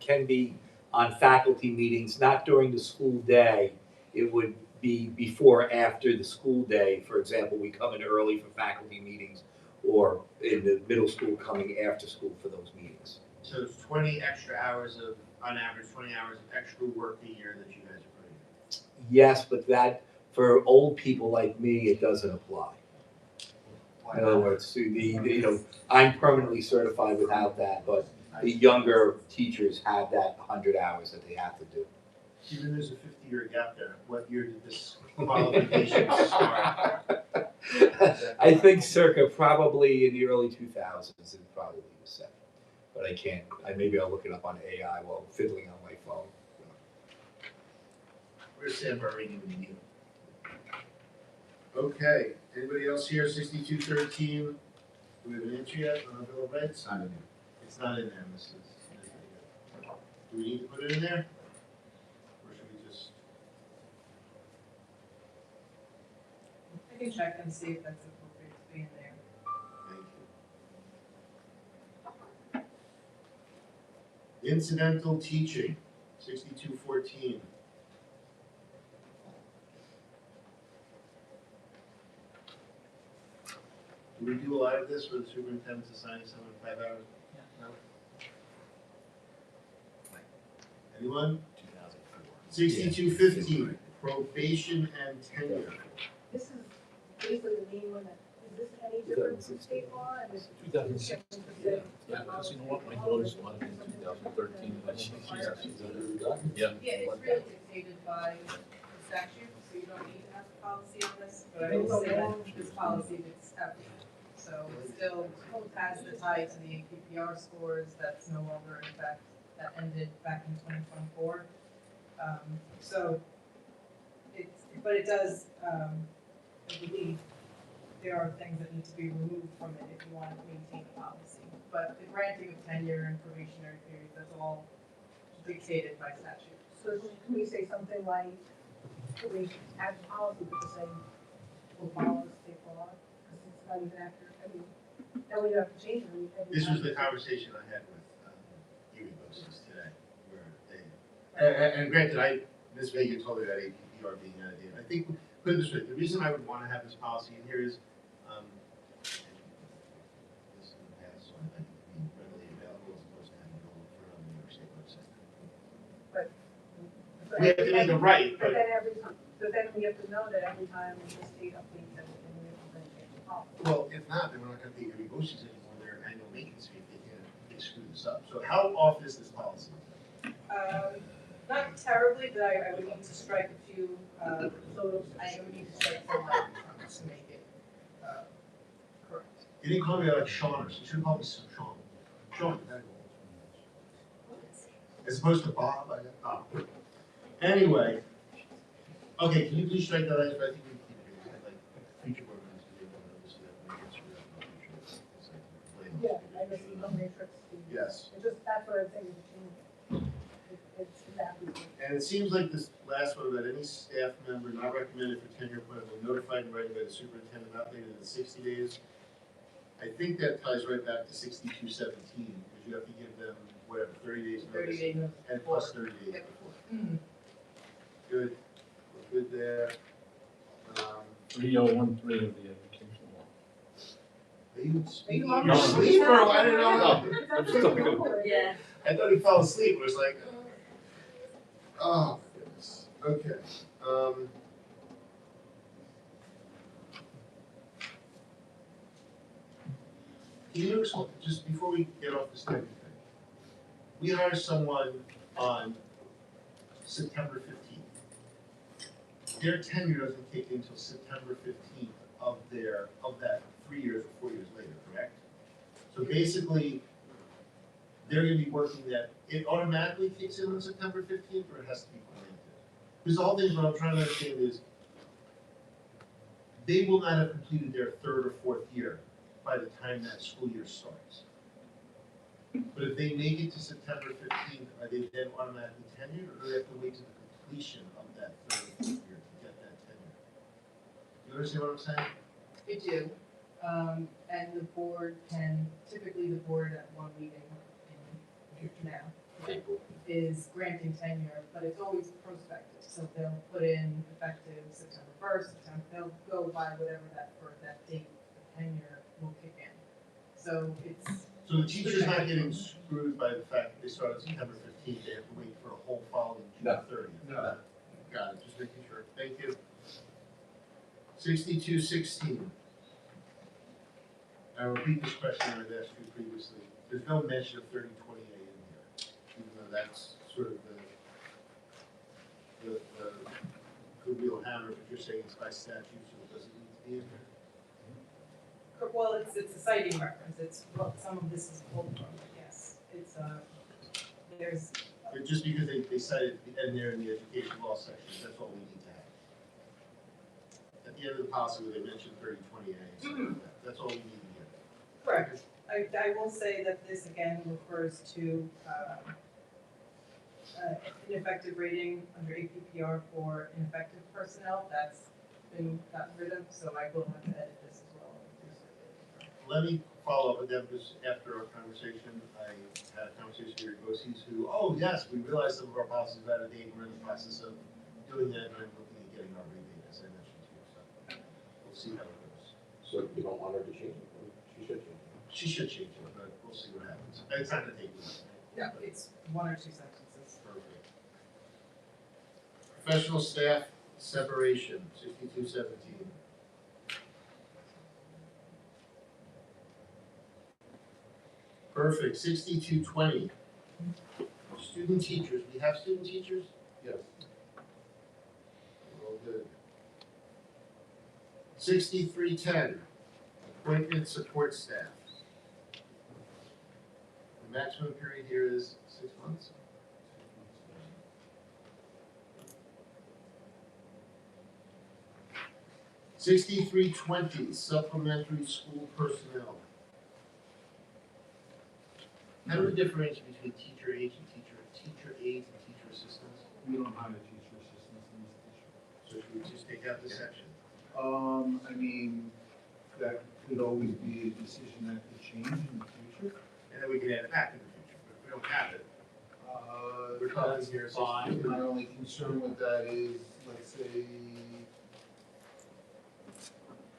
can be on faculty meetings, not during the school day. It would be before, or after the school day. For example, we come in early for faculty meetings, or in the middle school coming after school for those meetings. So it's 20 extra hours of, on average, 20 hours of extra work a year that you guys are putting in. Yes, but that, for old people like me, it doesn't apply. In other words, I'm permanently certified without that, but the younger teachers have that 100 hours that they have to do. Even there's a 50-year gap there, what year did this qualification start? I think circa probably in the early 2000s is probably the second. But I can't, maybe I'll look it up on AI while fiddling on my phone. Where's Sam Barini when you need him? Okay, anybody else here, 6213? Do we have an answer yet on our Bill of Rights? Not in there. It's not in there, Mrs. Do we need to put it in there? Or should we just? I can check and see if that's appropriate to be in there. Thank you. Incidental teaching, 6214. Do we do a lot of this where the superintendent's assigning someone 5 hours? No? Anyone? 6215, probation and tenure. This is basically the main one that, is this any different from state law? And it's 2006. Yeah, because you know what, my daughter's one in 2013, but she's yeah. Yeah, it's really dictated by the statute, so you don't need to have a policy on this, but I will say that this policy is happening. So it still has the tie to the APPR scores, that's no longer in effect, that ended back in 2024. So but it does, I believe, there are things that need to be removed from it if you want to maintain the policy. But the granting of tenure and probationary periods, that's all dictated by statute. So can we say something like, can we add policy but the same, will follow state law? Because it's not even accurate, I mean, then we don't have to change it every This time. was the conversation I had with Erie BOCES today, where they, and granted, Ms. Vega told me about APPR being out of date. I think, put it this way, the reason I would want to have this policy in here is, this in the past, so I'd like it to be readily available as opposed to having to go look for it on the New York State website. But We have to make it right, But but then every time, but then we have to know that every time the state updates everything, we have to then change the policy. Well, if not, then we're not gonna pay every BOCES anymore their annual maintenance fee if they screw this up. So how off is this policy? Not terribly, but I would need to strike a few, I would need to strike some language to make it, correct. You didn't call me like Sean, you should call me Sean. Sean. As opposed to Bob, Anyway, okay, can you please strike that, I think we keep it, like, future board members to be able to understand that we get through that. Yeah, I just, the matrix. Yes. It just, that's what I'm saying, it's exactly. And it seems like this last one, that any staff member not recommended for tenure appointment will notify in writing by the superintendent not later than 60 days. I think that ties right back to 6217, because you have to give them, whatever, 30 days notice. 30 day notice. And plus 30 days before. Good, we're good there. 3013 of the education law. Are you speaking Are in you your on sleep, the- or I didn't know. I'm just talking about. Yeah. I thought he fell asleep, it was like, oh, goodness, okay. Can you explain, just before we get off this thing, we hire someone on September 15th. Their tenure doesn't kick in until September 15th of that 3 years or 4 years later, correct? So basically, they're gonna be working that, it automatically kicks in on September 15th, or it has to be granted? Because the whole thing, what I'm trying to understand is, they will not have completed their third or fourth year by the time that school year starts. But if they make it to September 15th, are they then automatically tenured, or do they have to wait to the completion of that third or fourth year to get that tenure? You understand what I'm saying? They do, and the board can, typically the board at one meeting in now is granting tenure, but it's always prospective, so they'll put in effective September 1st, they'll go by whatever that date, the tenure will kick in. So it's. So the teacher's not getting screwed by the fact that they start on September 15th, they have to wait for a whole following June 30th? No. Got it, just making sure, thank you. 6216. I repeat this question I've asked you previously, there's no mention of 3028 in here, even though that's sort of the real hammer, but you're saying it's by statute, so it doesn't need to be in here? Well, it's a citing reference, it's what some of this is pulled from, yes, it's, there's. But just because they cited in there in the education law section, that's all we need to have. At the end of the policy where they mentioned 3028, something like that, that's all we need to get. Correct. I will say that this again refers to ineffective rating under APPR for ineffective personnel. That's been gotten rid of, so I will have to edit this as well. Let me follow up with them, because after our conversation, I had a conversation with BOCES who, oh yes, we realized some of our policies are out of date, we're in the process of doing that, and I'm looking at getting our rebate, as I mentioned to you, so we'll see how it goes. So you don't want her to change it, or she should change it? She should change it, but we'll see what happens. It's not gonna take long. No, it's one or two sentences. Perfect. Professional staff separation, 6217. Perfect, 6220. Student teachers, we have student teachers? Yes. All good. 6310, appointment support staff. The maximum period here is 6 months. $63.20, supplementary school personnel. How do we differentiate between teacher aides and teacher aides and teacher assistants? We don't hire teacher assistants in this district. So should we just take out this section? I mean, that could always be a decision that could change in the future. And then we can add it back in the future, but if we don't have it. We're talking That's here fine. 63. My only concern with that is, let's say,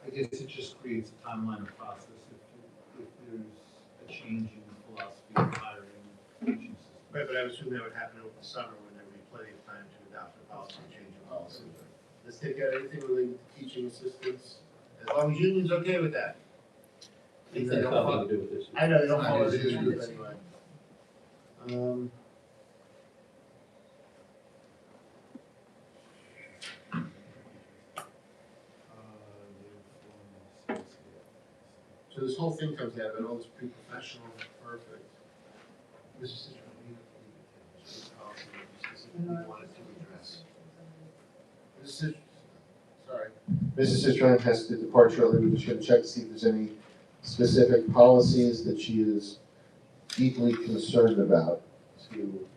I guess it just creates a timeline of process if there's a change in philosophy of hiring teaching assistants. Right, but I would assume that would happen over the summer when there would be plenty of time to adopt the policy and change the policy. Let's take out anything related to teaching assistants As long as union's okay with that. If they That's don't nothing follow, to do with this. I know, they don't It's follow not the his issue. group anyway. So this whole thing comes out of it, all this pre-professional, perfect. Mrs. Citron, we wanted to address. Sorry. Mrs. Citron has to depart shortly. We're just gonna check to see if there's any specific policies that she is deeply concerned about, to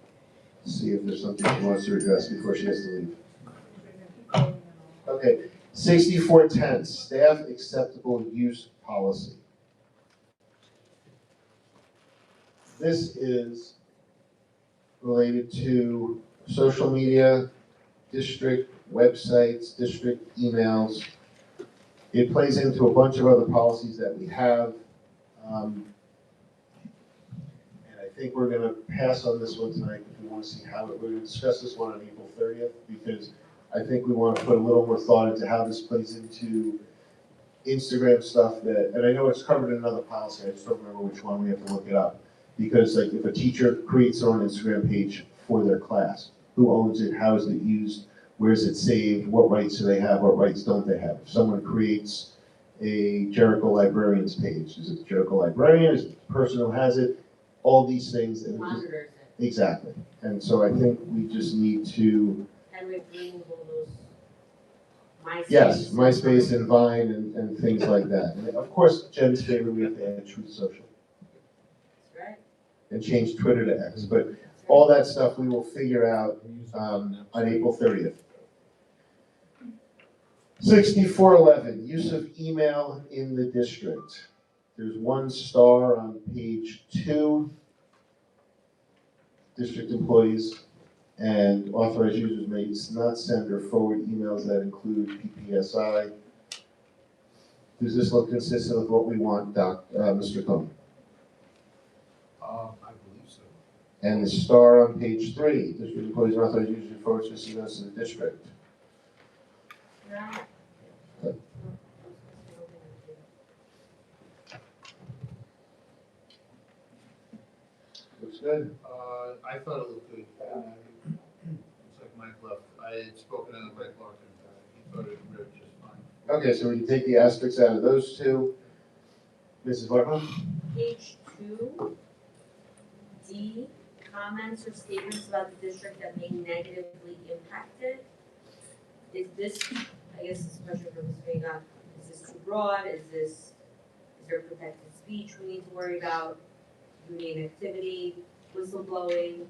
see if there's something she wants to address before she has to leave. Okay, 6410, staff acceptable use policy. This is related to social media, district websites, district emails. It plays into a bunch of other policies that we have. And I think we're gonna pass on this one tonight if we wanna see how we're gonna discuss this one on April 30th, because I think we wanna put a little more thought into how this plays into Instagram stuff that, and I know it's covered in another policy, I just don't remember which one, we have to look it up. Because like if a teacher creates their own Instagram page for their class, who owns it, how is it used, where is it saved, what rights do they have, what rights don't they have? If someone creates a Jericho Librarians page, is it the Jericho Librarian, is it the person who has it? All these things. And Monitors it. exactly. And so I think we just need to, And we remove all those MySpace. yes, MySpace and Vine and things like that. And of course, Jen's favorite, we have to add Truth Social. That's right. And change Twitter to X, but all that stuff we will figure out on April 30th. 6411, use of email in the district. There's one star on page 2. District employees and authorized users may not send or forward emails that include PPSI. Does this look consistent with what we want, Mr. Cohen? I believe so. And the star on page 3, district employees and authorized users who forward such emails to the district. Right. Looks good. I thought it looked good. It's like Mike left. I had spoken to Mike Larkin. He thought it read just fine. Okay, so we can take the asterisks out of those two. Mrs. Larkman? Page 2, D, comments or statements about the district that may negatively impact it. Is this, I guess this question for Ms. Vega, is this too broad? Is there protected speech we need to worry about? Union activity, whistleblowing?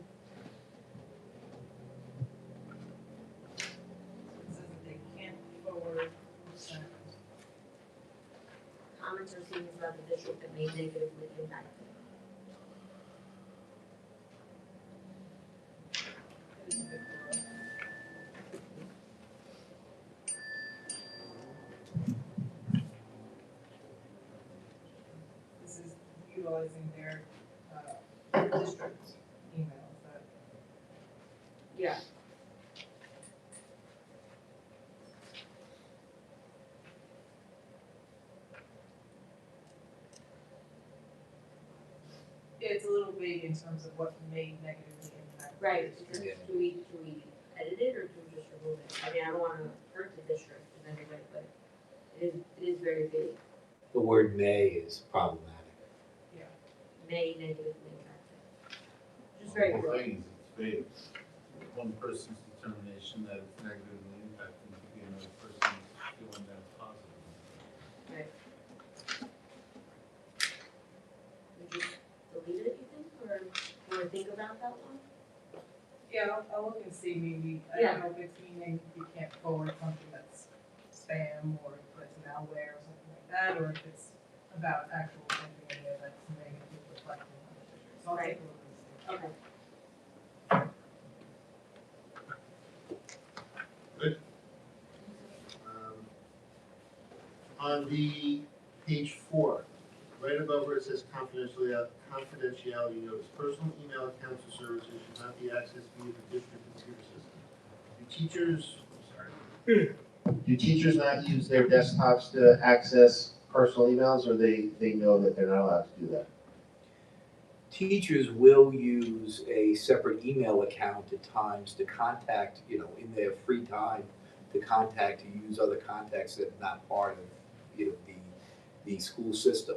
It says that they can't forward, send. Comments or statements about the district that may negatively impact it. It is a bit broad. This is utilizing their district emails that. Yeah. It's a little vague in terms of what may negatively impact. the Right, district. because do we edit it or do we just remove it? I mean, I don't wanna hurt the district in any way, but it is very vague, The word may is problematic. may negatively impact it. Just very The whole broad. thing is it's vague. One person's determination that it's negatively impacting could be another person's feeling that it's positive. Right. We just delete it, you think, or you wanna think about that one? Yeah, I'll look and see, maybe, I Yeah. don't know if it's meaning you can't forward something that's spam or if it's malware or something like that, or if it's about actual something in there that's negatively reflecting on the district. So I'll take a look and see. Okay. Good. On the page 4, right above where it says confidentiality notice, personal email accounts or services should not be accessed via the district computer system. Do teachers, Do teachers not use their desktops to access personal emails, or they know that they're not allowed to do that? Teachers will use a separate email account at times to contact, in their free time, to use other contacts that are not part of, the school system.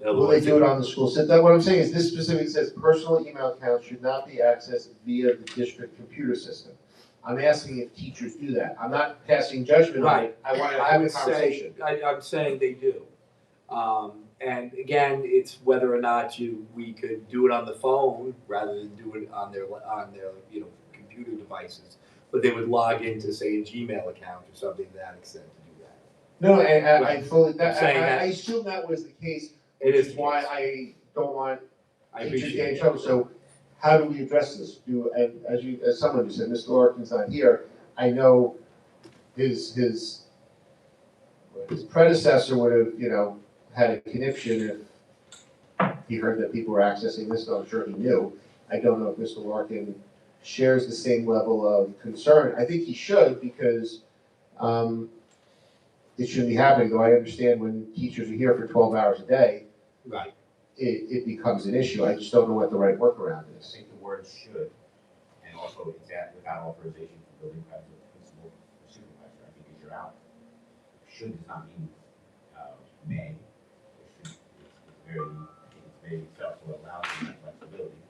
In other Will they words, do it on the school system? That's what I'm saying is this specifically says personal email accounts should not be accessed via the district computer system. I'm asking if teachers do that. I'm not passing judgment on it. I want to have a conversation. I'm saying they do. And again, it's whether or not we could do it on the phone rather than do it on their computer devices. But they would log into, say, a Gmail account or something to that extent to do that. No, and I fully, I'm saying I assume that was the case, which It is is the why case. I don't want I teachers appreciate getting in that. trouble. So how do we address this? And as someone just said, Mr. Larkin's not here, I know his predecessor would have, had a conniption if he heard that people were accessing this, I'm sure he knew. I don't know if Mr. Larkin shares the same level of concern. I think he should, because it shouldn't be happening, though I understand when teachers are here for 12 hours a day, Right. it becomes an issue. I just don't know what the right workaround I is. think the word should, and also exact without authorization from building principal or supervisor, I think is you're out. Should does not mean, may. It should, it's very tough to allow for that flexibility.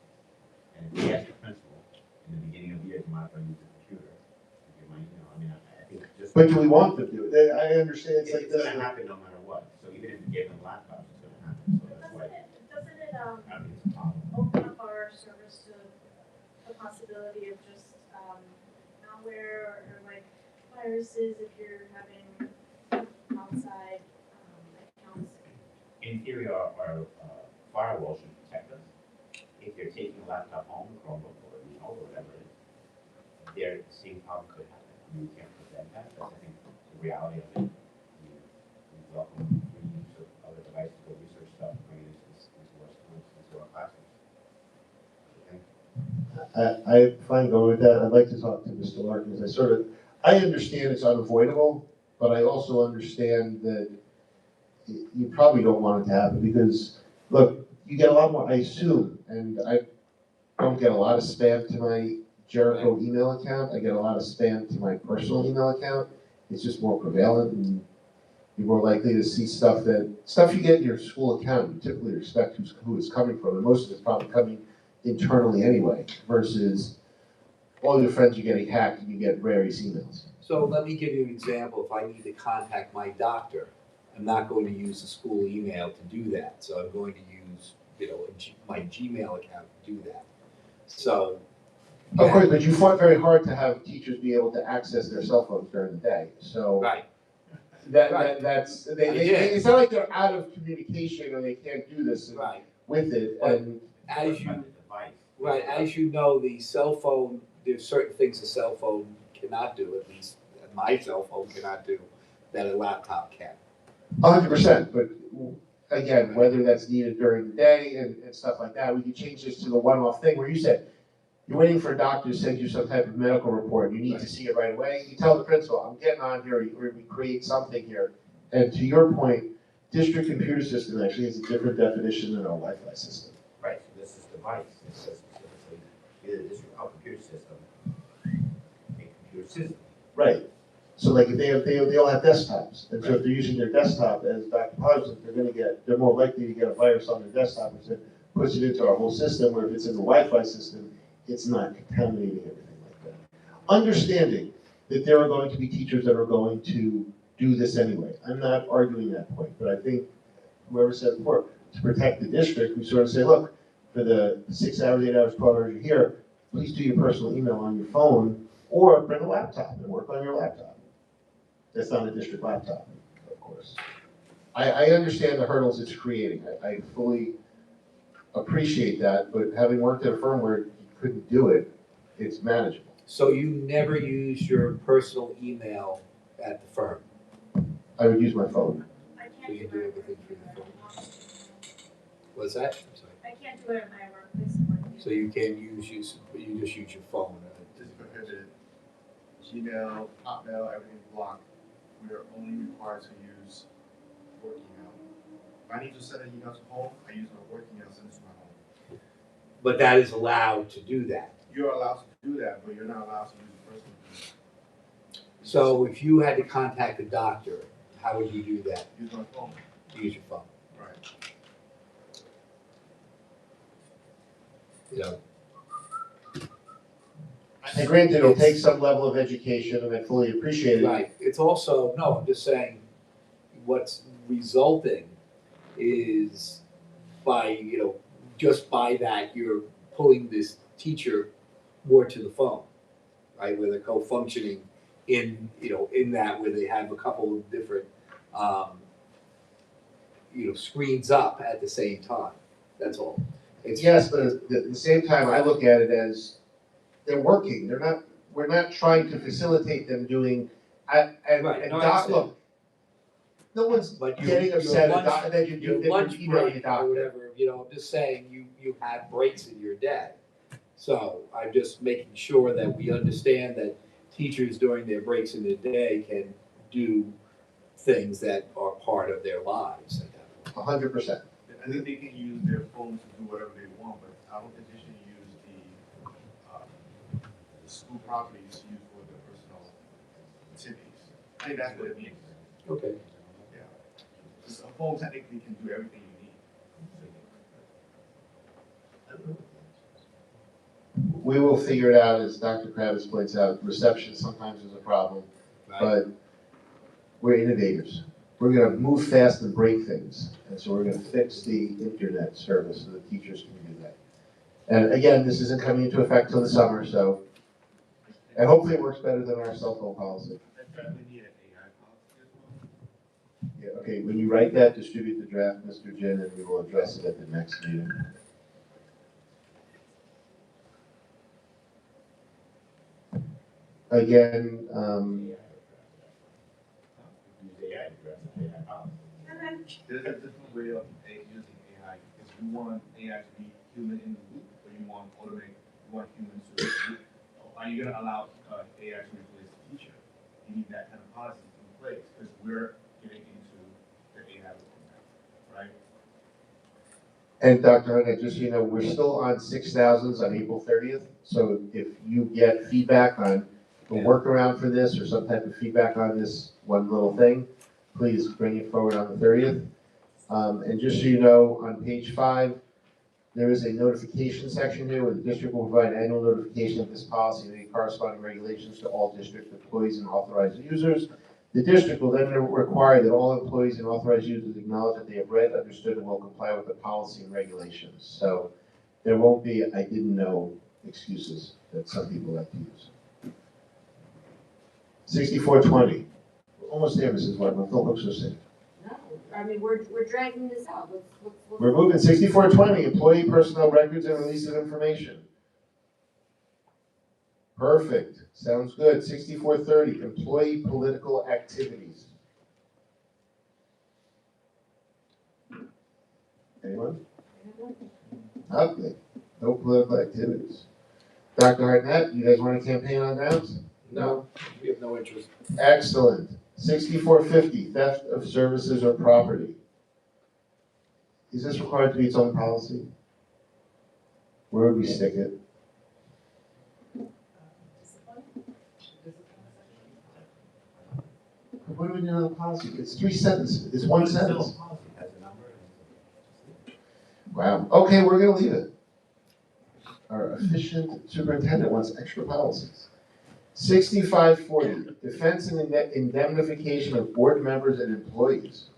And if we ask the principal in the beginning of the year to modify use the computer, you might, I think just. But do we want them to do it? I understand it's like It's this. gonna happen no matter what, so even if we give them laptops, it's gonna happen, so that's why. Doesn't it, I think it's a problem. open up our service to the possibility of just, malware or like viruses if you're having outside, accounts? In theory, our firewall should protect us. If you're taking a laptop home, a Chromebook, or or whatever it is, the same problem could happen. We can't prevent that, but I think the reality of it, we welcome free use of other devices, go research stuff, bring it into our schools, into our classrooms. I'm fine going with that. I'd like to talk to Mr. Larkin, because I understand it's unavoidable, but I also understand that you probably don't want it to happen, because, look, you get a lot more, I assume, and I don't get a lot of spam to my Jericho email account. I get a lot of spam to my personal email account. It's just more prevalent, and you're more likely to see stuff you get in your school account, you typically expect who it's coming from, and most of it's probably coming internally anyway, versus all your friends are getting hacked and you get various emails. So let me give you an example. If I need to contact my doctor, I'm not going to use the school email to do that. So I'm going to use, my Gmail account to do that. So. Of course, but you fought very hard to have teachers be able to access their cell phones during the day, so. Right. That's, it's not like they're out of communication or they can't do this Right. with it, But and. as you know, the cell phone, there's certain things a cell phone cannot do, at least my cell phone cannot do, that a laptop can. 100%, but again, whether that's needed during the day and stuff like that, we can change this to the one-off thing where you said, you're waiting for a doctor to send you some type of medical report, you need to see it right away, you tell the principal, I'm getting on here, or we create something here. And to your point, district computer system actually has a different definition than our Wi-Fi system. Right, so this is device, it says specifically, either this or our computer system, a computer system. Right. So like if they all have desktops, and so if they're using their desktop, as Dr. Hodgson, they're more likely to get a virus on their desktop, which then puts it into our whole system, where if it's in the Wi-Fi system, it's not contaminating everything like that. Understanding that there are going to be teachers that are going to do this anyway. I'm not arguing that point, but I think whoever said before, to protect the district, we sort of say, look, for the 6 hours, 8 hours, 12 hours you're here, please do your personal email on your phone, or bring a laptop and work on your laptop. That's not a district laptop, of course. I understand the hurdles it's creating. I fully appreciate that, but having worked at a firm where you couldn't do it, it's manageable. So you never use your personal email at the firm? I would use my phone. So you do everything through the phone? What's that? I'm sorry. I can't do it in my workplace. So you can't you just use your phone? This is prohibited. Gmail, Hotmail, everything's blocked. we are only required to use work email. If I need to send an email to home, I use my work email, send it to my home. But that is allowed to do that. You're allowed to do that, but you're not allowed to use the personal email. So if you had to contact a doctor, how would you do that? Use my phone. Use your phone. Right. You know, And granted, it'll take some level of education, and I fully appreciate it. right, it's also, no, I'm just saying, what's resulting is by, you know, just by that, you're pulling this teacher more to the phone, right, where they're co-functioning in, you know, in that, where they have a couple of different, you know, screens up at the same time, that's all. It's, Yes, but at the same time, I look at it as they're working. They're not, we're not trying to facilitate them doing, and Right, no, I doc, understand. look, no one's But getting upset at doc, that you do, your that lunch you email break your or doctor. whatever, you know, I'm just saying, you have breaks in your day. So I'm just making sure that we understand that teachers during their breaks in the day can do things that are part of their lives at that point. 100%. I think they can use their phones to do whatever they want, but I don't think they should use the school properties used for their personal activities. I think that's what it means. Okay. Yeah. Just a phone technically can do everything you need. We will figure it out, as Dr. Kravitz points out, reception sometimes is a problem, but we're innovators. We're gonna move fast and break things, and so we're gonna fix the internet service so that teachers can do that. And again, this isn't coming into effect till the summer, so, and hopefully it works better than our cell phone policy. Yeah, okay, when you write that, distribute the draft, Mr. Jin, and we will address it at the next meeting. Again, There's a different way of using AI. If you want AI to be human in the loop, or you want automate, you want humans to, are you gonna allow AI to replace the teacher? You need that kind of policy in place, because we're getting into the AI world now, right? and Dr. Hunt, just so you know, we're still on 6,000s on April 30th, so if you get feedback on a workaround for this, or some type of feedback on this one little thing, please bring it forward on the 30th. And just so you know, on page 5, there is a notification section here where the district will provide annual notification of this policy and any corresponding regulations to all district employees and authorized users. The district will then require that all employees and authorized users acknowledge that they have read, understood, and will comply with the policy and regulations. So there won't be "I didn't know" excuses that some people like to use. 6420. We're almost there, Mrs. Wardman. Don't look so sick. No, I mean, we're dragging this out, let's. We're moving. 6420, employee personnel records and release of information. Perfect, sounds good. 6430, employee political activities. Anyone? Okay, no political activities. Dr. Hartnett, you guys want a campaign on grounds? No, we have no interest. Excellent. 6450, theft of services or property. Is this required to be its own policy? Where would we stick it? What do we do on the policy? It's 3 sentences, it's 1 sentence. Wow, okay, we're gonna leave it. Our efficient superintendent wants extra policies. 6540, defense and indemnification of board members and employees.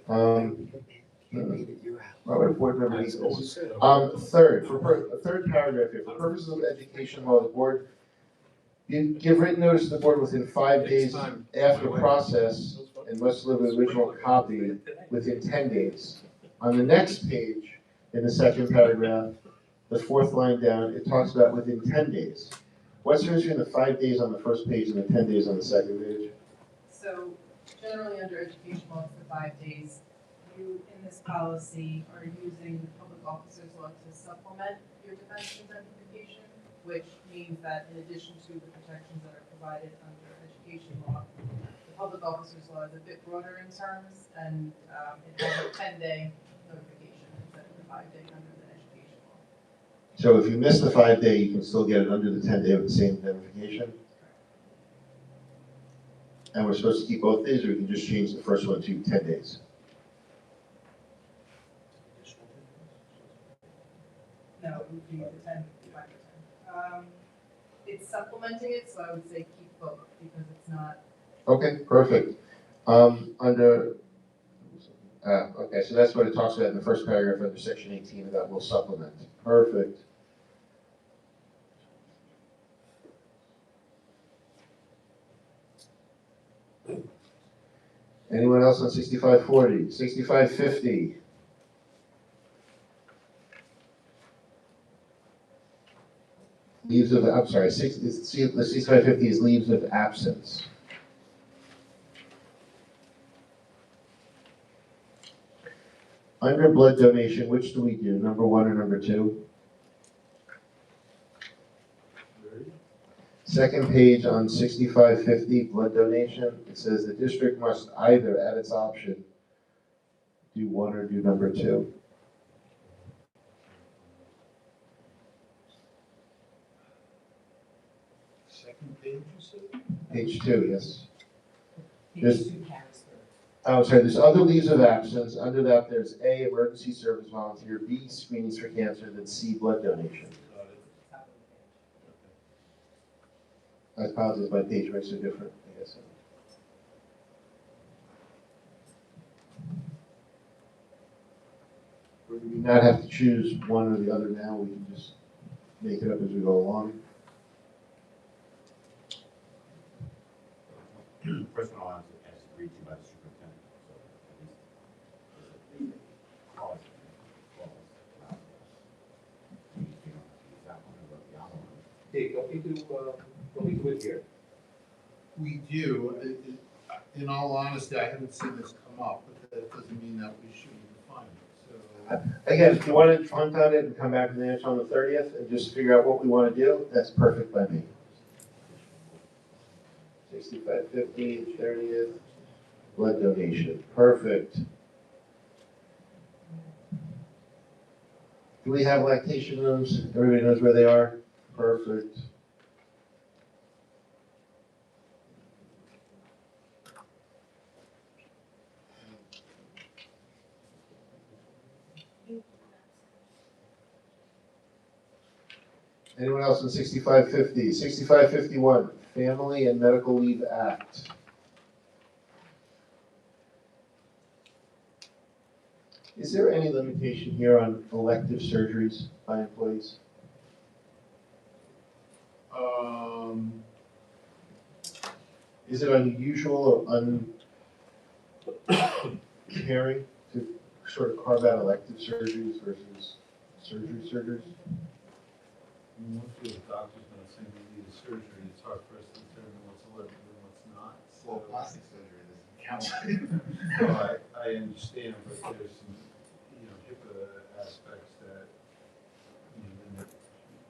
Why would a board member need this? Third paragraph here, for purposes of education law, the board, you give written notice to the board within 5 days after process and must deliver the original copy within 10 days. On the next page, in the second paragraph, the 4th line down, it talks about within 10 days. What's the difference between the 5 days on the first page and the 10 days on the second page? So generally under education law, it's the 5 days. You, in this policy, are using the public officers law to supplement your defense indemnification. which means that in addition to the protections that are provided under education law, the public officers law is a bit broader in terms, and it has a 10-day notification instead of the 5-day under the education law. So if you miss the 5-day, you can still get it under the 10-day with the same notification? And we're supposed to keep both days, or we can just change the first one to 10 days? No, it would be the 10, 5 or 10. It's supplementing it, so I would say keep both, because it's not. Okay, perfect. Okay, so that's what it talks about in the first paragraph under section 18 about will supplement. Perfect. Anyone else on 6540? 6550? Leaves of, I'm sorry, the 6550 is leaves of absence. Under blood donation, which do we do, number 1 or number 2? Second page on 6550, blood donation, it says the district must either, at its option, do 1 or do number 2. Second page, you said? Page 2, yes. Page There's- 2 carries through. Oh, sorry, there's other leaves of absence. Under that, there's A, emergency service volunteer, B, screenings for cancer, then C, blood donation. I apologize, my page makes it different, I guess. We do not have to choose one or the other now, we can just make it up as we go along. Personal allowance as agreed to by the superintendent, so at least clause, that one or the other one. Dave, don't we do it here? We do. In all honesty, I haven't seen this come up, but that doesn't mean that we shouldn't define it, so. Again, if you want to punt on it and come back with an answer on the 30th and just figure out what we want to do, that's perfect by me. 6550, 30th, blood donation, perfect. Do we have lactation rooms? Everybody knows where they are? Perfect. Anyone else in 6550? 6551, Family and Medical Leave Act. Is there any limitation here on elective surgeries by employees? Is it unusual or uncaring to sort of carve out elective surgeries versus surgeries? Once the doctor's not saying we need a surgery, it's hard for us to determine what's elective and what's not. Well, plastic surgery doesn't count. So I understand, but there's some, HIPAA aspects that, limit.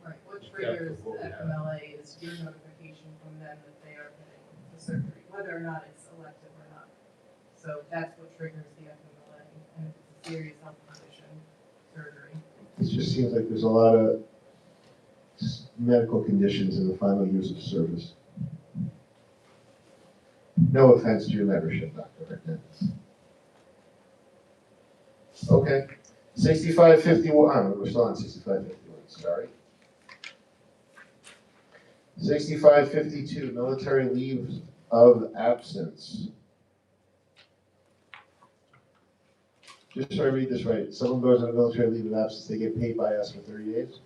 Right, what triggers the FMLA is your notification from them that they are getting the surgery, whether or not it's elective or not. So that's what triggers the FMLA, and if it's a serious health condition, surgery. It just seems like there's a lot of medical conditions in the final years of service. No offense to your membership, Dr. Hernandez. Okay, 6551, we're still on 6551, sorry. 6552, military leave of absence. Just so I read this right, someone goes on a military leave of absence, they get paid by us for 30 days?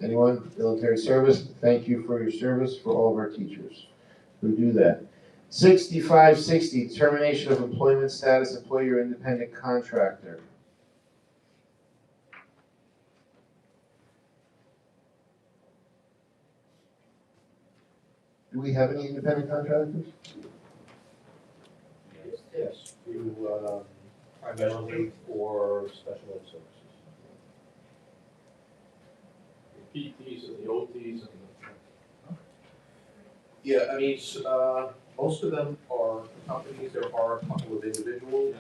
Anyone? Military service, thank you for your service for all of our teachers who do that. 6560, termination of employment status, employer independent contractor. Do we have any independent contractors? Yes, through, primarily for special ed services. The PTs and the OTs and the. Yeah, I mean, most of them are companies, there are a couple of individuals.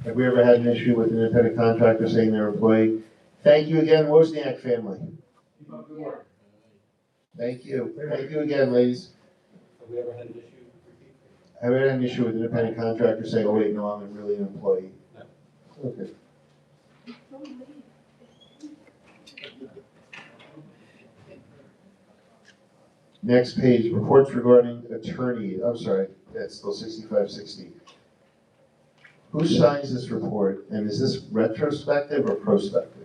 Have we ever had an issue with an independent contractor saying their employee, thank you again, Wozniak family? Keep up the work. Thank you. Thank you again, ladies. Have we ever had an issue? Have you ever had an issue with an independent contractor saying, oh wait, no, I'm really an employee? No. Okay. Next page, reports regarding attorney, I'm sorry, that's still 6560. Who signs this report, and is this retrospective or prospective?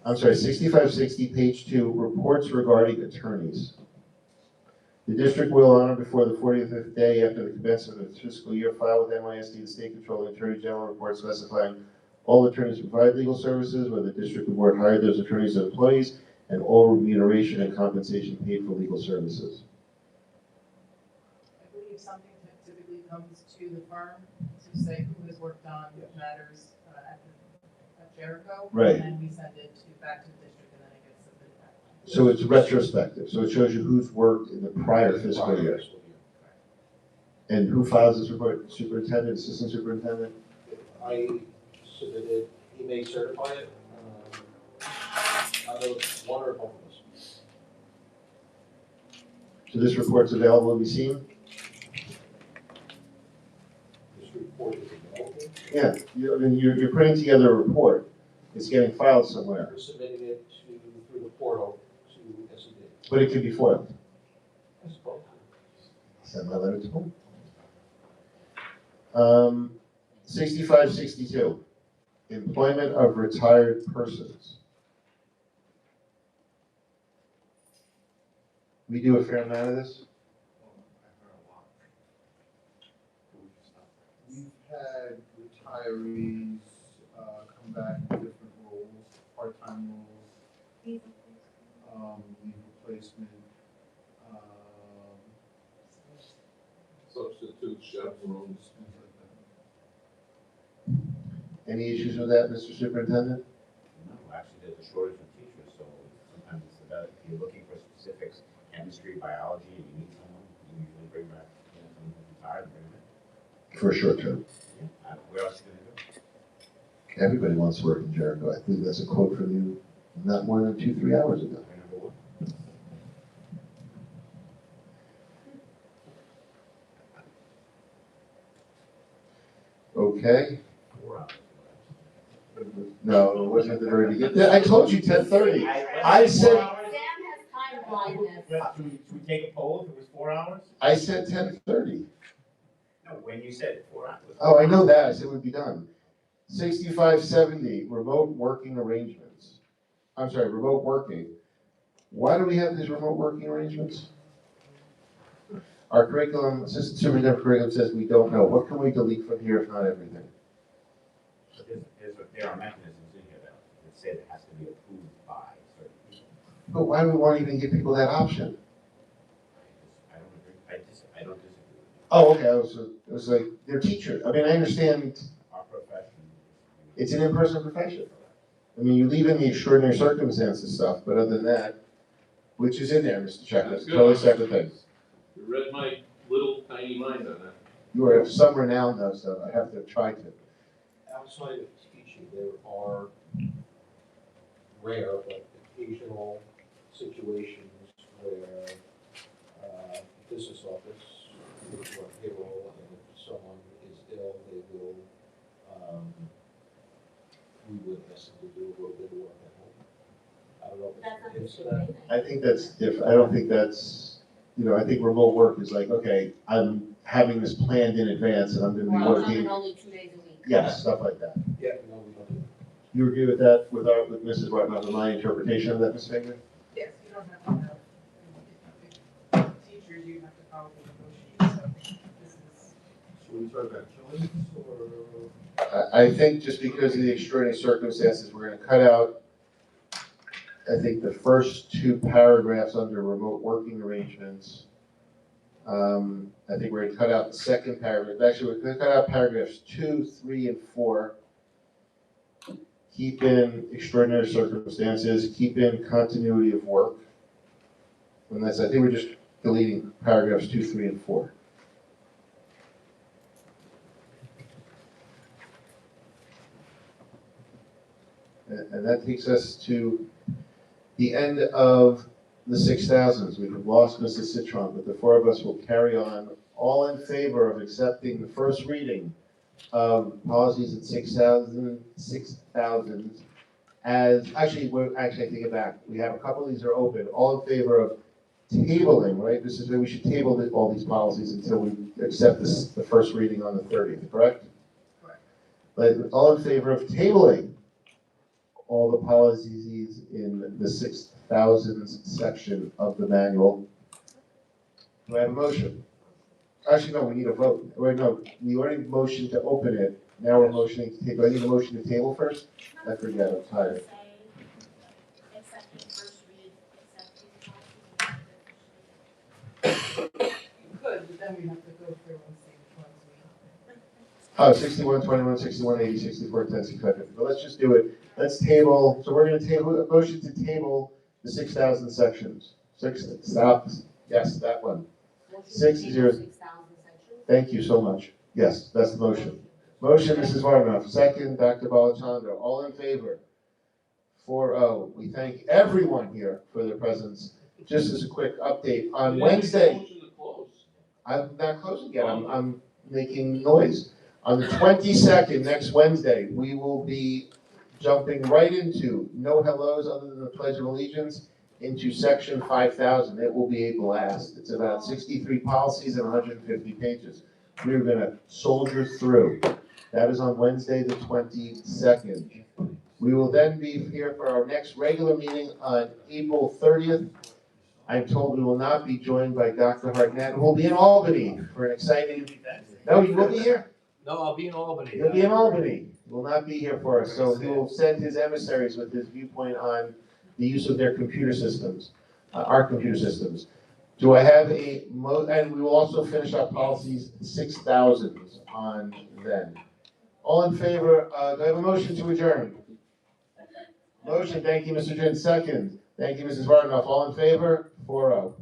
I'm sorry, 6560, page 2, reports regarding attorneys. The district will honor before the 45th day after the commencement of the fiscal year file with NYSD, the state controller, attorney general report specifying all attorneys who provide legal services, whether the district or board hired those attorneys as employees, and all remuneration and compensation paid for legal services. I believe something typically comes to the firm to say who has worked on matters at Jericho. Right. And then we send it back to the district and then it gets submitted back. So it's retrospective, so it shows you who's worked in the prior fiscal year. And who files this report? Superintendent, assistant superintendent? I submitted, he may certify it, either one or both of us. So this report's available to be seen? This report is available. Yeah, I mean, you're putting together a report, it's getting filed somewhere, We're submitting it through the portal to SED. but it could be foiled. I suppose. Send my letter to him. 6562, employment of retired persons. We do a fair amount of this? We've had retirees come back in different roles, part-time roles, leave replacement. Substitute chaperones. Things like that. Any issues with that, Mr. Superintendent? No, actually, there's a shortage of teachers, so sometimes it's about, if you're looking for specifics, chemistry, biology, and you need someone, you usually bring back, someone who's retired, and bring them in. For a short term. Yeah, where else are you gonna go? Everybody wants to work in Jericho. I believe that's a quote from you not more than 2-3 hours ago. Number one. Okay. 4 hours. No, it wasn't at the very beginning. I told you 10:30. I said, Sam has time blindness. Should we take a poll if it was 4 hours? I said 10:30. No, when you said 4 hours. Oh, I know that. I said it would be done. 6570, remote working arrangements. I'm sorry, remote working. Why do we have these remote working arrangements? Our curriculum, assistant superintendent curriculum says we don't know. What can we delete from here if not everything? There are mechanisms in here that say it has to be approved by certain people. But why do we want to even give people that option? I don't agree, I don't disagree with you. Oh, okay, it was like, they're teachers. I mean, I understand Our profession. it's an in-person profession. I mean, you leave in the extraordinary circumstances stuff, but other than that, which is in there, Mr. Checker, it's a totally separate thing. You read my little tiny mind on that. You are of some renown though, so I have to try to. Outside of teaching, there are rare but occasional situations where business office, or payroll, and if someone is ill, they will, we would ask them to do a little bit of work at home. I don't know if it's that. I think that's different. I don't think that's, I think remote work is like, okay, I'm having this planned in advance and I'm gonna be Or I'm working. coming only 2 days a week. Yes, stuff like that. Yeah, no, we don't do that. You agree with that, with Mrs. Whiteman, with my interpretation of that, Ms. Fagan? Yes, you don't have to have, teachers, you have to probably negotiate, so this is. So when you talk about killings or? I think just because of the extraordinary circumstances, we're gonna cut out I think the first two paragraphs under remote working arrangements. I think we're gonna cut out the second paragraph. Actually, we're gonna cut out paragraphs 2, 3, and 4. Keep in extraordinary circumstances, keep in continuity of work. And that's, I think we're just deleting paragraphs 2, 3, and 4. And that takes us to the end of the 6,000s. We have lost Mrs. Citron, but the four of us will carry on. All in favor of accepting the first reading of policies at 6,000 as, I take it back. We have a couple of these are open. All in favor of tabling, right? This is where we should table all these policies until we accept the first reading on the 30th, correct? Correct. But all in favor of tabling all the policies in the 6,000s section of the manual. Do I have a motion? Actually, no, we need a vote. Wait, no, we already motioned to open it. Now we're motioning to table. I need a motion to table first? I forget, I'm tired. You could, but then we have to go through and see which ones we. Oh, 61, 21, 61, 80, 64, 10, 65. But let's just do it. Let's table, so we're gonna table, a motion to table the 6,000 sections. Yes, that one. 6,000. Thank you so much. Yes, that's the motion. Motion, Mrs. Varnoff. Second, Dr. Balachandra. All in favor? 4-0. We thank everyone here for their presence. Just as a quick update, on Wednesday. I'm not closing yet, I'm making noise. On the 22nd, next Wednesday, we will be jumping right into no hellos other than the Pledge of Allegiance into section 5,000. It will be a blast. It's about 63 policies and 150 pages. We're gonna soldier through. That is on Wednesday, the 22nd. We will then be here for our next regular meeting on April 30th. I'm told we will not be joined by Dr. Hartnett, who will be in Albany for an exciting, no, you will be here? No, I'll be in Albany. He'll be in Albany. He will not be here for us, so he will send his emissaries with his viewpoint on the use of their computer systems, our computer systems. Do I have and we will also finish our policies 6,000 on then. All in favor, do I have a motion to adjourn? Motion, thank you, Mr. Jin. Second, thank you, Mrs. Varnoff. All in favor? 4-0.